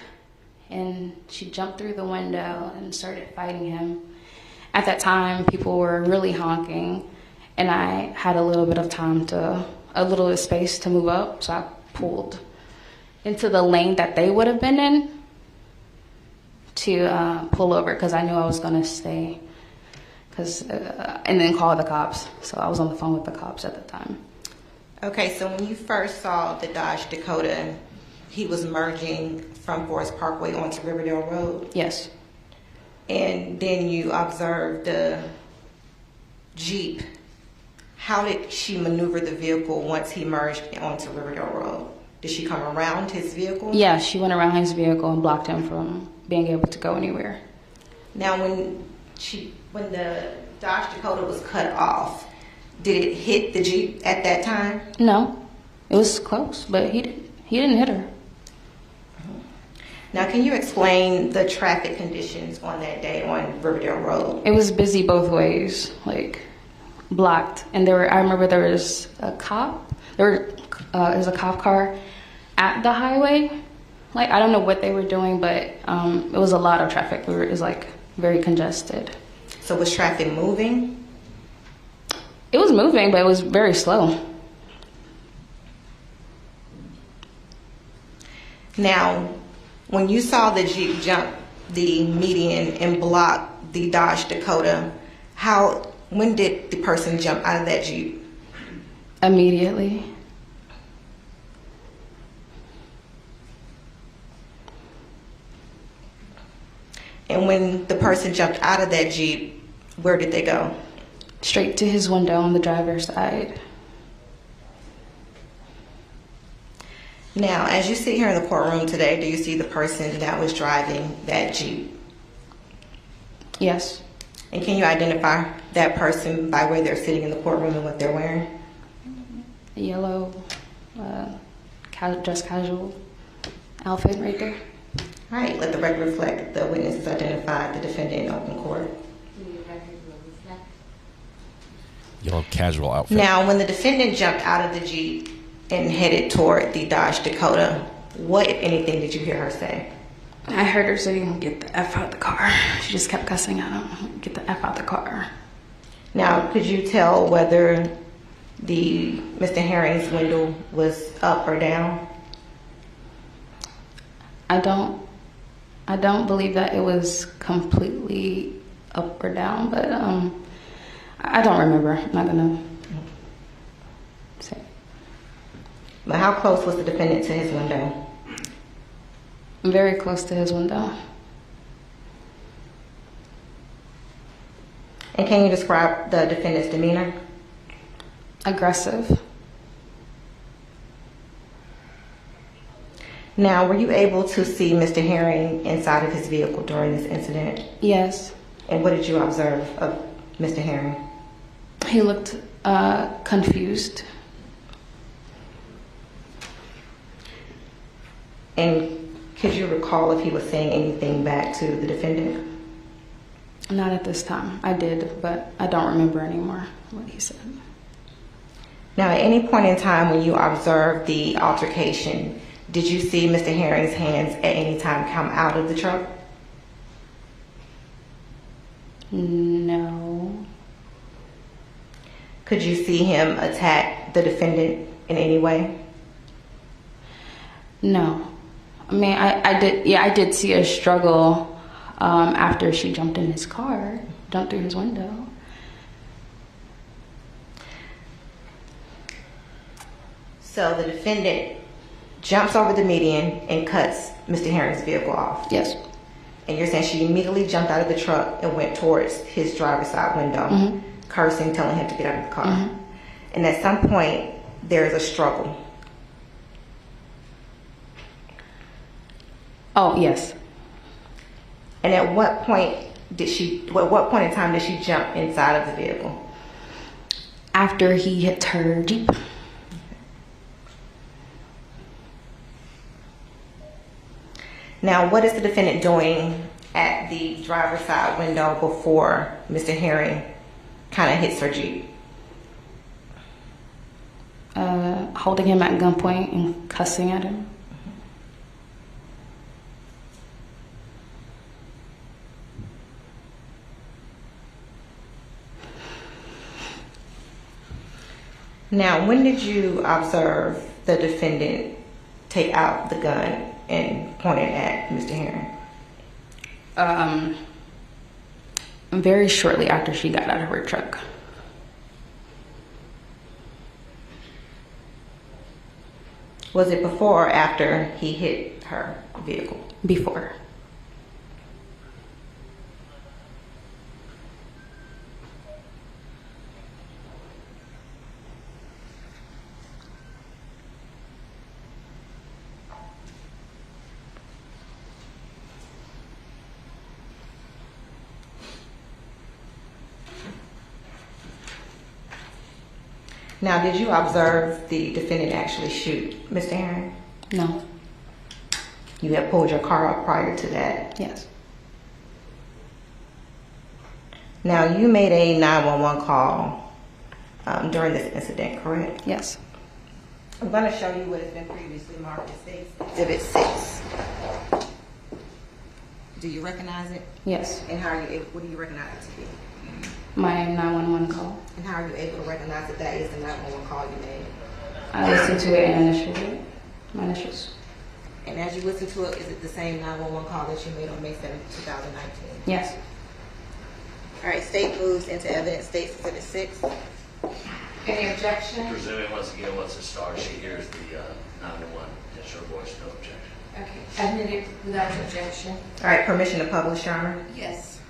and she jumped through the window and started fighting him. At that time, people were really honking, and I had a little bit of space to move up, so I pulled into the lane that they would have been in to pull over because I knew I was going to stay, and then call the cops. So I was on the phone with the cops at the time. Okay, so when you first saw the Dodge Dakota, he was merging from Forest Parkway onto Riverdale Road? Yes. And then you observed the Jeep. How did she maneuver the vehicle once he merged onto Riverdale Road? Did she come around his vehicle? Yeah, she went around his vehicle and blocked him from being able to go anywhere. Now, when the Dodge Dakota was cut off, did it hit the Jeep at that time? No, it was close, but he didn't hit her. Now, can you explain the traffic conditions on that day on Riverdale Road? It was busy both ways, like blocked. And I remember there was a cop. There was a cop car at the highway. Like, I don't know what they were doing, but it was a lot of traffic. It was like very congested. So was traffic moving? It was moving, but it was very slow. Now, when you saw the Jeep jump the median and block the Dodge Dakota, when did the person jump out of that Jeep? Immediately. And when the person jumped out of that Jeep, where did they go? Straight to his window on the driver's side. Now, as you sit here in the courtroom today, do you see the person that was driving that Jeep? Yes. And can you identify that person by where they're sitting in the courtroom and what they're wearing? A yellow, dress casual outfit right there. All right, let the record reflect the witnesses identified the defendant in open court. Yellow casual outfit. Now, when the defendant jumped out of the Jeep and headed toward the Dodge Dakota, what, if anything, did you hear her say? I heard her saying, "Get the F out the car." She just kept cussing at him, "Get the F out the car." Now, could you tell whether Mr. Herring's window was up or down? I don't believe that it was completely up or down, but I don't remember. I'm not gonna say. But how close was the defendant to his window? Very close to his window. And can you describe the defendant's demeanor? Aggressive. Now, were you able to see Mr. Herring inside of his vehicle during this incident? Yes. And what did you observe of Mr. Herring? He looked confused. And could you recall if he was saying anything back to the defendant? Not at this time. I did, but I don't remember anymore what he said. Now, at any point in time when you observed the altercation, did you see Mr. Herring's hands at any time come out of the truck? No. Could you see him attack the defendant in any way? No. I mean, I did see a struggle after she jumped in his car, jumped through his window. So the defendant jumps over the median and cuts Mr. Herring's vehicle off. Yes. And you're saying she immediately jumped out of the truck and went towards his driver's side window, cursing, telling him to get out of the car. And at some point, there is a struggle. Oh, yes. And at what point what point in time did she jump inside of the vehicle? After he hit her Jeep. Now, what is the defendant doing at the driver's side window before Mr. Herring kind of hits her Jeep? Holding him at gunpoint and cussing at him. Now, when did you observe the defendant take out the gun and point it at Mr. Herring? Very shortly after she got out of her truck. Was it before or after he hit her vehicle? Before. Now, did you observe the defendant actually shoot Mr. Herring? No. You had pulled your car up prior to that? Yes. Now, you made a 911 call during this incident, correct? Yes. I'm going to show you what has been previously marked as Exhibit 6. Do you recognize it? Yes. And what do you recognize it to be? My 911 call. And how are you able to recognize that that is the 911 call you made? I listened to it and initially, my initials. And as you listen to it, is it the same 911 call that you made on May 7th, 2019? Yes. All right, state moves into evidence, State Exhibit 6. Any objection? Presuming once again, once it starts, she hears the 911, it's her voice, no objection. Okay, admitted without objection. All right, permission to publish, Your Honor? Yes.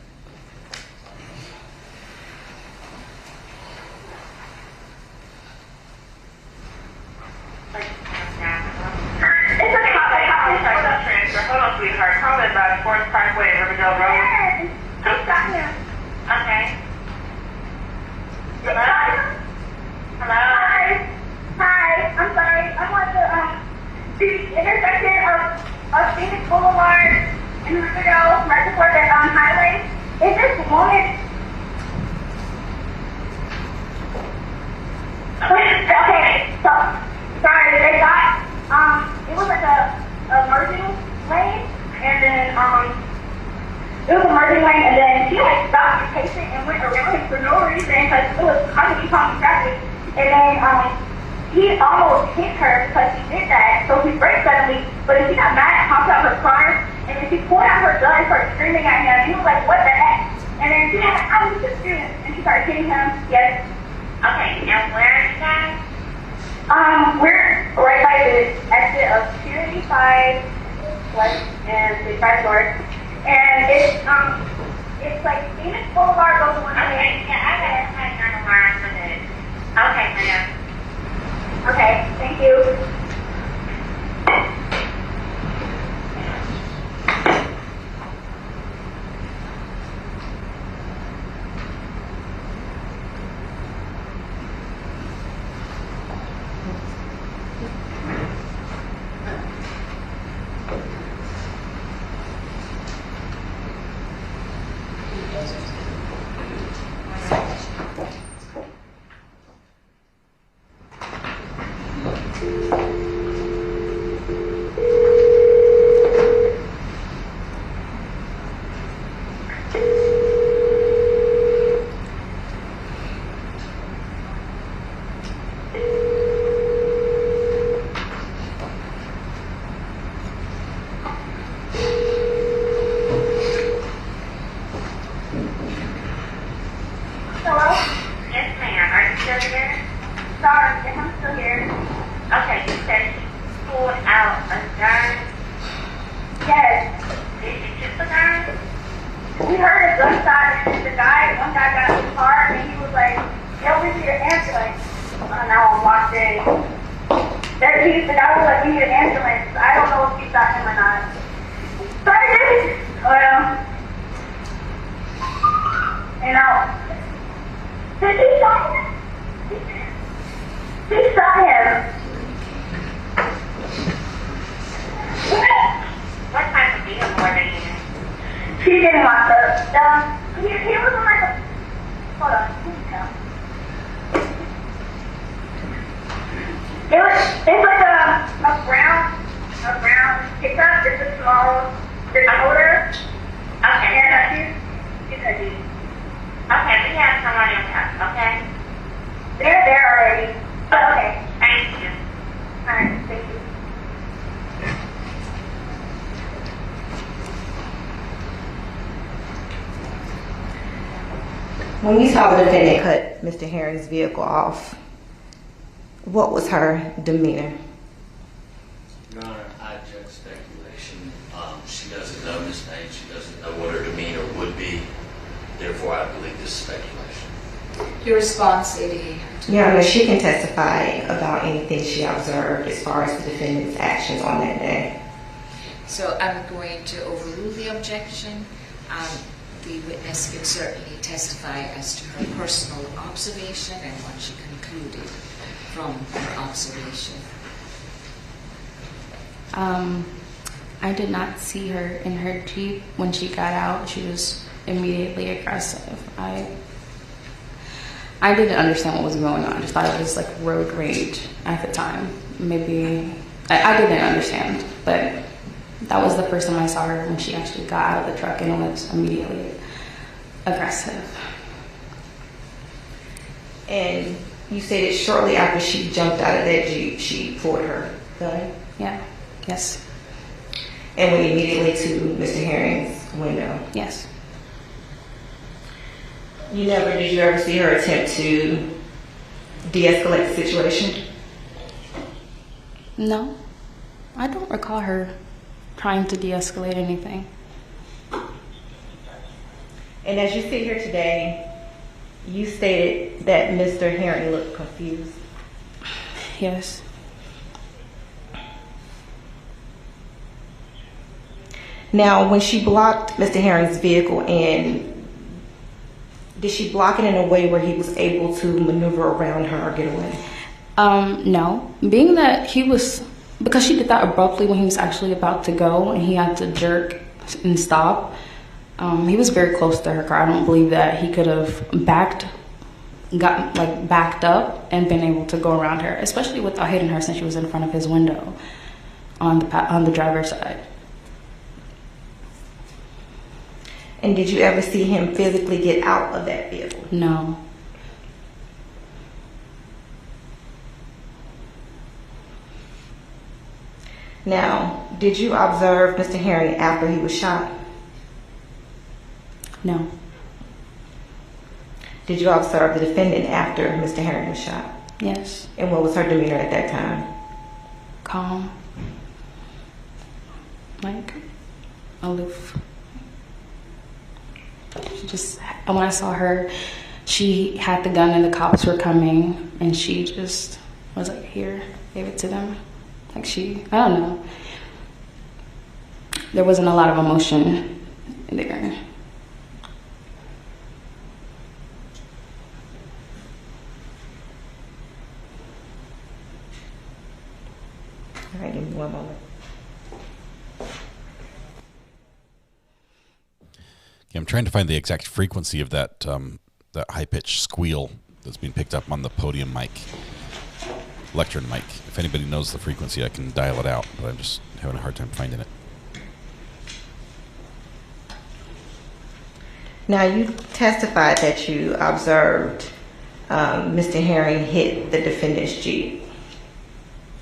Hold on, sweetheart. Call it about Forest Parkway and Riverdale Road. Okay. Hello? Hello? Hi, I'm sorry. I want the intersection of Phoenix Boulevard and Riverdale, right before the highway. Is this woman? Okay, so, sorry, they got, it was like a merging lane, and then, it was a merging lane, and then she like stopped the patient and went around him for no reason, because it was causing traffic, and then, he almost hit her because he did that, so he braked suddenly, but then she got mad, hopped out her car, and then she pulled out her gun and started screaming at him, and he was like, what the heck? And then she was like, I was just shooting, and she started hitting him, yes. Okay, and where are you guys? We're right by the exit of 285 West and 65 North, and it's like Phoenix Boulevard goes one way. Okay, yeah, I got it. I turn around for this. Okay, ma'am. Okay, thank you. When you saw the defendant cut Mr. Herring's vehicle off, what was her demeanor? Your Honor, I judge speculation. She doesn't know Ms. Payne. She doesn't know what her demeanor would be. Therefore, I believe this is speculation. Your response, Lady? Yeah, she can testify about anything she observed as far as the defendant's actions on that day. So I'm going to overrule the objection. The witness can certainly testify as to her personal observation and what she concluded from her observation. I did not see her in her Jeep when she got out. She was immediately aggressive. I didn't understand what was going on. I just thought it was like road rage at the time. Maybe I didn't understand, but that was the first time I saw her when she actually got out of the truck and was immediately aggressive. And you said that shortly after she jumped out of that Jeep, she pulled her gun? Yeah. Yes. And went immediately to Mr. Herring's window? Yes. Did you ever see her attempt to de-escalate the situation? No, I don't recall her trying to de-escalate anything. And as you sit here today, you stated that Mr. Herring looked confused. Yes. Now, when she blocked Mr. Herring's vehicle in, did she block it in a way where he was able to maneuver around her or get away? No. Being that because she did that abruptly when he was actually about to go and he had to jerk and stop, he was very close to her car. I don't believe that he could have backed up and been able to go around her, especially without hitting her since she was in front of his window on the driver's side. And did you ever see him physically get out of that vehicle? No. Now, did you observe Mr. Herring after he was shot? No. Did you observe the defendant after Mr. Herring was shot? Yes. And what was her demeanor at that time? Calm. Like, aloof. When I saw her, she had the gun and the cops were coming and she just was like, here, gave it to them. Like I don't know. There wasn't a lot of emotion there. All right, give me one moment. Okay, I'm trying to find the exact frequency of that high-pitched squeal that's being picked up on the podium mic, lectern mic. If anybody knows the frequency, I can dial it out, but I'm just having a hard time finding it. Now, you testified that you observed Mr. Herring hit the defendant's Jeep.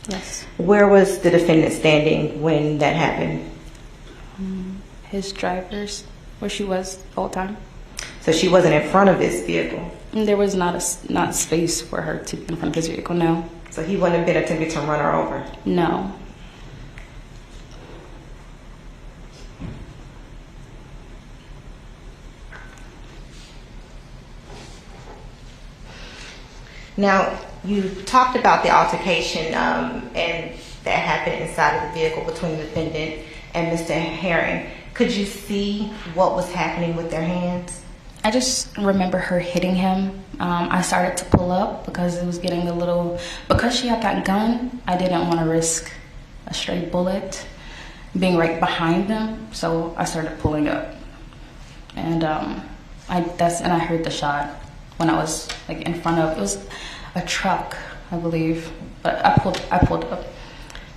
Yes. Where was the defendant standing when that happened? His driver's, where she was the whole time. So she wasn't in front of his vehicle? And there was not space for her to be in front of his vehicle, no. So he wouldn't have been attempting to run her over? No. Now, you talked about the altercation and that happened inside of the vehicle between the defendant and Mr. Herring. Could you see what was happening with their hands? I just remember her hitting him. I started to pull up because it was getting because she had that gun, I didn't want to risk a stray bullet being right behind them, so I started pulling up. And I heard the shot when I was like in front of, it was a truck, I believe, but I pulled up.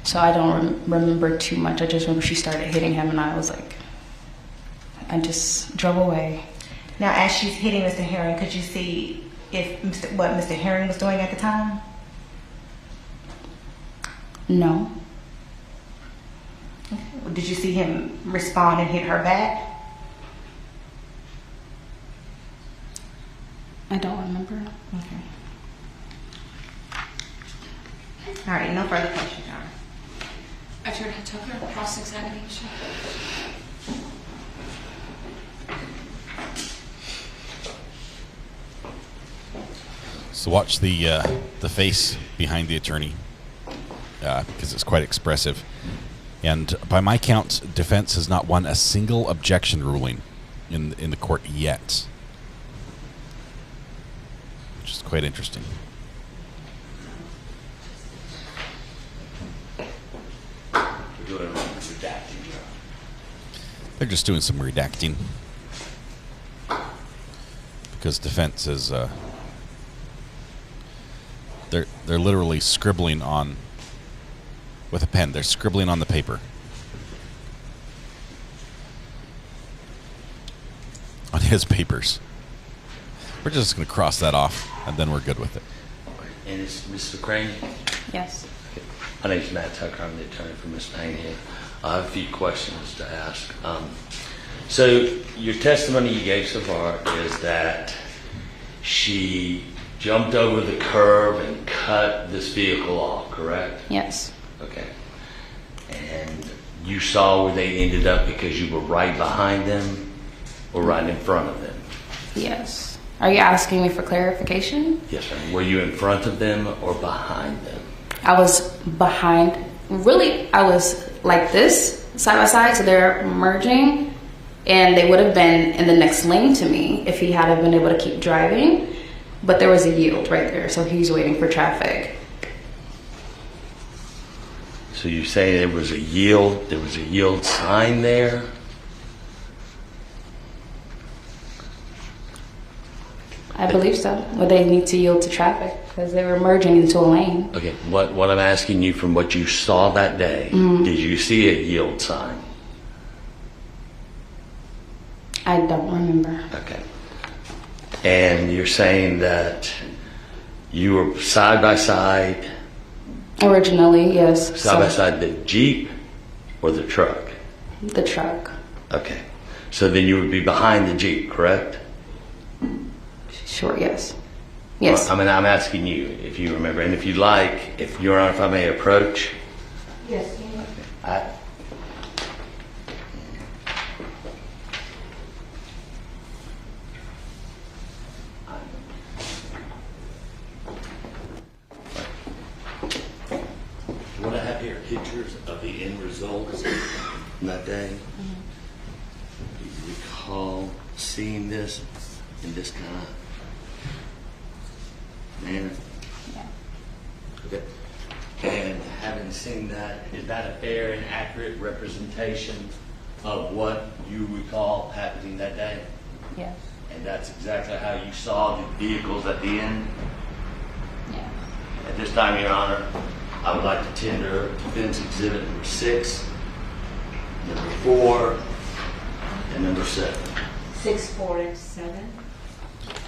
So I don't remember too much. I just remember she started hitting him and I just drove away. Now, as she's hitting Mr. Herring, could you see what Mr. Herring was doing at the time? No. Okay. Did you see him respond and hit her back? I don't remember. Okay. All right, no further questions, Your Honor. Attorney Tucker, cross-examination. So watch the face behind the attorney because it's quite expressive. And by my count, defense has not won a single objection ruling in the court yet, which is quite interesting. We're doing redacting. They're just doing some redacting because defense is they're literally scribbling on with a pen. They're scribbling on the paper on his papers. We're just going to cross that off and then we're good with it. And it's Mr. Crane? Yes. My name's Matt Tucker. I'm the attorney for Ms. Payne here. I have a few questions to ask. So your testimony you gave so far is that she jumped over the curb and cut this vehicle off, correct? Yes. Okay. And you saw where they ended up because you were right behind them or right in front of them? Yes. Are you asking me for clarification? Yes, ma'am. Were you in front of them or behind them? I was behind. Really, I was like this, side by side, so they're merging, and they would have been in the next lane to me if he had been able to keep driving. But there was a yield right there, so he's waiting for traffic. So you say there was a yield sign there? I believe so. Well, they need to yield to traffic because they were merging into a lane. Okay, what I'm asking you from what you saw that day, did you see a yield sign? I don't remember. Okay. And you're saying that you were side by side? Originally, yes. Side by side the Jeep or the truck? The truck. Okay. So then you would be behind the Jeep, correct? Sure, yes. Yes. Well, I mean, I'm asking you if you remember. And if you'd like, if Your Honor, if I may approach. Yes. What I have here are pictures of the end results from that day. Do you recall seeing this in this kind of manner? Yeah. Okay. And having seen that, is that a fair and accurate representation of what you recall happening that day? Yes. And that's exactly how you saw the vehicles at the end? Yeah. At this time, Your Honor, I would like to tender defense exhibit number 6, number 4, and number 7. 6, 4, and 7.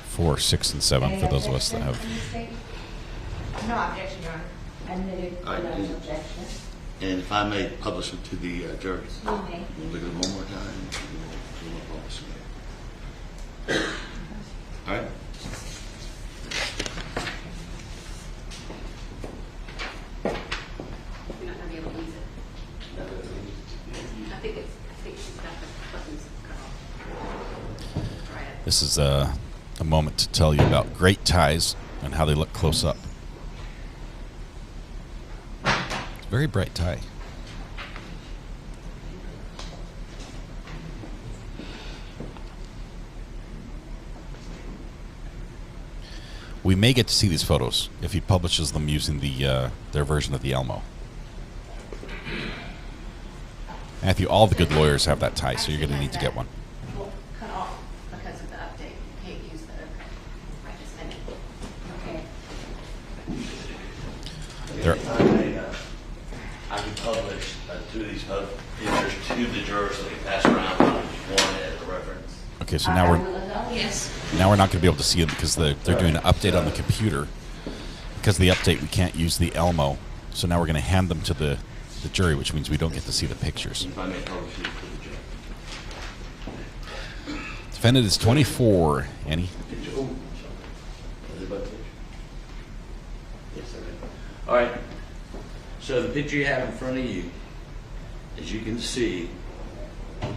4, 6, and 7 for those of us that have. No objection, Your Honor. Admitted All right, without objection. And if I may publish them to the jury. You may. We'll look at them one more time. We'll publish them. All right. You're not going to be able to use it. I think she's got the buttons cut off. Try it. This is a moment to tell you about great ties and how they look close up. Very bright tie. We may get to see these photos if he publishes them using the their version of the Elmo. Matthew, all the good lawyers have that tie, so you're going to need to get one. Well, cut off because of the update. You can't use the right this minute. Okay. There, I can publish 2 of these pictures to the jurors so they can pass around one as a reference. okay, so now Yes. we're not going to be able to see them because they're doing an update on the computer. Because of the update, we can't use the Elmo. So now we're going to hand them to the jury, which means we don't get to see the pictures. If I may publish these to the jury. Defendant is 24, Annie. Oh, is it about the picture? Yes, sir. All right. So the picture you have in front of you, as you can see,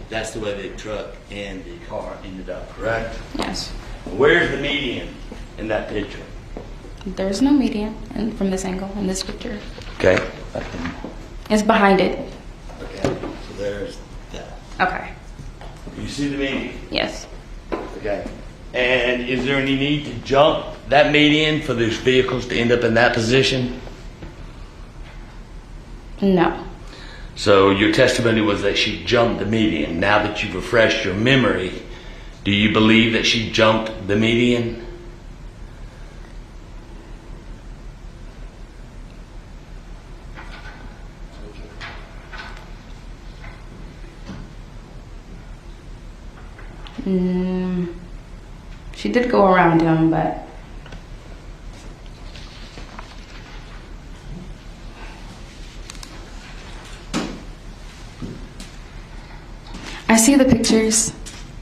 that's the way the truck and the car ended up, correct? Yes. Where's the median in that picture? There's no median from this angle in this picture. Okay. It's behind it. Okay. So there's that. Okay. You see the median? Yes. Okay. And is there any need to jump that median for these vehicles to end up in that position? No. So your testimony was that she jumped the median. Now that you've refreshed your memory, do you believe that she jumped the median? She did go around him, but I see the pictures,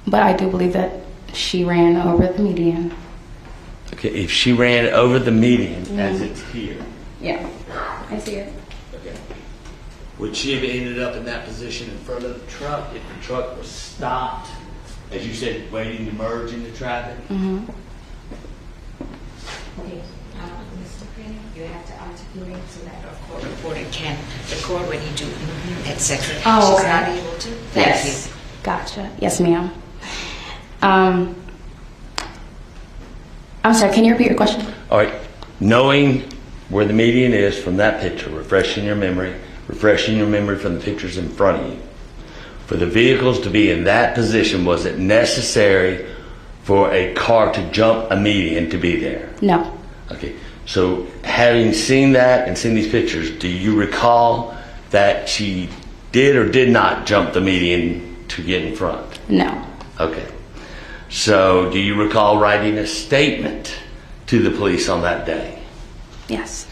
but I do believe that she ran over the median. Okay, if she ran over the median as it's here, Yeah, I see it. okay, would she have ended up in that position in front of the truck if the truck was stopped, as you said, waiting to merge into traffic? Mm-hmm. Okay, Mr. Payne, you have to articulate so that our court reporter can record when you do, etc. Oh, She's okay. not able to. Yes. Thank you. Gotcha. Yes, ma'am. I'm sorry, can you repeat your question? All right, knowing where the median is from that picture, refreshing your memory from the pictures in front of you. For the vehicles to be in that position, was it necessary for a car to jump a median to be there? No. Okay, so having seen that and seen these pictures, do you recall that she did or did not jump the median to get in front? No. Okay. So do you recall writing a statement to the police on that day? Yes.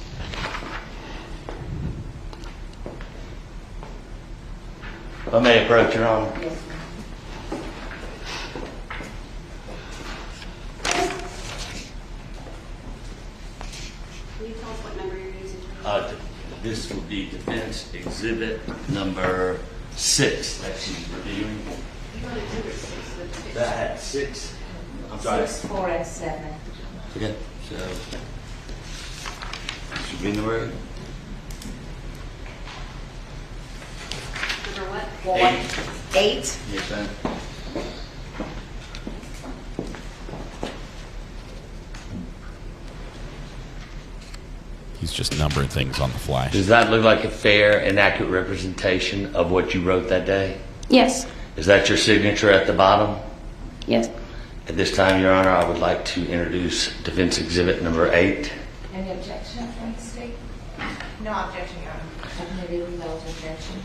If I may approach, Your Honor. Yes, Can you tell us what number you're using? This would be defense exhibit number 6 that she's reviewing. That had 6. I'm sorry. 6, 4, and 7. Okay, so should be in the room. Number what? 8. Yes, ma'am. He's just numbering things on the fly. Does that look like a fair and accurate representation of what you wrote that day? Yes. Is that your signature at the bottom? Yes. At this time, Your Honor, I would like to introduce defense exhibit number 8. Any objection from the state? No objection, Your Honor. Maybe without objection.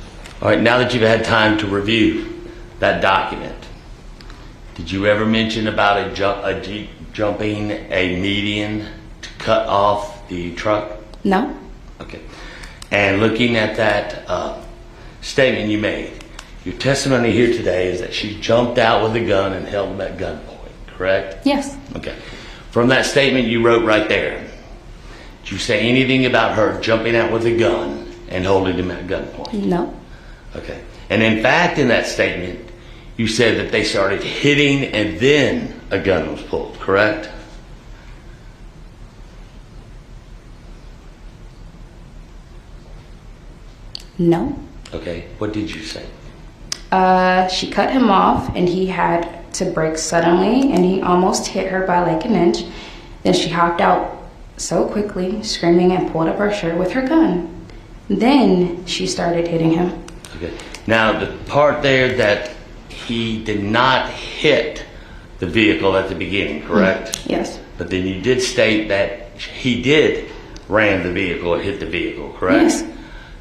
All right, now that you've had time to review that document, did you ever mention about a Jeep jumping a median to cut off the truck? No. Okay. And looking at that statement you made, your testimony here today is that she jumped out with a gun and held him at gunpoint, correct? Yes. Okay. From that statement you wrote right there, did you say anything about her jumping out with a gun and holding him at gunpoint? No. Okay. And in fact, in that statement, you said that they started hitting and then a gun was pulled, correct? No. Okay. What did you say? She cut him off and he had to brake suddenly and he almost hit her by like an inch. Then she hopped out so quickly, screaming, and pulled up her shirt with her gun. Then she started hitting him. Okay. Now, the part there that he did not hit the vehicle at the beginning, correct? Yes. But then you did state that he did ram the vehicle or hit the vehicle, correct? Yes.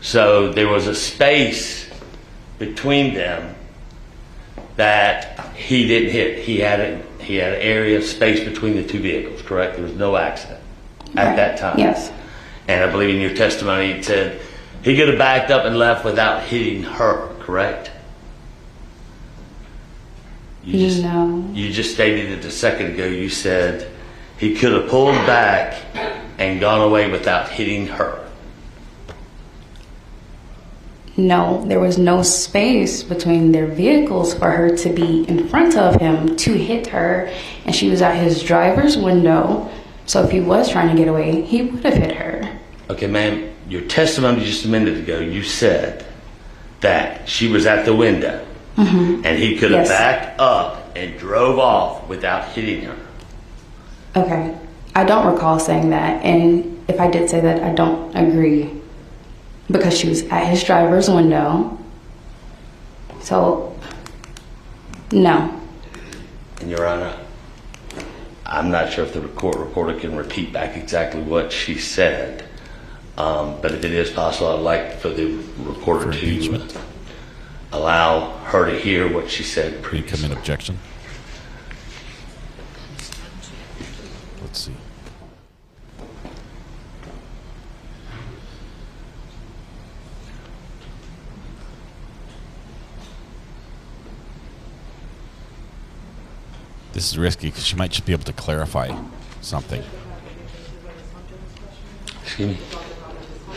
So there was a space between them that he didn't hit. He had an area of space between the two vehicles, correct? There was no accident at that time. Yes. And I believe in your testimony it said he could have backed up and left without hitting her, correct? No. You just stated it a second ago. You said he could have pulled back and gone away without hitting her. No, there was no space between their vehicles for her to be in front of him to hit her, and she was at his driver's window, so if he was trying to get away, he would have hit her. Okay, ma'am, your testimony just a minute ago, you said that she was at the window and he could have backed up and drove off without hitting her. Okay, I don't recall saying that, and if I did say that, I don't agree. Because she was at his driver's window. So, no. And Your Honor, I'm not sure if the court reporter can repeat back exactly what she said. But if it is possible, I'd like for the reporter to allow her to hear what she said previously. Come in objection. Let's see. This is risky because she might just be able to clarify something. Excuse me?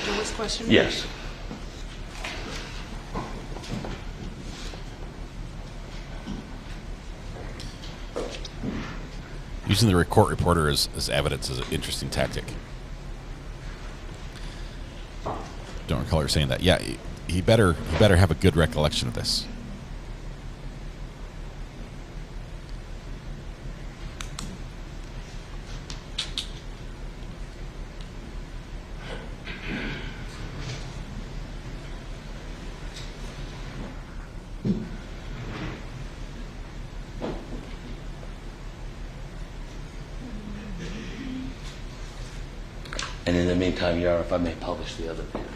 Lewis question? Yes. Using the court reporter as evidence is an interesting tactic. Don't recall her saying that. Yeah, he better have a good recollection of this. And in the meantime, Yara, if I may publish the other papers.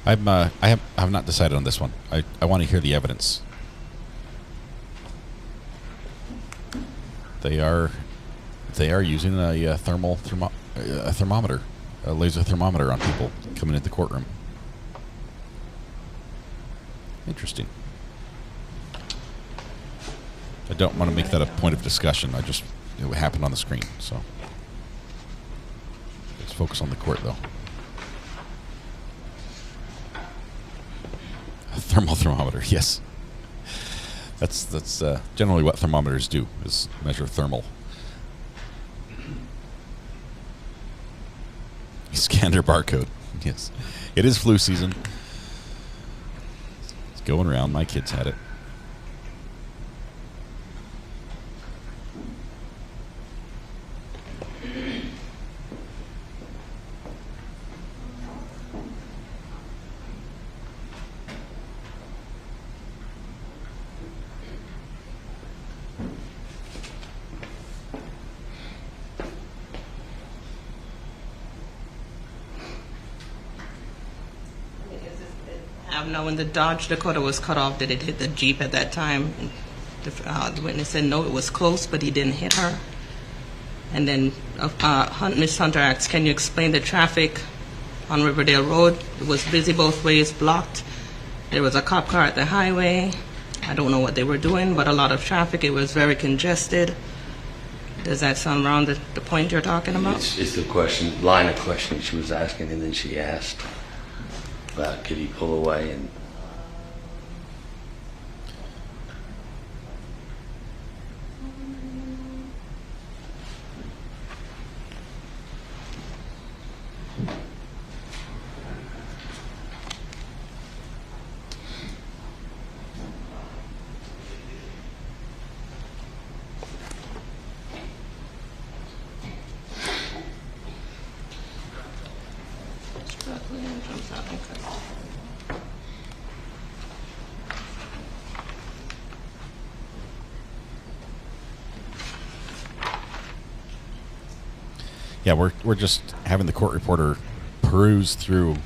I have not decided on this one. I want to hear the evidence. They are using a thermometer, a laser thermometer on people coming into the courtroom. Interesting. I don't want to make that a point of discussion. It happened on the screen, so let's focus on the court, though. A thermometer, yes. That's generally what thermometers do, is measure thermal. He scanned her barcode. Yes. It is flu season. It's going around. My kids had it. Now, when the Dodge Dakota was cut off, did it hit the Jeep at that time? The witness said no, it was close, but he didn't hit her. And then Ms. Hunter asks, can you explain the traffic on Riverdale Road? It was busy both ways, blocked. There was a cop car at the highway. I don't know what they were doing, but a lot of traffic. It was very congested. Does that sound around the point you're talking about? It's the line of questioning she was asking, and then she asked about could he pull away, and Yeah, we're just having the court reporter peruse through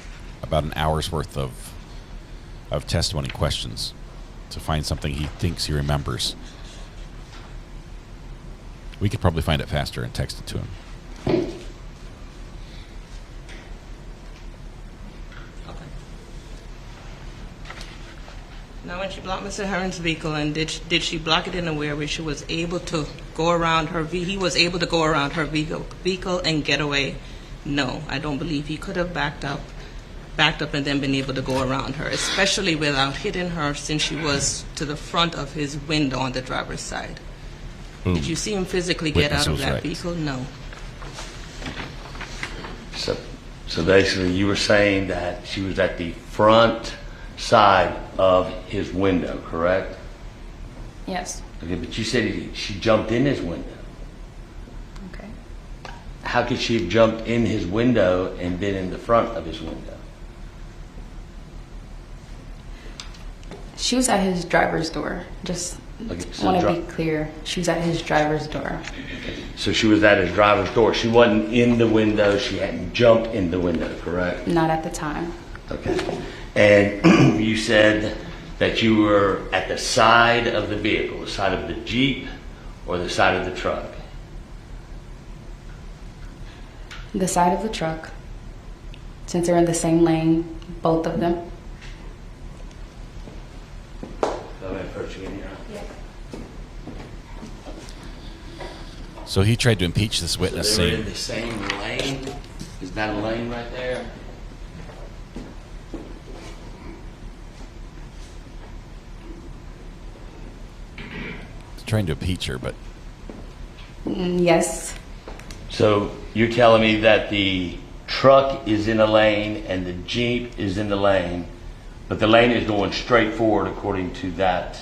about an hour's worth of testimony questions to find something he thinks he remembers. We could probably find it faster and text it to him. Now, when she blocked Mr. Herron's vehicle, and did she block it in a way where she was able to go around her he was able to go around her vehicle and get away? No, I don't believe he could have backed up and then been able to go around her, especially without hitting her, since she was to the front of his window on the driver's side. Boom. Did you see him physically get out of that vehicle? No. So basically you were saying that she was at the front side of his window, correct? Yes. Okay, but you said she jumped in his window. Okay. How could she have jumped in his window and been in the front of his window? She was at his driver's door. Just want to be clear. She was at his driver's door. So she was at his driver's door. She wasn't in the window. She hadn't jumped in the window, correct? Not at the time. Okay. And you said that you were at the side of the vehicle, the side of the Jeep or the side of the truck? The side of the truck, since they're in the same lane, both of them. So he tried to impeach this witness, So they were saying in the same lane? Is that a lane right there? trying to impeach her, but Yes. So you're telling me that the truck is in a lane and the Jeep is in the lane, but the lane is going straight forward according to that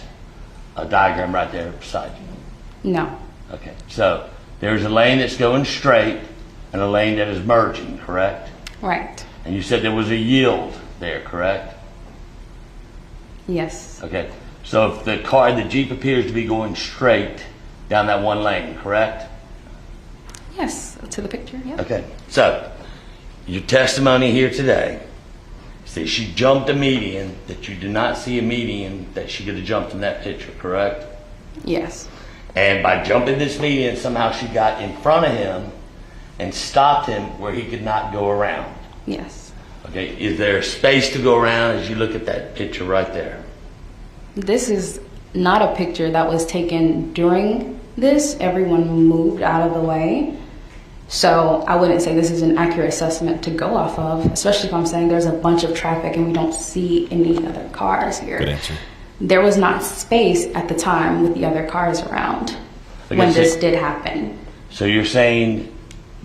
diagram right there beside you? No. Okay, so there's a lane that's going straight and a lane that is merging, correct? Right. And you said there was a yield there, correct? Yes. Okay, so if the Jeep appears to be going straight down that one lane, correct? Yes. To the picture. Yeah. Okay, so your testimony here today says she jumped a median, that you did not see a median that she could have jumped in that picture, correct? Yes. And by jumping this median, somehow she got in front of him and stopped him where he could not go around. Yes. Okay, is there space to go around as you look at that picture right there? This is not a picture that was taken during this. Everyone moved out of the way. So I wouldn't say this is an accurate assessment to go off of, especially if I'm saying there's a bunch of traffic and we don't see any other cars here. Good answer. There was not space at the time with the other cars around when this did happen. So you're saying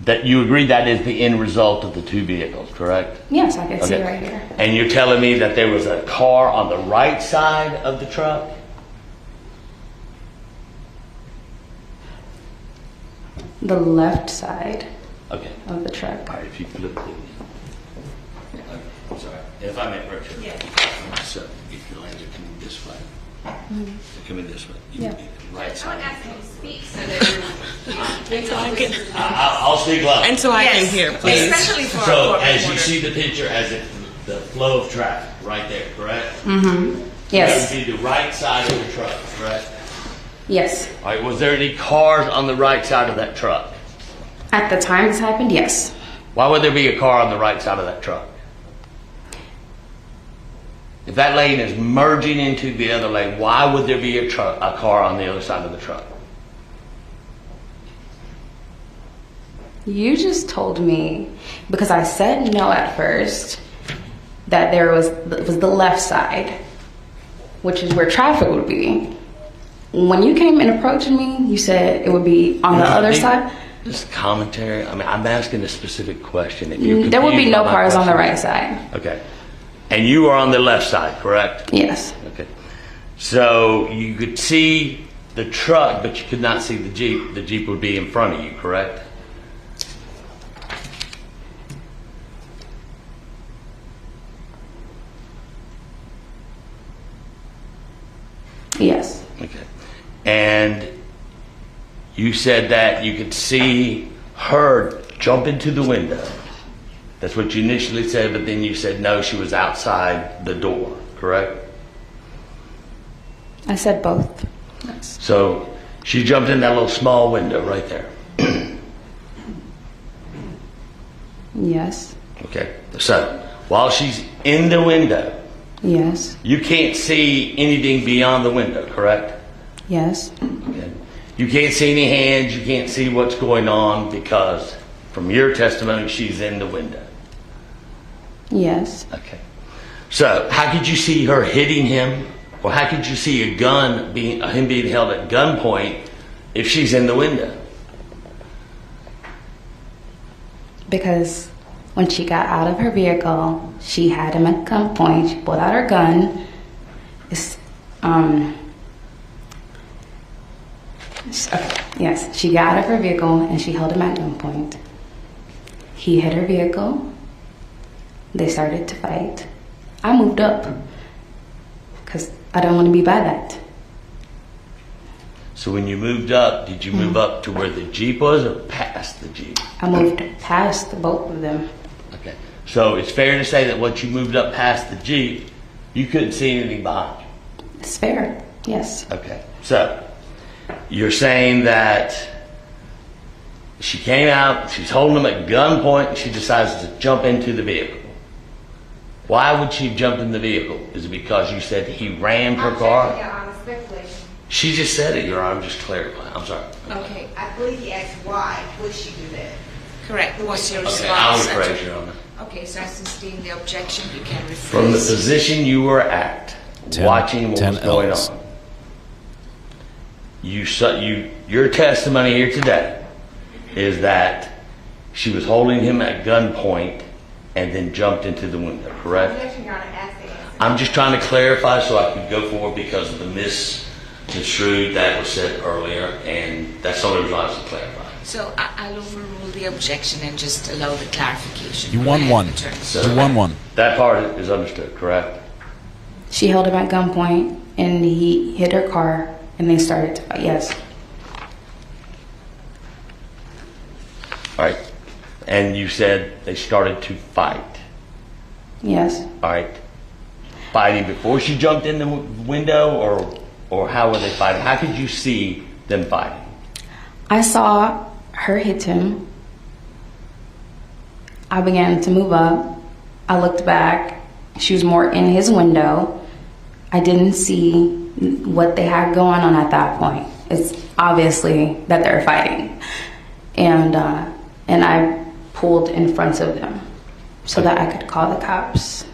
that you agree that is the end result of the two vehicles, correct? Yes, I can see right here. And you're telling me that there was a car on the right side of the truck? The left side Okay. of the truck. All right, if you could look please. Okay, sorry. If I may approach you. So if your lanes are coming this way. They're coming this way. You Yeah. Right side. I'll speak loud. And so I can hear, please. Especially for So our as you reporter. see the picture, as it, the flow of traffic right there, correct? Mm-hmm. Yes. That would be the right side of the truck, correct? Yes. All right, was there any cars on the right side of that truck? At the time this happened, yes. Why would there be a car on the right side of that truck? If that lane is merging into the other lane, why would there be a car on the other side of the truck? You just told me, because I said no at first, that it was the left side, which is where traffic would be. When you came and approached me, you said it would be on the other side. This commentary, I mean, I'm asking a specific question. If There would be no cars on the right question. side. Okay. And you are on the left side, correct? Yes. Okay. So you could see the truck, but you could not see the Jeep. The Jeep would be in front of you, correct? Yes. Okay. And you said that you could see her jump into the window. That's what you initially said, but then you said no, she was outside the door, correct? I said both. Yes. So she jumped in that little small window right there. Yes. Okay. So while she's in the window, Yes. you can't see anything beyond the window, correct? Yes. Okay. You can't see any hands, you can't see what's going on because from your testimony, she's in the window. Yes. Okay. So how could you see her hitting him? Or how could you see him being held at gunpoint if she's in the window? Because when she got out of her vehicle, she had him at gunpoint. She pulled out her gun. Yes, she got out of her vehicle and she held him at gunpoint. He hit her vehicle. They started to fight. I moved up because I don't want to be by that. So when you moved up, did you move up to where the Jeep was or past the Jeep? I moved past both of them. Okay. So it's fair to say that once you moved up past the Jeep, you couldn't see anything behind you? It's fair, yes. Okay. So you're saying that She came out, she's holding him at gunpoint, and she decides to jump into the vehicle. Why would she jump in the vehicle? Is it because you said he rammed her car? She just said it, Your Honor. I'm just clarifying. I'm sorry. Okay. I believe he asked why would she do that? Correct. What's your response? Okay, I will rephrase, Your Honor. Okay, so as to sustain the objection, you can rephrase. From the position you were at, watching what was going on, your testimony here today is that she was holding him at gunpoint and then jumped into the window, correct? I'm just trying to clarify so I could go forward because of the misconstrued that was said earlier, and that's the only reason I was to clarify. So I'll overrule the objection and just allow the clarification. You won one. You won one. That part is understood, correct? She held him at gunpoint, and he hit her car, and they started to fight. Yes. All right. And you said they started to fight. Yes. All right. Fighting before she jumped in the window, or how were they fighting? How could you see them fighting? I saw her hit him. I began to move up. I looked back. She was more in his window. I didn't see what they had going on at that point. It's obviously that they're fighting. And I pulled in front of them so that I could call the cops.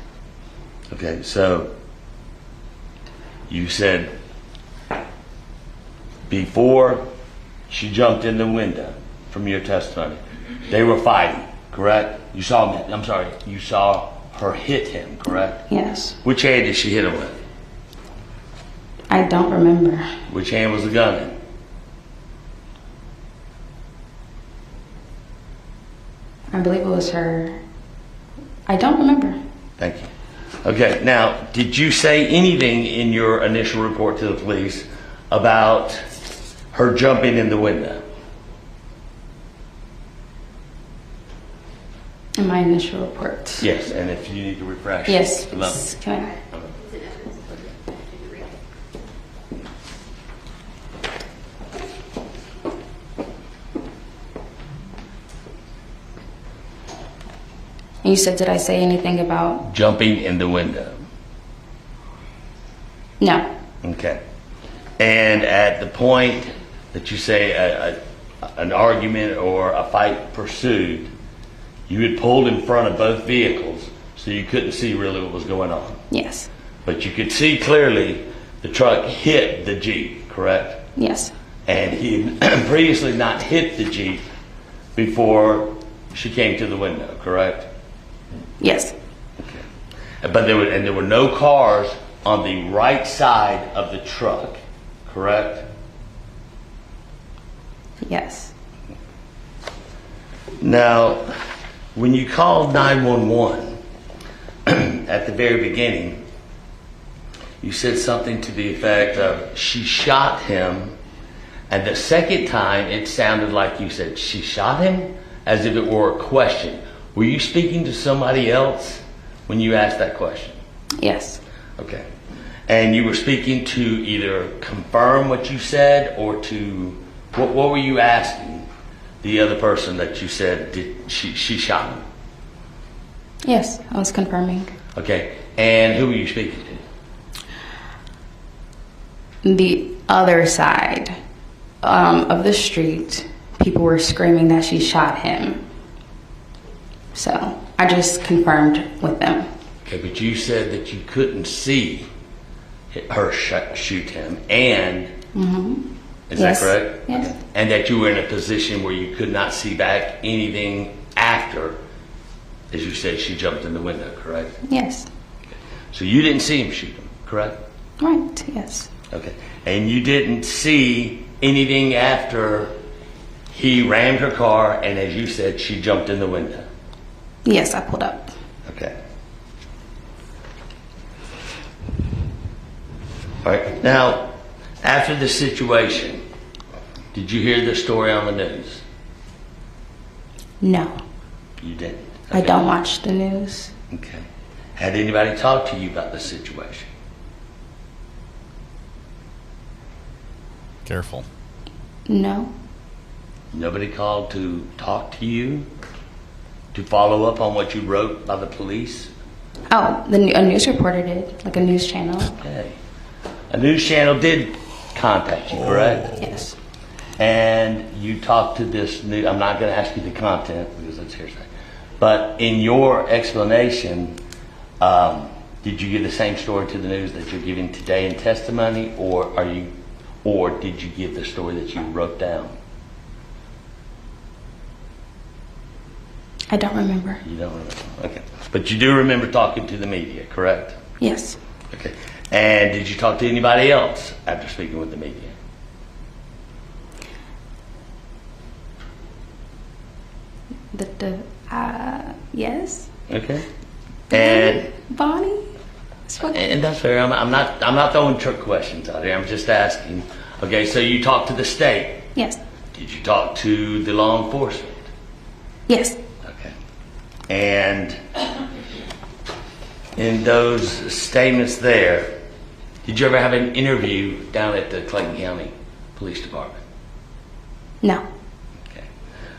Okay, so you said before she jumped in the window, from your testimony, they were fighting, correct? You saw her hit him, correct? Yes. Which hand did she hit him with? I don't remember. Which hand was the gun in? I believe it was her. I don't remember. Thank you. Okay, now, did you say anything in your initial report to the police about her jumping in the window? In my initial report. Yes, and if you need to refresh. Yes. Can I? And you said, did I say anything about jumping in the window? No. Okay. And at the point that you say an argument or a fight pursued, you had pulled in front of both vehicles, so you couldn't see really what was going on. Yes. But you could see clearly the truck hit the Jeep, correct? Yes. And he had previously not hit the Jeep before she came to the window, correct? Yes. Okay. But there were no cars on the right side of the truck, correct? Yes. Now, when you called 911 at the very beginning, you said something to the effect of she shot him, and the second time it sounded like you said she shot him as if it were a question. Were you speaking to somebody else when you asked that question? Yes. Okay. And you were speaking to either confirm what you said or to, what were you asking the other person that you said she shot him? Yes, I was confirming. Okay. And who were you speaking to? The other side of the street, people were screaming that she shot him. So I just confirmed with them. Okay, but you said that you couldn't see her shoot him, and is Yes. that correct? Yes. Okay. And that you were in a position where you could not see back anything after, as you said, she jumped in the window, correct? Yes. So you didn't see him shoot him, correct? Right, yes. Okay. And you didn't see anything after he rammed her car, and as you said, she jumped in the window? Yes, I pulled up. Okay. All right. Now, after the situation, did you hear the story on the news? No. You didn't? I don't watch the news. Okay. Had anybody talked to you about the situation? Careful. No. Nobody called to talk to you, to follow up on what you wrote by the police? Oh, a news reporter did, like a news channel. Okay. A news channel did contact you, correct? Yes. And you talked to this new, I'm not going to ask you the content because that's hearsay, but in your explanation, did you give the same story to the news that you're giving today in testimony, or did you give the story that you wrote down? I don't remember. You don't remember. Okay. But you do remember talking to the media, correct? Yes. Okay. And did you talk to anybody else after speaking with the media? Yes. Okay. And Bonnie? And that's fair. I'm not throwing trick questions out here. I'm just asking. Okay, so you talked to the state. Yes. Did you talk to the law enforcement? Yes. Okay. And in those statements there, did you ever have an interview down at the Clayton County Police Department? No. Okay.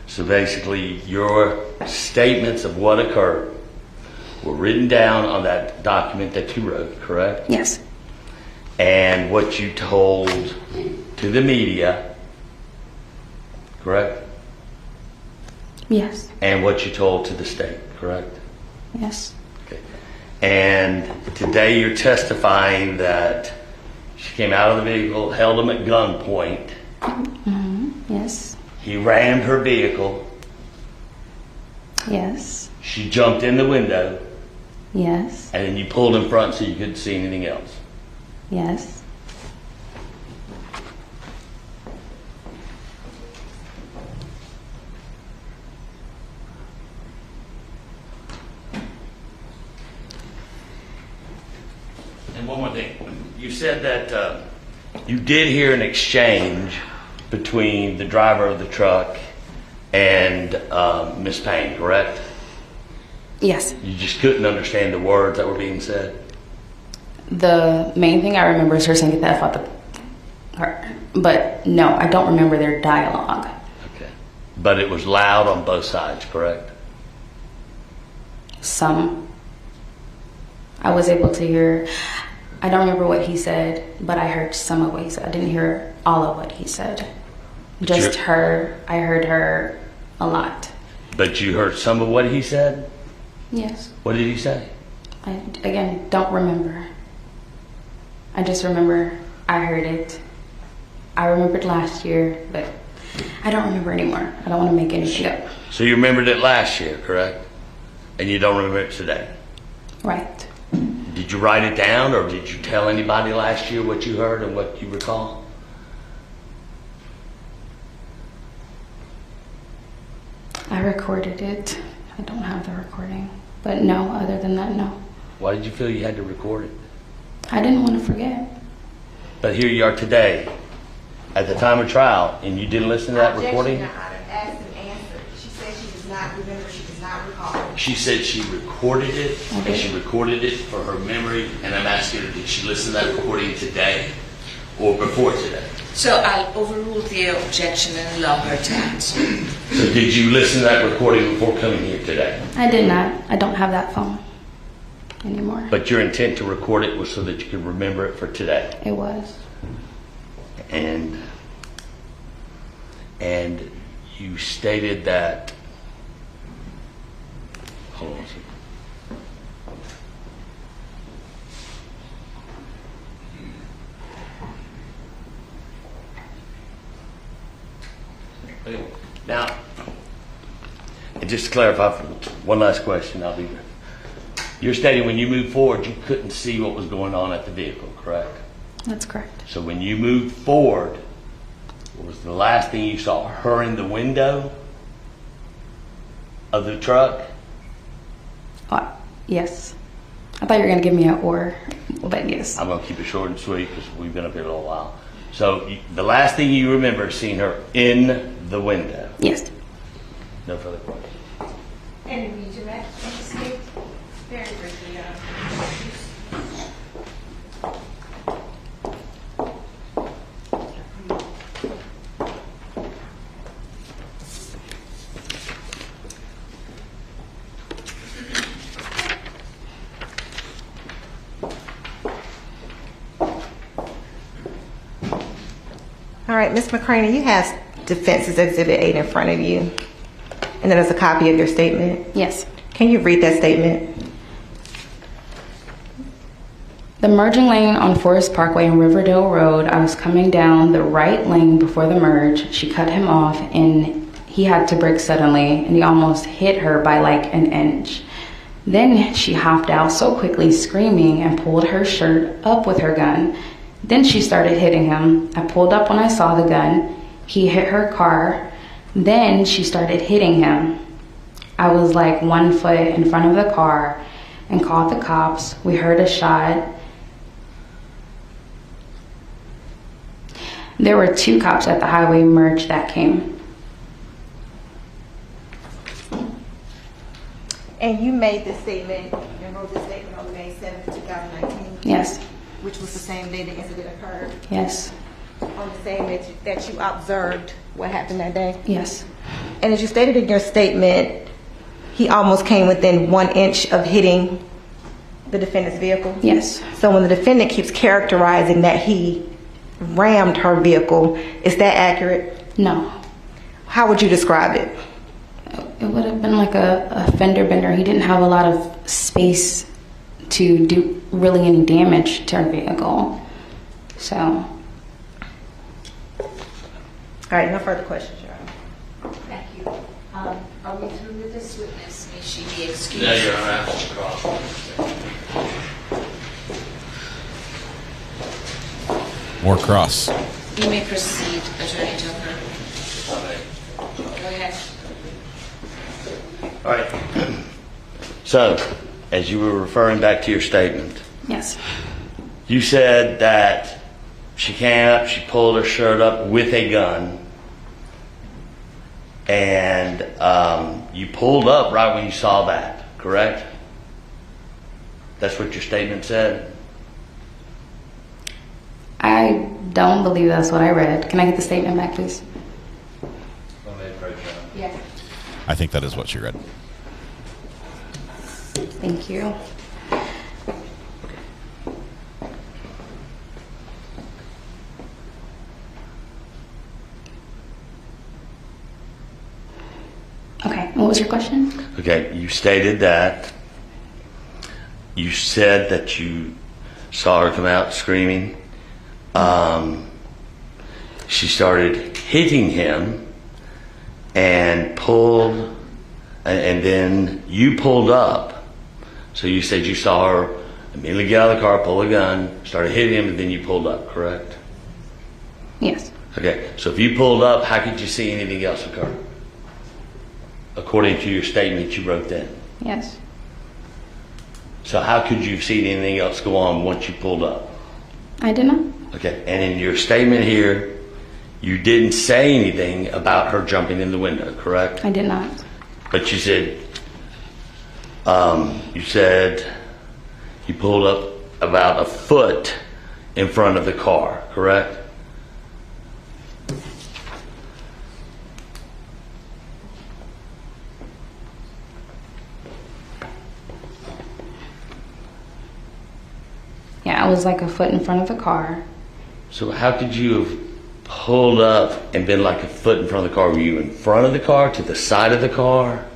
So basically, your statements of what occurred were written down on that document that you wrote, correct? Yes. And what you told to the media, correct? Yes. And what you told to the state, correct? Yes. Okay. And today you're testifying that she came out of the vehicle, held him at gunpoint. Mm-hmm. Yes. He rammed her vehicle. Yes. She jumped in the window. Yes. And then you pulled in front so you couldn't see anything else. Yes. And one more thing. You said that you did hear an exchange between the driver of the truck and Miss Payne, correct? Yes. You just couldn't understand the words that were being said? The main thing I remember is her saying, "Get the F out the car." But no, I don't remember their dialogue. Okay. But it was loud on both sides, correct? Some. I was able to hear, I don't remember what he said, but I heard some of what he said. I didn't hear all of what he said. Just her, I heard her a lot. But you heard some of what he said? Yes. What did he say? I, again, don't remember. I just remember I heard it. I remembered last year, but I don't remember anymore. I don't want to make anything up. So you remembered it last year, correct? And you don't remember it today? Right. Did you write it down, or did you tell anybody last year what you heard and what you recall? I recorded it. I don't have the recording. But no, other than that, no. Why did you feel you had to record it? I didn't want to forget. But here you are today, at the time of trial, and you didn't listen to that recording? Objection, Your Honor. Asked and answered. She said she does not remember, she does not recall. She said she recorded it, and she recorded it for her memory, and I'm asking her, did she listen to that recording today or before today? So I'll overrule the objection and allow her to answer. So did you listen to that recording before coming here today? I did not. I don't have that phone anymore. But your intent to record it was so that you could remember it for today? It was. And you stated that, hold on a second. Okay. Now, and just to clarify, one last question, I'll be there. You're stating when you moved forward, you couldn't see what was going on at the vehicle, correct? That's correct. So when you moved forward, what was the last thing you saw? Her in the window of the truck? Yes. I thought you were going to give me an or, but yes. I'm going to keep it short and sweet because we've been up here a little while. So the last thing you remember is seeing her in the window? Yes. No further questions. And read your back, state very briefly, All right, Ms. McCraney, you have Defense's Exhibit 8 in front of you. And there's a copy of your statement. Yes. Can you read that statement? The merging lane on Forest Parkway and Riverdale Road, I was coming down the right lane before the merge. She cut him off and he had to brake suddenly and he almost hit her by like an inch. Then she hopped out so quickly screaming and pulled her shirt up with her gun. Then she started hitting him. I pulled up when I saw the gun. He hit her car. Then she started hitting him. I was like 1 foot in front of the car and called the cops. We heard a shot. There were 2 cops at the highway merge that came. And you made this statement, and wrote this statement on May 7th, 2019? Yes. Which was the same day the incident occurred? Yes. On the same day that you observed what happened that day? Yes. And as you stated in your statement, he almost came within 1 inch of hitting the defendant's vehicle? Yes. So when the defendant keeps characterizing that he rammed her vehicle, is that accurate? No. How would you describe it? It would have been like a fender bender. He didn't have a lot of space to do really any damage to her vehicle. So. All right, no further questions, Your Honor. Thank you. Are we through with this witness? May she be excused? No, Your Honor, I have to cross. More cross. You may proceed, Attorney Tucker. Go ahead. All right. So, as you were referring back to your statement, Yes. you said that she came up, she pulled her shirt up with a gun, and you pulled up right when you saw that, correct? That's what your statement said? I don't believe that's what I read. Can I get the statement back, please? Yes. I think that is what she read. Thank you. Okay, and what was your question? Okay, you stated that. You said that you saw her come out screaming. She started hitting him and pulled, and then you pulled up. So you said you saw her immediately get out of the car, pull a gun, started hitting him, and then you pulled up, correct? Yes. Okay, so if you pulled up, how could you see anything else occur? According to your statement you wrote then. Yes. So how could you see anything else go on once you pulled up? I did not. Okay, and in your statement here, you didn't say anything about her jumping in the window, correct? I did not. But you said you pulled up about a foot in front of the car, correct? Yeah, I was like a foot in front of the car. So how could you have pulled up and been like a foot in front of the car? Were you in front of the car, to the side of the car?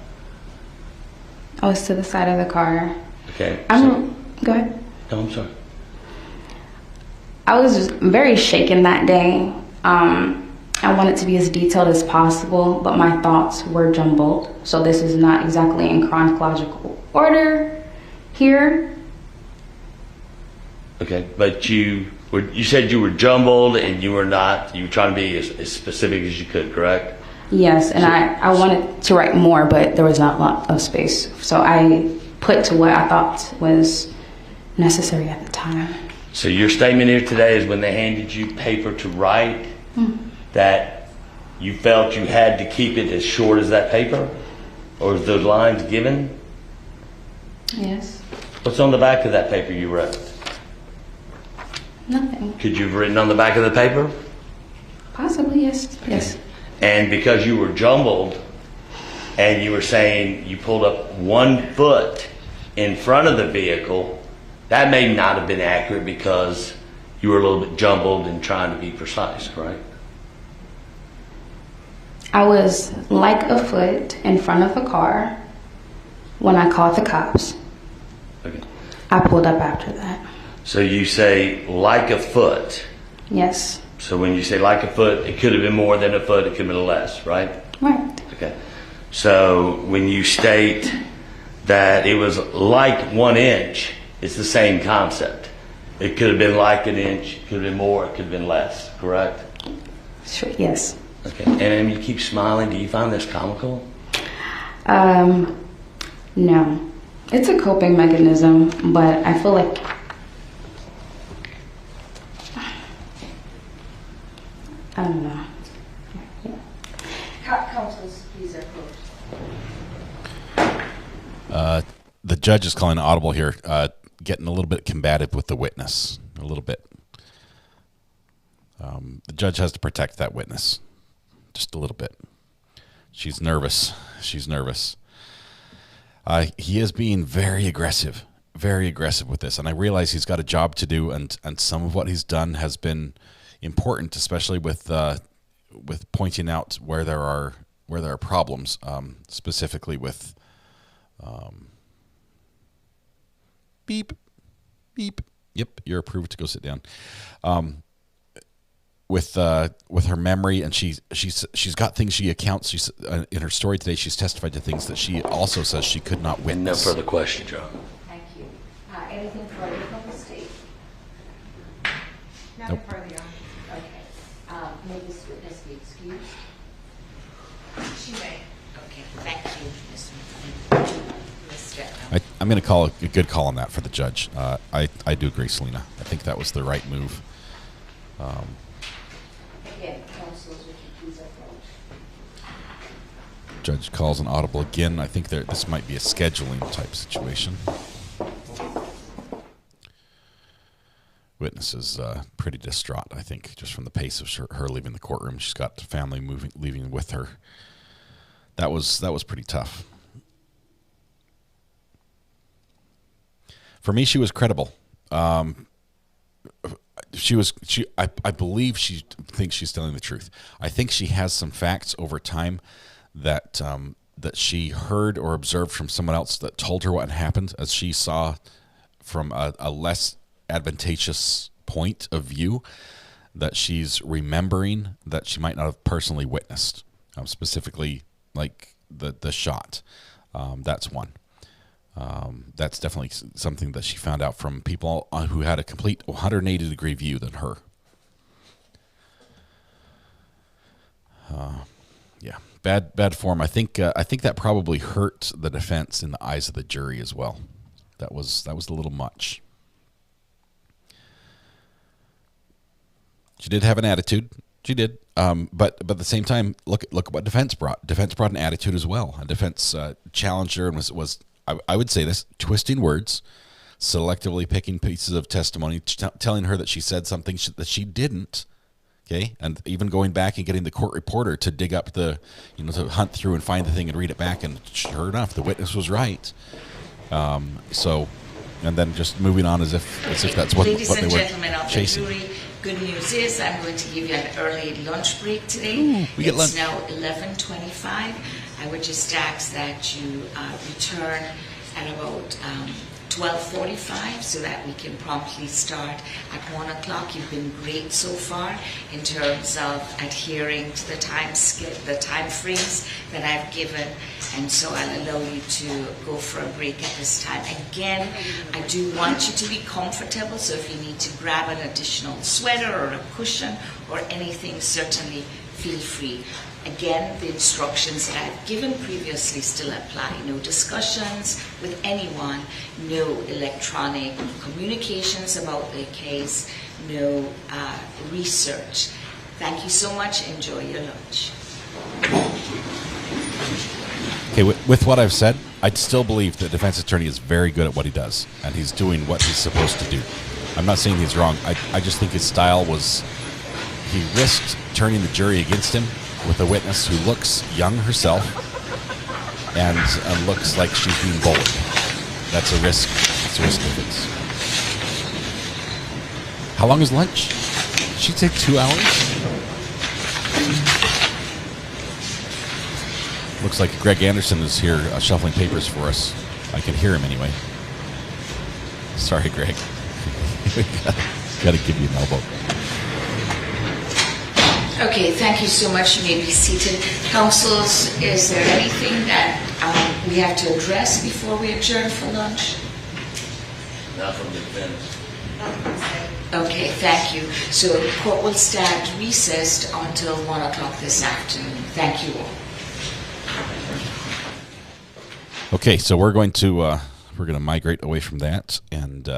I was to the side of the car. Okay. Go ahead. No, I'm sorry. I was very shaken that day. I wanted to be as detailed as possible, but my thoughts were jumbled. So this is not exactly in chronological order here. Okay, but you said you were jumbled and you were trying to be as specific as you could, correct? Yes, and I wanted to write more, but there was not a lot of space. So I put to what I thought was necessary at the time. So your statement here today is when they handed you paper to write, that you felt you had to keep it as short as that paper? Or is those lines given? Yes. What's on the back of that paper you wrote? Nothing. Could you have written on the back of the paper? Possibly, yes. Yes. And because you were jumbled and you were saying you pulled up 1 foot in front of the vehicle, that may not have been accurate because you were a little bit jumbled and trying to be precise, right? I was like a foot in front of a car when I called the cops. Okay. I pulled up after that. So you say like a foot. Yes. So when you say like a foot, it could have been more than a foot, it could have been less, right? Right. Okay. So when you state that it was like 1 inch, it's the same concept. It could have been like an inch, it could have been more, it could have been less, correct? Sure, yes. Okay. And you keep smiling. Do you find this comical? No. It's a coping mechanism, but I feel like I don't know. Council's please approach. The judge is calling an audible here, getting a little bit combative with the witness, a little bit. The judge has to protect that witness, just a little bit. She's nervous. She's nervous. He is being very aggressive with this, and I realize he's got a job to do, and some of what he's done has been important, especially with pointing out where there are problems, specifically with beep. Yep, you're approved to go sit down. With her memory, and she's got things she accounts. She's in her story today. She's testified to things that she also says she could not witness. No further questions, John. Thank you. Anything further from the state? Nothing Nope. further on. Okay. May this witness be excused? She may. Okay, thank you, Mr. I'm going to call a good call on that for the judge. I do agree, Selena. I think that was the right move. Again, councilors, would you please approach? Judge calls an audible again. I think this might be a scheduling type situation. Witness is pretty distraught, I think, just from the pace of her leaving the courtroom. She's got family leaving with her. That was pretty tough. For me, she was credible. I believe she thinks she's telling the truth. I think she has some facts over time that she heard or observed from someone else that told her what had happened, as she saw from a less advantageous point of view, that she's remembering that she might not have personally witnessed, specifically like the shot. That's one. That's definitely something that she found out from people who had a complete 180-degree view than her. Yeah, bad form. I think that probably hurt the defense in the eyes of the jury as well. That was a little much. She did have an attitude. She did. But at the same time, look at what defense brought. Defense brought an attitude as well. A defense challenged her and was I would say this, twisting words, selectively picking pieces of testimony, telling her that she said something that she didn't, okay, and even going back and getting the court reporter to dig up to hunt through and find the thing and read it back, and sure enough, the witness was right. And then just moving on as if that's what they were chasing. Ladies and gentlemen of the jury, good news is I'm going to give you an early lunch break today. Ooh, we get lunch. It's now 11:25. I would just ask that you return at about 12:45 so that we can promptly start at 1 o'clock. You've been great so far in terms of adhering to the time frames that I've given, and so I'll allow you to go for a break at this time. Again, I do want you to be comfortable, so if you need to grab an additional sweater or a cushion or anything, certainly feel free. Again, the instructions that I've given previously still apply. No discussions with anyone, no electronic communications about the case, no research. Thank you so much. Enjoy your lunch. Okay, with what I've said, I'd still believe the defense attorney is very good at what he does, and he's doing what he's supposed to do. I'm not saying he's wrong. I just think his style was, he risked turning the jury against him with a witness who looks young herself and looks like she's being bullied. That's a risk. It's a risk of it. How long is lunch? Did she take 2 hours? Looks like Greg Anderson is here shuffling papers for us. I can hear him anyway. Sorry, Greg. Got to give you an elbow. Okay, thank you so much. You may be seated. Councils, is there anything that we have to address before we adjourn for lunch? Not from the defense. Okay, thank you. So court will stand recessed until 1 o'clock this afternoon. Thank you all. Okay, so we're going to migrate away from that, and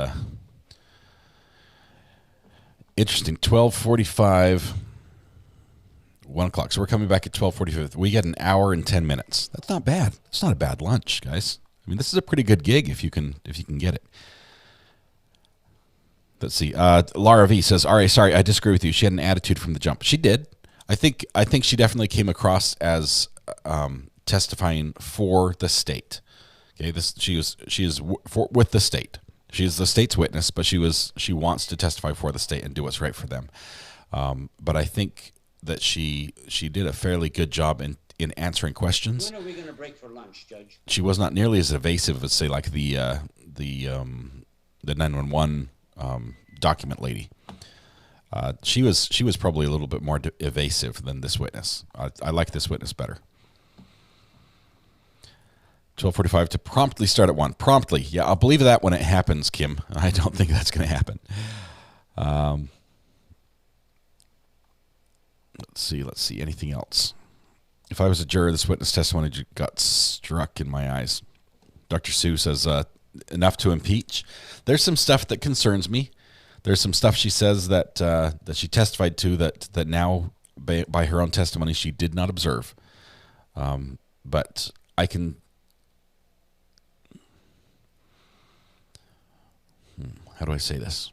interesting. 12:45, 1 o'clock. So we're coming back at 12:45. We get an hour and 10 minutes. That's not bad. It's not a bad lunch, guys. I mean, this is a pretty good gig if you can get it. Let's see. Laura V says, "All right, sorry, I disagree with you. She had an attitude from the jump. She did. I think she definitely came across as testifying for the state. Okay, she is with the state. She is the state's witness, but she wants to testify for the state and do what's right for them. But I think that she did a fairly good job in answering questions. When are we going to break for lunch, Judge? She was not nearly as evasive as, say, like the 911 document lady. She was probably a little bit more evasive than this witness. I like this witness better. 12:45 to promptly start at 1. Promptly. Yeah, I'll believe that when it happens, Kim. I don't think that's going to happen. Let's see. Anything else? If I was a juror, this witness testimony got struck in my eyes. Dr. Sue says, enough to impeach. There's some stuff that concerns me. There's some stuff she says that she testified to that now, by her own testimony, she did not observe. But I can... How do I say this?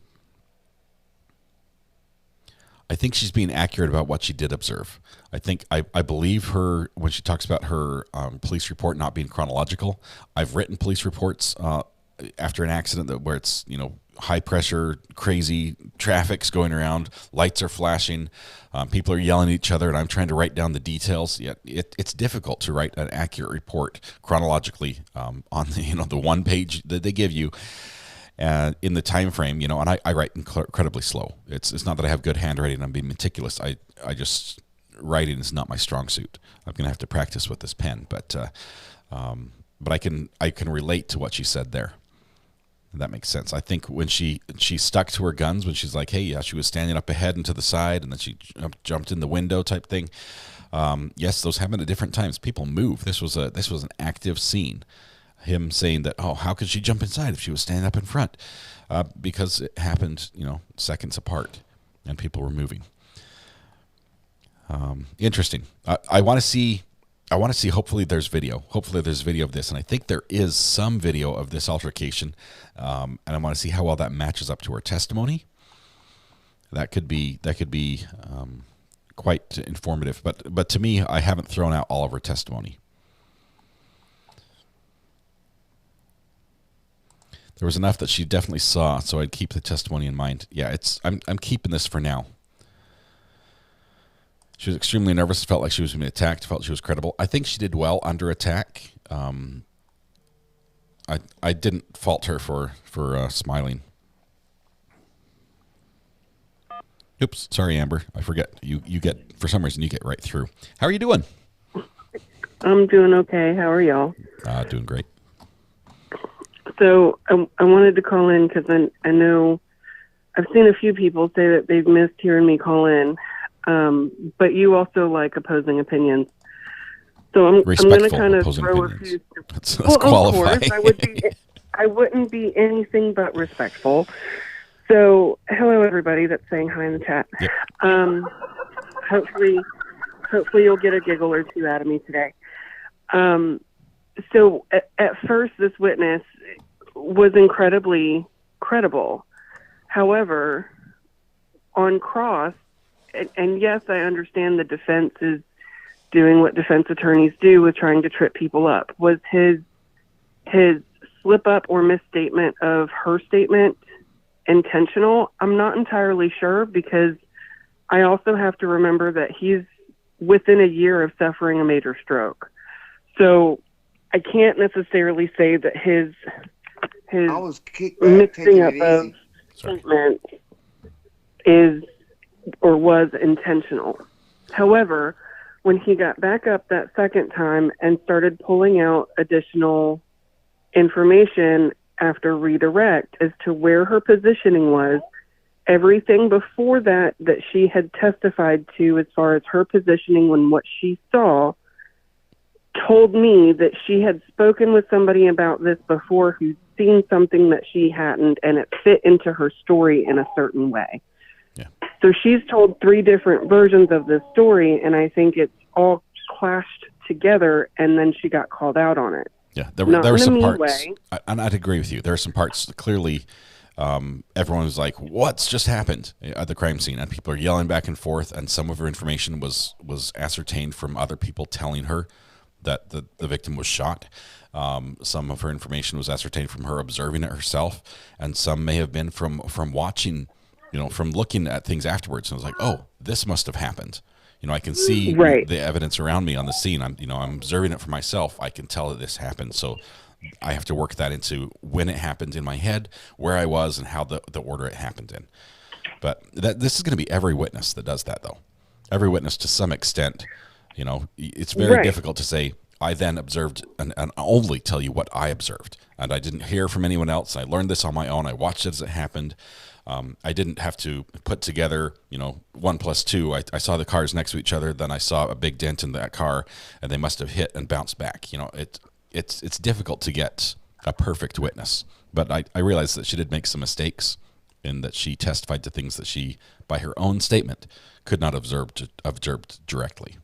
I think she's being accurate about what she did observe. I believe her when she talks about her police report not being chronological. I've written police reports after an accident where it's, high pressure, crazy traffic's going around, lights are flashing, people are yelling at each other, and I'm trying to write down the details. Yet it's difficult to write an accurate report chronologically on the one page that they give you. In the time frame, and I write incredibly slow. It's not that I have good handwriting. I'm being meticulous. I just writing is not my strong suit. I'm going to have to practice with this pen, but I can relate to what she said there. That makes sense. I think when she stuck to her guns when she's like, hey, yeah, she was standing up ahead and to the side, and then she jumped in the window type thing. Yes, those happen at different times. People move. This was an active scene. Him saying that, how could she jump inside if she was standing up in front? Because it happened, seconds apart, and people were moving. Interesting. I want to see. Hopefully, there's video. Hopefully, there's video of this, and I think there is some video of this altercation. And I want to see how well that matches up to her testimony. That could be quite informative. But to me, I haven't thrown out all of her testimony. There was enough that she definitely saw, so I'd keep the testimony in mind. Yeah, I'm keeping this for now. She was extremely nervous, felt like she was being attacked, felt she was credible. I think she did well under attack. I didn't fault her for smiling. Oops, sorry, Amber. I forget. You get, for some reason, you get right through. How are you doing? I'm doing okay. How are y'all? Doing great. So I wanted to call in because I know I've seen a few people say that they've missed hearing me call in, but you also like opposing opinions. So I'm going to kind of throw a few. Let's qualify. Of course, I wouldn't be anything but respectful. So hello everybody that's saying hi in the chat. Yep. Hopefully you'll get a giggle or two out of me today. So at first, this witness was incredibly credible. However, on cross, and yes, I understand the defense is doing what defense attorneys do with trying to trip people up. Was his slip up or misstatement of her statement intentional? I'm not entirely sure, because I also have to remember that he's within a year of suffering a major stroke. So I can't necessarily say that his I was kicked back, mixing taking up it of easy. statements is or was intentional. However, when he got back up that second time and started pulling out additional information after redirect as to where her positioning was, everything before that she had testified to as far as her positioning when what she saw told me that she had spoken with somebody about this before who'd seen something that she hadn't, and it fit into her story in a certain way. Yeah. So she's told 3 different versions of this story, and I think it's all clashed together, and then she got called out on it. Yeah, there were some parts, way. and I'd agree with you. There are some parts that clearly everyone was like, "What's just happened?" at the crime scene, and people are yelling back and forth. And some of her information was ascertained from other people telling her that the victim was shot. Some of her information was ascertained from her observing it herself, and some may have been from watching, from looking at things afterwards. And I was like, "Oh, this must have happened." I can see the evidence around me on the scene. I'm observing it for myself. I can tell that this happened. So I have to work that into when it happened in my head, where I was, and how the order it happened in. But this is going to be every witness that does that, though. Every witness to some extent. It's very difficult to say, I then observed and only tell you what I observed. And I didn't hear from anyone else. I learned this on my own. I watched it as it happened. I didn't have to put together, 1 + 2. I saw the cars next to each other. Then I saw a big dent in that car, and they must have hit and bounced back. It's difficult to get a perfect witness. But I realized that she did make some mistakes, in that she testified to things that she, by her own statement, could not observed directly.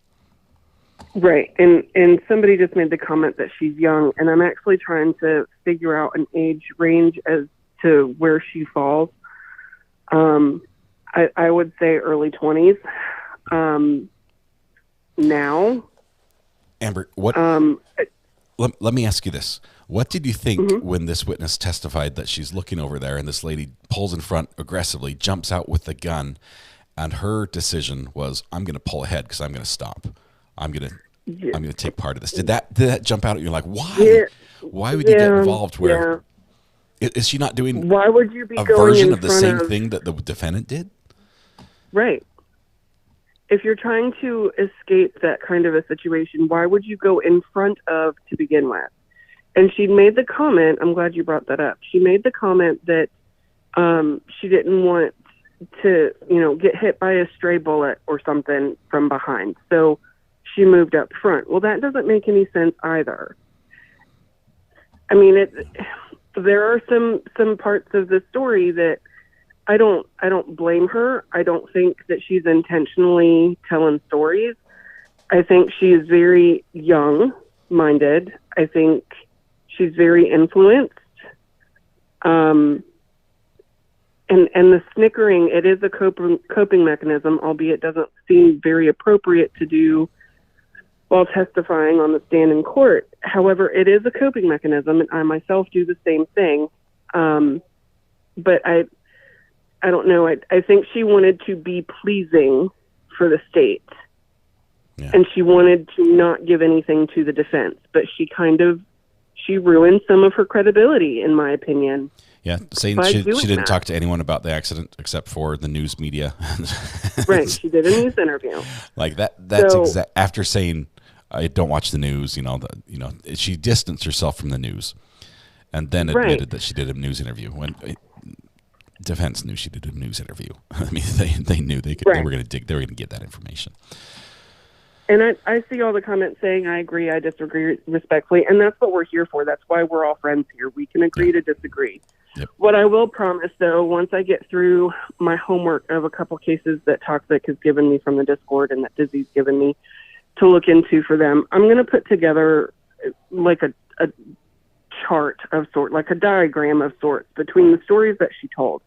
Right, and somebody just made the comment that she's young, and I'm actually trying to figure out an age range as to where she falls. I would say early 20s. Now, Amber, what? Let me ask you this: what did you think when this witness testified that she's looking over there, and this lady pulls in front aggressively, jumps out with the gun, and her decision was, "I'm going to pull ahead because I'm going to stop. I'm going to take part of this." Did that jump out at you? Like, why? Yeah. Why would you get involved? Where is she not doing? Why would you be a going version in of the front same of, thing that the defendant did? Right. If you're trying to escape that kind of a situation, why would you go in front of to begin with? And she made the comment, I'm glad you brought that up. She made the comment that she didn't want to, get hit by a stray bullet or something from behind. So she moved up front. Well, that doesn't make any sense either. I mean, there are some parts of the story that I don't blame her. I don't think that she's intentionally telling stories. I think she is very young-minded. I think she's very influenced. And the snickering, it is a coping mechanism, albeit it doesn't seem very appropriate to do while testifying on the stand in court. However, it is a coping mechanism, and I myself do the same thing. But I don't know. I think she wanted to be pleasing for the state. Yeah. And she wanted to not give anything to the defense. But she ruined some of her credibility, in my opinion. Yeah, saying she didn't talk to anyone about the accident except for the news media. Right, she did a news interview. Like that's after saying, I don't watch the news, she distanced herself from the news and then admitted that she did a news interview. When defense knew she did a news interview. I mean, they knew they were going to get that information. And I see all the comments saying, I agree, I disagree respectfully, and that's what we're here for. That's why we're all friends here. We can agree to disagree. Yep. What I will promise, though, once I get through my homework of a couple cases that Toxic has given me from the Discord and that Dizzy's given me to look into for them, I'm going to put together like a chart of sort, like a diagram of sorts between the stories that she told.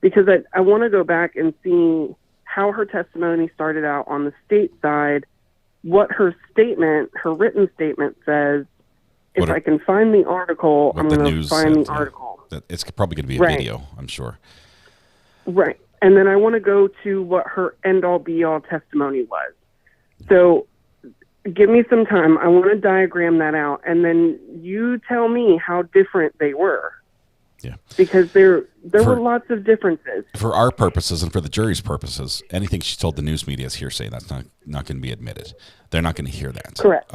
Because I want to go back and see how her testimony started out on the state side, what her written statement says. If I can find the article, I'm going to find the article. It's probably going to be a video, I'm sure. Right. And then I want to go to what her end-all, be-all testimony was. So give me some time. I want to diagram that out, and then you tell me how different they were. Yeah. Because there were lots of differences. For our purposes and for the jury's purposes, anything she told the news media is hearsay. That's not going to be admitted. They're not going to hear that. Correct.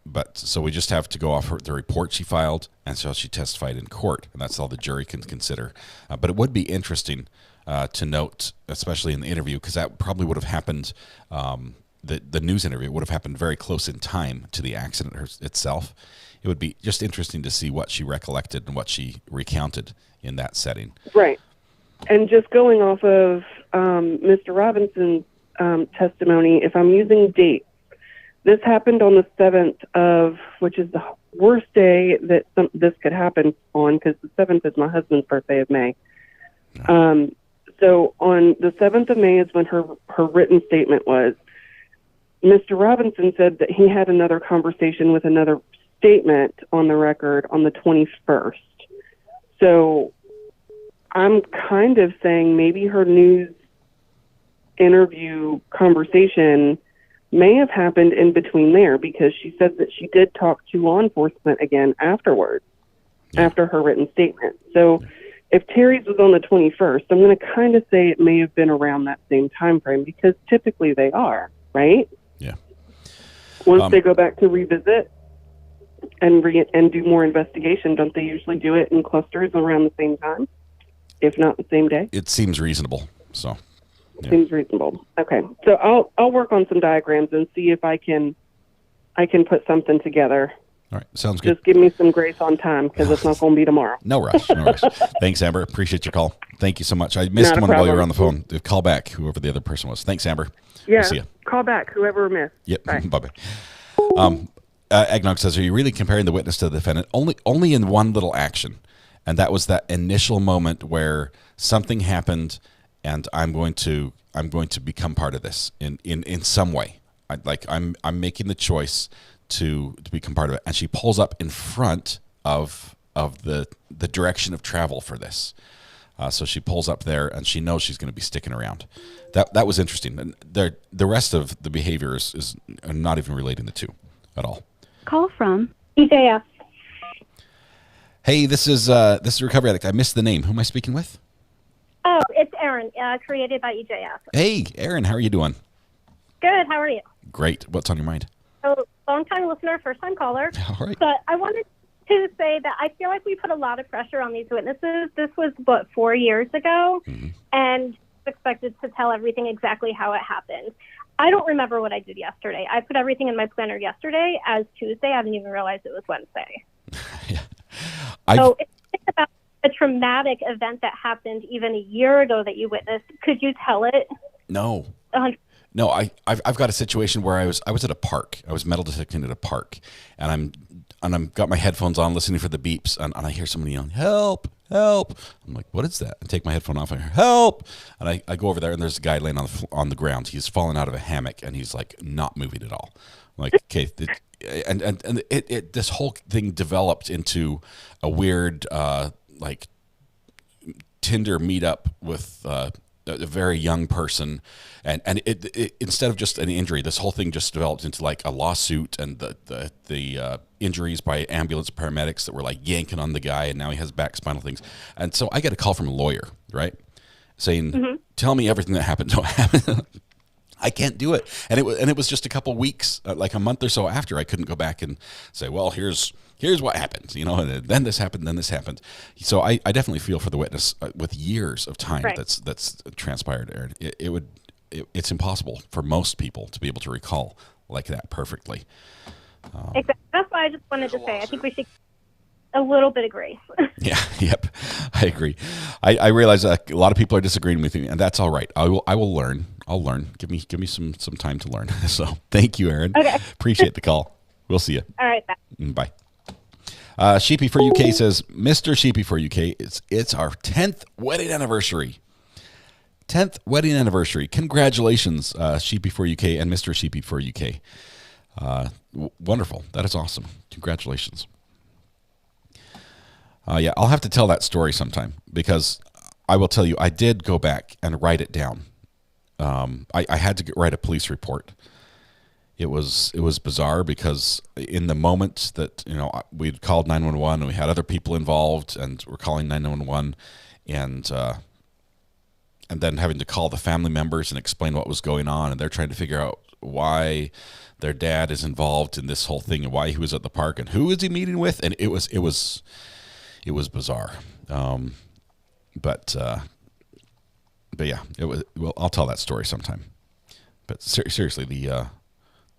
But so we just have to go off the report she filed and so she testified in court, and that's all the jury can consider. But it would be interesting to note, especially in the interview, because that probably would have happened. The news interview would have happened very close in time to the accident itself. It would be just interesting to see what she recollected and what she recounted in that setting. Right. And just going off of Mr. Robinson's testimony, if I'm using dates, this happened on the 7th of, which is the worst day that this could happen on, because the 7th is my husband's birthday of May. So on the 7th of May is when her written statement was. Mr. Robinson said that he had another conversation with another statement on the record on the 21st. So I'm kind of saying maybe her news interview conversation may have happened in between there, because she said that she did talk to law enforcement again afterwards, after her written statement. So if Terry's was on the 21st, I'm going to kind of say it may have been around that same time frame, because typically they are, right? Yeah. Once they go back to revisit and do more investigation, don't they usually do it in clusters around the same time, if not the same day? It seems reasonable. So seems reasonable. Okay, so I'll work on some diagrams and see if I can put something together. All right, sounds good. Just give me some grace on time, because it's not going to be tomorrow. No rush, no rush. Thanks, Amber. Appreciate your call. Thank you so much. I missed one while you were on the phone. Call back, whoever the other person was. Thanks, Amber. Yeah, we'll see you. Call back, whoever missed. Yep. Bye. Bye-bye. Eggnog says, are you really comparing the witness to the defendant? Only in one little action. And that was that initial moment where something happened and I'm going to become part of this in some way. I'm making the choice to become part of it. And she pulls up in front of the direction of travel for this. So she pulls up there, and she knows she's going to be sticking around. That was interesting. And the rest of the behavior is not even relating the two at all. Call from EJF. Hey, this is Recovery Addict. I missed the name. Who am I speaking with? Oh, it's Erin, created by EJF. Hey, Erin, how are you doing? Good, how are you? Great. What's on your mind? So, long-time listener, first-time caller. All right. But I wanted to say that I feel like we put a lot of pressure on these witnesses. This was, 4 years ago, and expected to tell everything exactly how it happened. I don't remember what I did yesterday. I put everything in my planner yesterday as Tuesday. I didn't even realize it was Wednesday. So if you think about a traumatic event that happened even a year ago that you witnessed, could you tell it? No. 100%? No, I've got a situation where I was at a park. I was metal detecting at a park, and I'm got my headphones on, listening for the beeps, and I hear somebody yelling, "Help! Help!" I'm like, "What is that?" I take my headphone off, and I hear, "Help!" And I go over there, and there's a guy laying on the ground. He's fallen out of a hammock, and he's like not moving at all. I'm like, okay, and this whole thing developed into a weird like Tinder meetup with a very young person, and it instead of just an injury, this whole thing just developed into like a lawsuit, and the injuries by ambulance paramedics that were like yanking on the guy, and now he has back spinal things. And so I get a call from a lawyer, right, saying, "Tell me everything that happened." I can't do it, and it was just a couple weeks, like a month or so after. I couldn't go back and say, "Well, here's what happened," and then this happened, then this happened. So I definitely feel for the witness with years of time that's transpired, Aaron. It's impossible for most people to be able to recall like that perfectly. Exactly. That's why I just wanted to say I think we should a little bit of grace. Yeah. Yep. I agree. I realize a lot of people are disagreeing with me, and that's all right. I will learn. I'll learn. Give me some time to learn. So thank you, Aaron. Okay. Appreciate the call. We'll see you. All right. Bye. Sheepy for UK says, Mr. Sheepy for UK, it's our 10th wedding anniversary. 10th wedding anniversary. Congratulations, Sheepy for UK and Mr. Sheepy for UK. Wonderful. That is awesome. Congratulations. Yeah, I'll have to tell that story sometime, because I will tell you, I did go back and write it down. I had to write a police report. it was bizarre because in the moment that we'd called 911 and we had other people involved and we're calling 911 and then having to call the family members and explain what was going on, and they're trying to figure out why their dad is involved in this whole thing and why he was at the park and who is he meeting with, and it was bizarre. But yeah, it was. Well, I'll tell that story sometime. But seriously,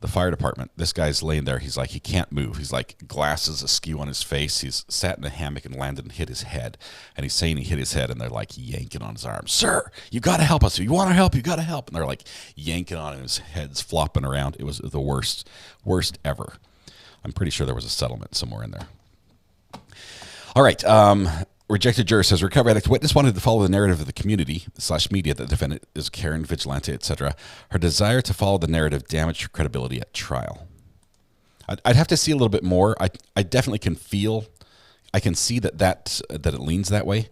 the fire department, this guy's laying there. He's like, he can't move. He's like glasses askew on his face. He's sat in a hammock and landed and hit his head. And he's saying he hit his head, and they're like yanking on his arm. Sir, you got to help us. If you want our help, you got to help. And they're like yanking on him. His head's flopping around. It was the worst ever. I'm pretty sure there was a settlement somewhere in there. All right. Rejected Juror says, Recovery Addict witness wanted to follow the narrative of the community / media that the defendant is Karen, vigilante, etc. Her desire to follow the narrative damaged her credibility at trial. I'd have to see a little bit more. I definitely can see that it leans that way,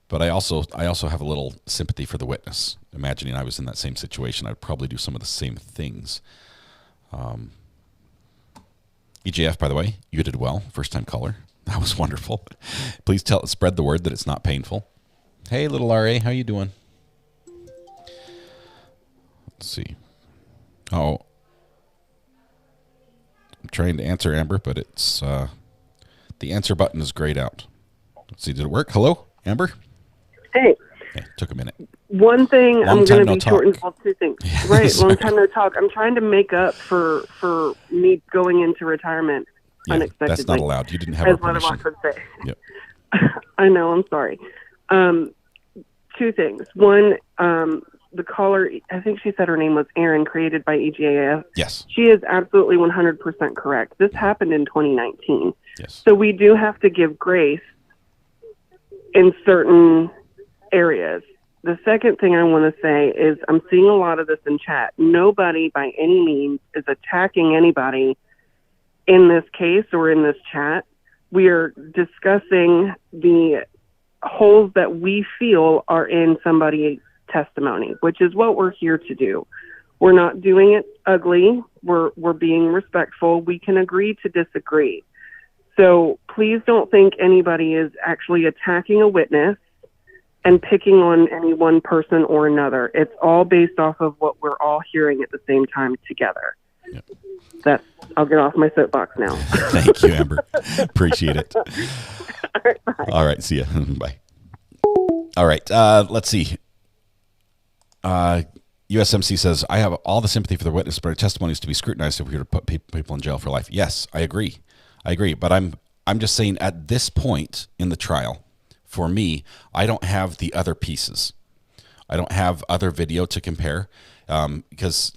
but I also have a little sympathy for the witness. Imagining I was in that same situation, I'd probably do some of the same things. EJF, by the way, you did well, first time caller. That was wonderful. Please spread the word that it's not painful. Hey, little RA, how you doing? Let's see. Oh, I'm trying to answer Amber, but it's the answer button is grayed out. Let's see, did it work? Hello, Amber? Hey. Okay, took a minute. One thing, I'm going to be short and talk. involved. Two things. Right, long time no talk. I'm trying to make up for me going into retirement. Yeah, unexpectedly. that's not allowed. You didn't have our permission. As what I say. Yep. I know. I'm sorry. Two things. One, the caller, I think she said her name was Erin, created by EGAF. Yes. She is absolutely 100% correct. This happened in 2019. Yes. So we do have to give grace in certain areas. The second thing I want to say is I'm seeing a lot of this in chat. Nobody by any means is attacking anybody in this case or in this chat. We are discussing the holes that we feel are in somebody's testimony, which is what we're here to do. We're not doing it ugly. We're being respectful. We can agree to disagree. So please don't think anybody is actually attacking a witness and picking on any one person or another. It's all based off of what we're all hearing at the same time together. Yep. I'll get off my soapbox now. Thank you, Amber. Appreciate it. All right, bye. All right, see ya. Bye. All right, let's see. USMC says, I have all the sympathy for the witness, but our testimony is to be scrutinized if we were to put people in jail for life. Yes, I agree. But I'm just saying at this point in the trial, for me, I don't have the other pieces. I don't have other video to compare. Because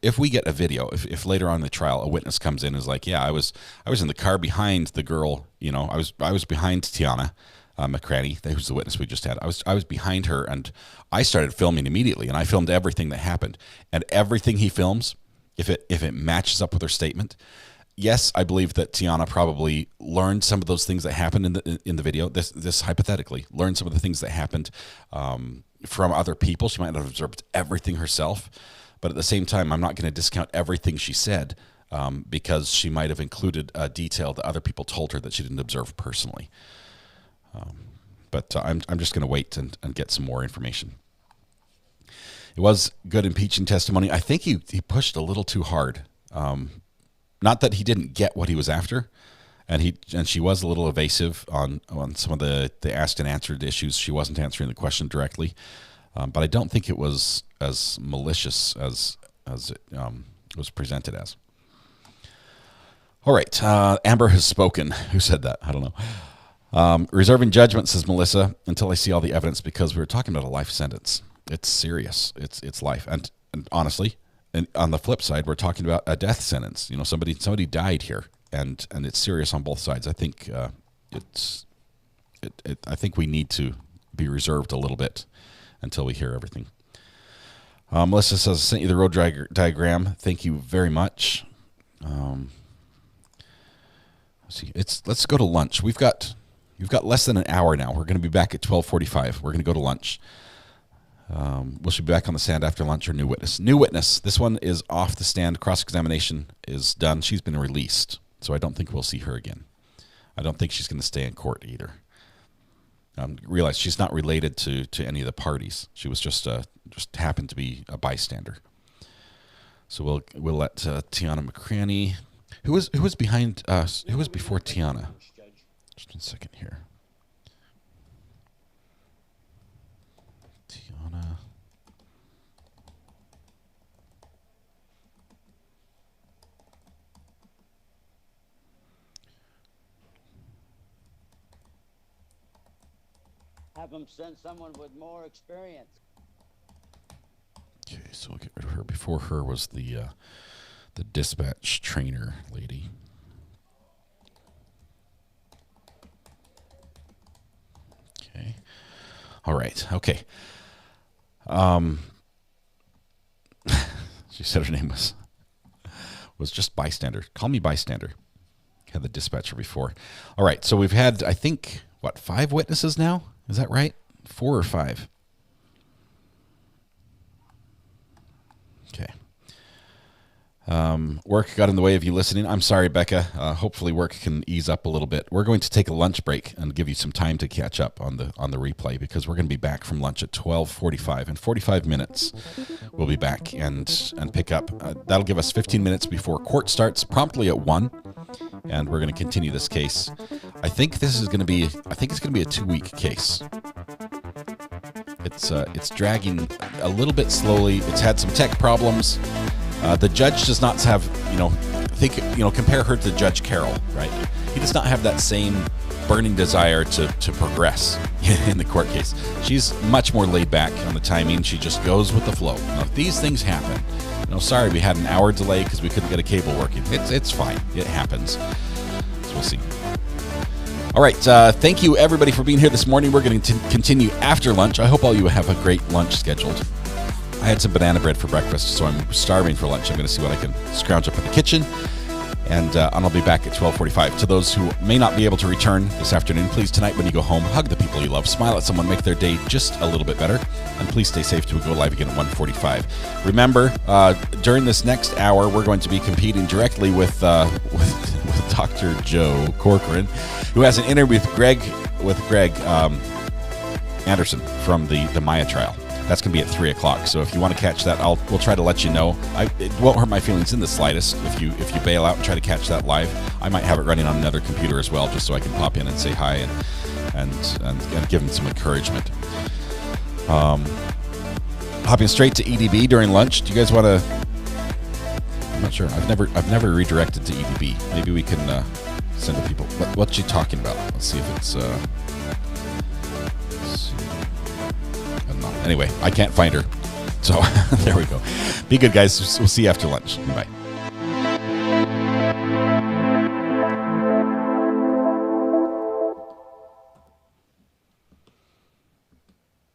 if we get a video, if later on in the trial a witness comes in and is like, yeah, I was in the car behind the girl, I was behind Tiana McCranny, who's the witness we just had. I was behind her, and I started filming immediately, and I filmed everything that happened, and everything he films, if it matches up with her statement. Yes, I believe that Tiana probably learned some of those things that happened in the video. This hypothetically learned some of the things that happened from other people. She might not have observed everything herself, but at the same time, I'm not going to discount everything she said because she might have included a detail that other people told her that she didn't observe personally. But I'm just going to wait and get some more information. It was good impeaching testimony. I think he pushed a little too hard. Not that he didn't get what he was after, and she was a little evasive on some of the asked and answered issues. She wasn't answering the question directly, but I don't think it was as malicious as it was presented as. All right, Amber has spoken. Who said that? I don't know. Reserving judgment, says Melissa, until I see all the evidence, because we were talking about a life sentence. It's serious. It's life, and honestly. And on the flip side, we're talking about a death sentence. Somebody died here, and it's serious on both sides. I think I think we need to be reserved a little bit until we hear everything. Melissa says, I sent you the road diagram. Thank you very much. Let's see. Let's go to lunch. We've got less than an hour now. We're going to be back at 12:45. We're going to go to lunch. Will she be back on the stand after lunch or new witness? New witness. This one is off the stand. Cross-examination is done. She's been released, so I don't think we'll see her again. I don't think she's going to stay in court either. Realize she's not related to any of the parties. She was just happened to be a bystander. So we'll let Tiana McCraney, who was behind who was before Tiana. Just 1 second here. Tiana. Have them send someone with more experience. Okay, so we'll get rid of her. Before her was the dispatch trainer lady. Okay. All right. Okay. She said her name was just bystander. Call me bystander. Had the dispatcher before. All right. So we've had, I think, 5 witnesses now? Is that right? 4 or 5? Okay. Work got in the way of you listening. I'm sorry, Becca. Hopefully work can ease up a little bit. We're going to take a lunch break and give you some time to catch up on the replay, because we're going to be back from lunch at 12:45. In 45 minutes, we'll be back and pick up. That'll give us 15 minutes before court starts, promptly at 1, and we're going to continue this case. I think it's going to be a 2-week case. It's dragging a little bit slowly. It's had some tech problems. The judge does not have, compare her to Judge Carroll, right? He does not have that same burning desire to progress in the court case. She's much more laid back on the timing. She just goes with the flow. Now, if these things happen, sorry, we had an hour delay because we couldn't get a cable working. It's fine. It happens. So we'll see. All right. Thank you, everybody, for being here this morning. We're going to continue after lunch. I hope all you have a great lunch scheduled. I had some banana bread for breakfast, so I'm starving for lunch. I'm going to see what I can scrounge up in the kitchen, and I'll be back at 12:45. To those who may not be able to return this afternoon, please, tonight when you go home, hug the people you love, smile at someone, make their day just a little bit better, and please stay safe till we go live again at 1:45. Remember, during this next hour, we're going to be competing directly with Dr. Joe Corcoran, who has an interview with Greg Anderson from the Maya trial. That's going to be at 3 o'clock. So if you want to catch that, we'll try to let you know. It won't hurt my feelings in the slightest if you bail out and try to catch that live. I might have it running on another computer as well, just so I can pop in and say hi and give them some encouragement. Hopping straight to EDB during lunch. Do you guys want to? I'm not sure. I've never redirected to EDB. Maybe we can send to people. What's she talking about? Let's see if it's. Anyway, I can't find her. So there we go. Be good, guys. We'll see you after lunch. Bye.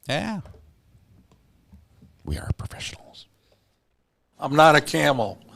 Yeah. We are professionals. I'm not a camel.